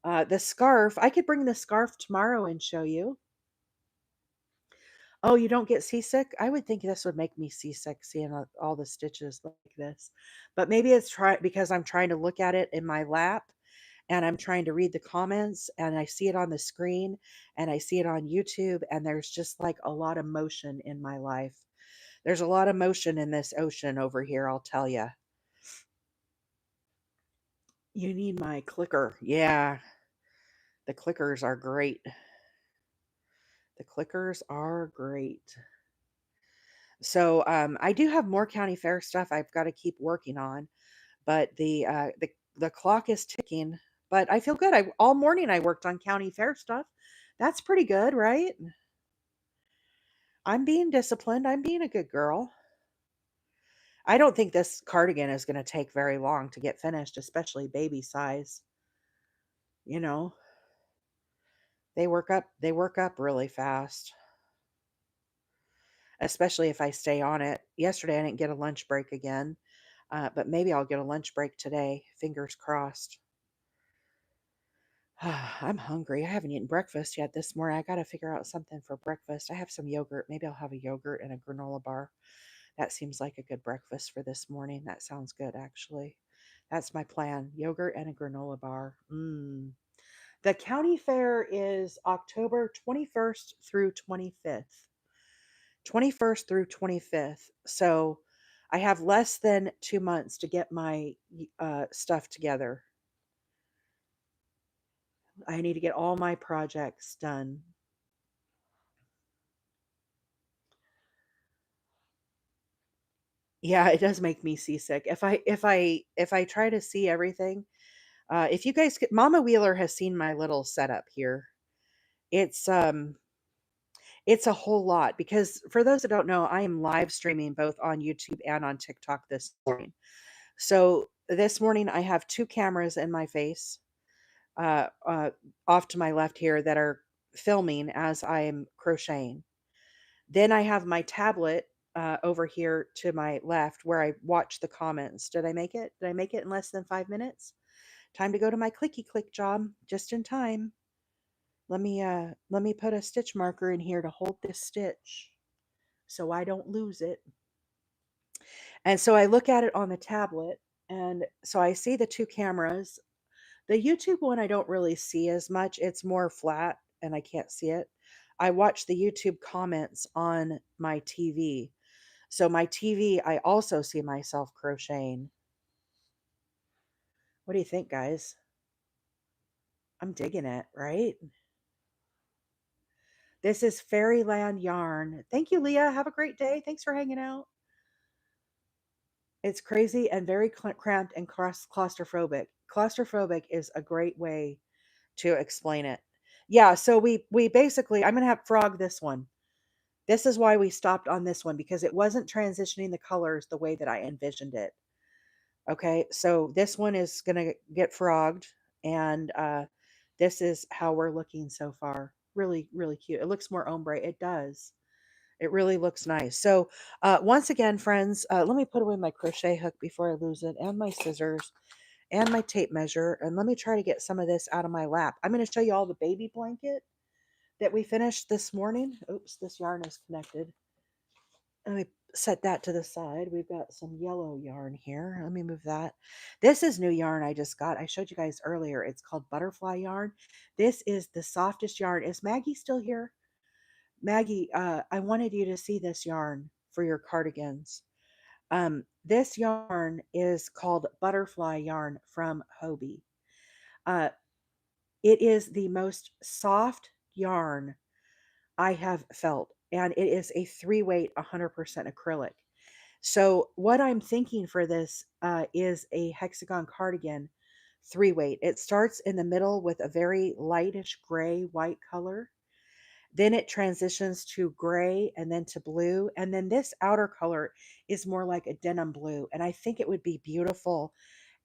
the scarf. I could bring the scarf tomorrow and show you. Oh, you don't get seasick? I would think this would make me seasick seeing all the stitches like this. But maybe it's because I'm trying to look at it in my lap and I'm trying to read the comments and I see it on the screen and I see it on YouTube and there's just like a lot of motion in my life. There's a lot of motion in this ocean over here, I'll tell you. You need my clicker. Yeah, the clickers are great. The clickers are great. So I do have more county fair stuff I've got to keep working on, but the clock is ticking. But I feel good. I all morning I worked on county fair stuff. That's pretty good, right? I'm being disciplined. I'm being a good girl. I don't think this cardigan is going to take very long to get finished, especially baby size. You know, they work up really fast, especially if I stay on it. Yesterday I didn't get a lunch break again, but maybe I'll get a lunch break today. Fingers crossed. I'm hungry. I haven't eaten breakfast yet this morning. I got to figure out something for breakfast. I have some yogurt. Maybe I'll have a yogurt and a granola bar. That seems like a good breakfast for this morning. That sounds good, actually. That's my plan. Yogurt and a granola bar. The county fair is October 21st through 25th. 21st through 25th. So I have less than 2 months to get my stuff together. I need to get all my projects done. Yeah, it does make me seasick. If I try to see everything, if you guys could, Mama Wheeler has seen my little setup here. It's it's a whole lot because for those that don't know, I am live streaming both on YouTube and on TikTok this morning. So this morning I have two cameras in my face, uh, uh, off to my left here that are filming as I am crocheting. Then I have my tablet over here to my left where I watch the comments. Did I make it? Did I make it in less than 5 minutes? Time to go to my clicky click job just in time. Let me put a stitch marker in here to hold this stitch so I don't lose it. And so I look at it on the tablet and so I see the two cameras. The YouTube one I don't really see as much. It's more flat and I can't see it. I watch the YouTube comments on my TV. So my TV, I also see myself crocheting. What do you think, guys? I'm digging it, right? This is Fairyland yarn. Thank you, Leah. Have a great day. Thanks for hanging out. It's crazy and very cramped and claustrophobic. Claustrophobic is a great way to explain it. Yeah, so we basically I'm gonna have frog this one. This is why we stopped on this one because it wasn't transitioning the colors the way that I envisioned it. Okay, so this one is gonna get frogged, and this is how we're looking so far. Really, really cute. It looks more ombre. It does. It really looks nice. So once again, friends, let me put away my crochet hook before I lose it, and my scissors, and my tape measure, and let me try to get some of this out of my lap. I'm going to show you all the baby blanket that we finished this morning. Oops, this yarn is connected. Let me set that to the side. We've got some yellow yarn here. Let me move that. This is new yarn I just got. I showed you guys earlier. It's called butterfly yarn. This is the softest yarn. Is Maggie still here? Maggie, I wanted you to see this yarn for your cardigans. This yarn is called butterfly yarn from Hobie. Uh, it is the most soft yarn I have felt, and it is a three weight, 100% acrylic. So, what I'm thinking for this is a hexagon cardigan three weight. It starts in the middle with a very lightish gray white color. Then it transitions to gray and then to blue. And then this outer color is more like a denim blue. And I think it would be beautiful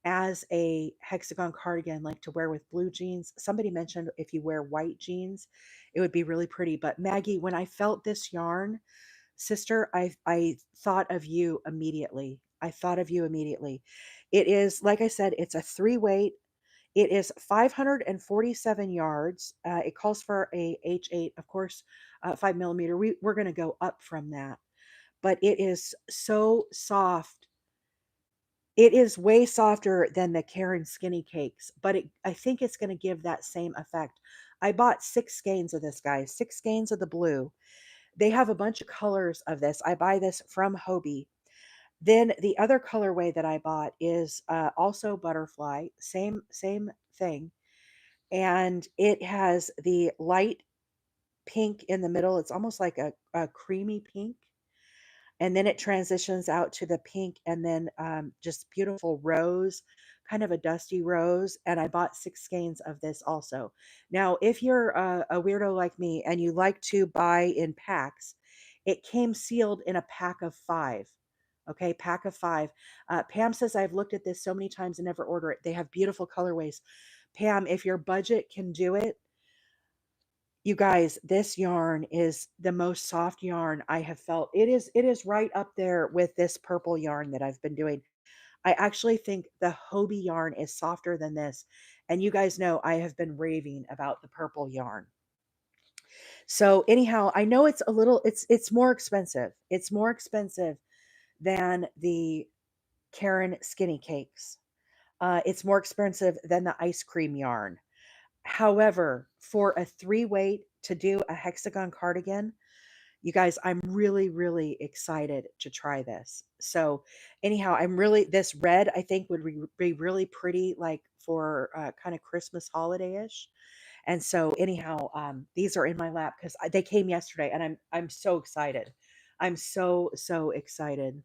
as a hexagon cardigan, like to wear with blue jeans. Somebody mentioned if you wear white jeans, it would be really pretty. But Maggie, when I felt this yarn, sister, I thought of you immediately. I thought of you immediately. It is, like I said, it's a 3 weight. It is 547 yards. It calls for a H8, of course, 5 millimeter. We're going to go up from that, but it is so soft. It is way softer than the Karen Skinny Cakes, but I think it's going to give that same effect. I bought 6 skeins of this, guys, 6 skeins of the blue. They have a bunch of colors of this. I buy this from Hobie. Then the other colorway that I bought is also butterfly, same thing, and it has the light pink in the middle. It's almost like a creamy pink, and then it transitions out to the pink, and then just beautiful rose, kind of a dusty rose. And I bought 6 skeins of this also. Now if you're a weirdo like me and you like to buy in packs, it came sealed in a pack of 5. Okay, pack of 5. Pam says, I've looked at this so many times and never order it. They have beautiful colorways. Pam, if your budget can do it, you guys, this yarn is the most soft yarn I have felt. It is right up there with this purple yarn that I've been doing. I actually think the Hobie yarn is softer than this. And you guys know I have been raving about the purple yarn. So anyhow, I know it's more expensive. It's more expensive than the Karen Skinny Cakes. It's more expensive than the ice cream yarn. However, for a 3 weight to do a hexagon cardigan, you guys, I'm really, really excited to try this. So, anyhow, this red, I think, would be really pretty, like for kind of Christmas holiday ish. And so, anyhow, these are in my lap because they came yesterday, and I'm so excited. I'm so excited.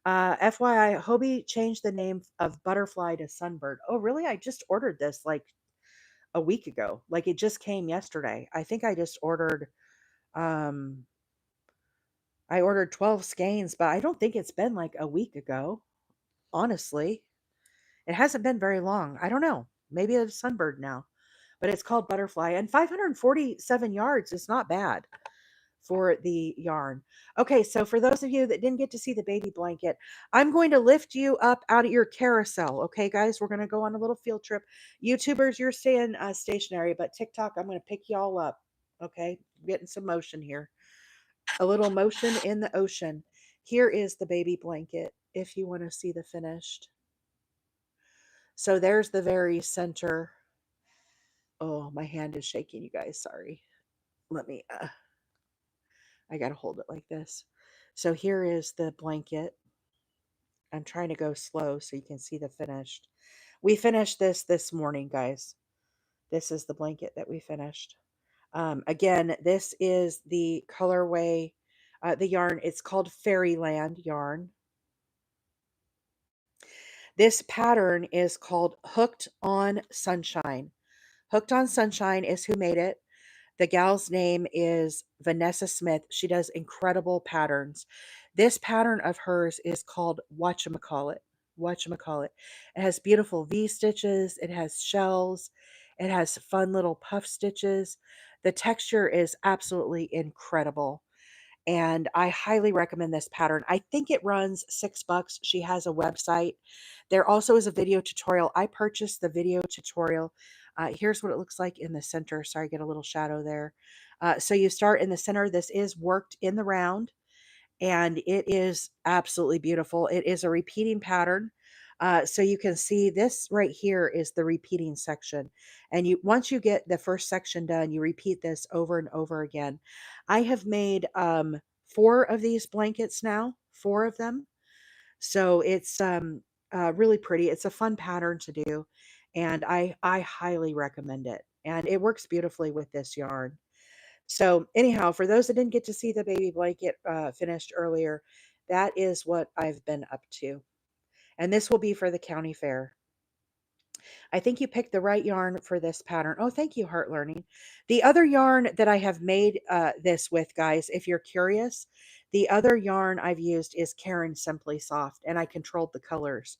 FYI, Hobie changed the name of butterfly to sunbird. Oh, really? I just ordered this like a week ago. Like it just came yesterday. I think um I ordered 12 skeins, but I don't think it's been like a week ago. Honestly, it hasn't been very long. I don't know. Maybe it's sunbird now, but it's called butterfly, and 547 yards is not bad for the yarn. Okay, so for those of you that didn't get to see the baby blanket, I'm going to lift you up out of your carousel. Okay, guys, we're going to go on a little field trip. YouTubers, you're staying stationary, but TikTok, I'm going to pick you all up. Okay, getting some motion here. A little motion in the ocean. Here is the baby blanket if you want to see the finished. So there's the very center. Oh, my hand is shaking, you guys. Sorry. Let me I got to hold it like this. So here is the blanket. I'm trying to go slow so you can see the finished. We finished this morning, guys. This is the blanket that we finished. Again, this is the colorway, the yarn. It's called Fairyland yarn. This pattern is called Hooked on Sunshine. Hooked on Sunshine is who made it. The gal's name is Vanessa Smith. She does incredible patterns. This pattern of hers is called Whatchamacallit. Whatchamacallit. It has beautiful V stitches. It has shells. It has fun little puff stitches. The texture is absolutely incredible. And I highly recommend this pattern. I think it runs $6. She has a website. There also is a video tutorial. I purchased the video tutorial. Here's what it looks like in the center. Sorry, get a little shadow there. So you start in the center. This is worked in the round, and it is absolutely beautiful. It is a repeating pattern. So you can see this right here is the repeating section. And once you get the first section done, you repeat this over and over again. I have made 4 of these blankets now, 4 of them. So it's really pretty. It's a fun pattern to do, and I highly recommend it. And it works beautifully with this yarn. So anyhow, for those that didn't get to see the baby blanket finished earlier, that is what I've been up to. And this will be for the county fair. I think you picked the right yarn for this pattern. Oh, thank you, Heart Learning. The other yarn that I have made this with, guys, if you're curious, the other yarn I've used is Karen Simply Soft, and I controlled the colors.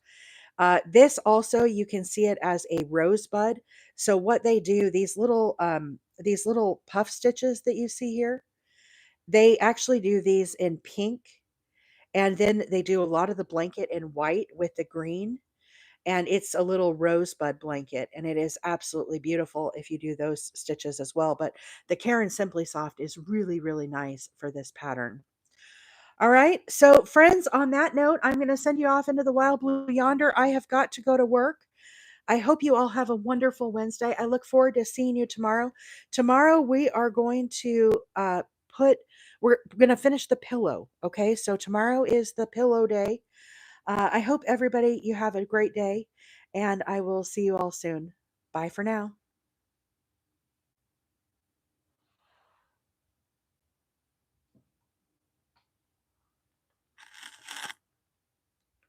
This also, you can see it as a rosebud. So what they do, these little puff stitches that you see here, they actually do these in pink, and then they do a lot of the blanket in white with the green, and it's a little rosebud blanket, and it is absolutely beautiful if you do those stitches as well. But the Karen Simply Soft is really, really nice for this pattern. All right. So, friends, on that note, I'm going to send you off into the wild blue yonder. I have got to go to work. I hope you all have a wonderful Wednesday. I look forward to seeing you tomorrow. Tomorrow, we are going to we're going to finish the pillow. Okay. So, tomorrow is the pillow day. I hope everybody, you have a great day, and I will see you all soon. Bye for now.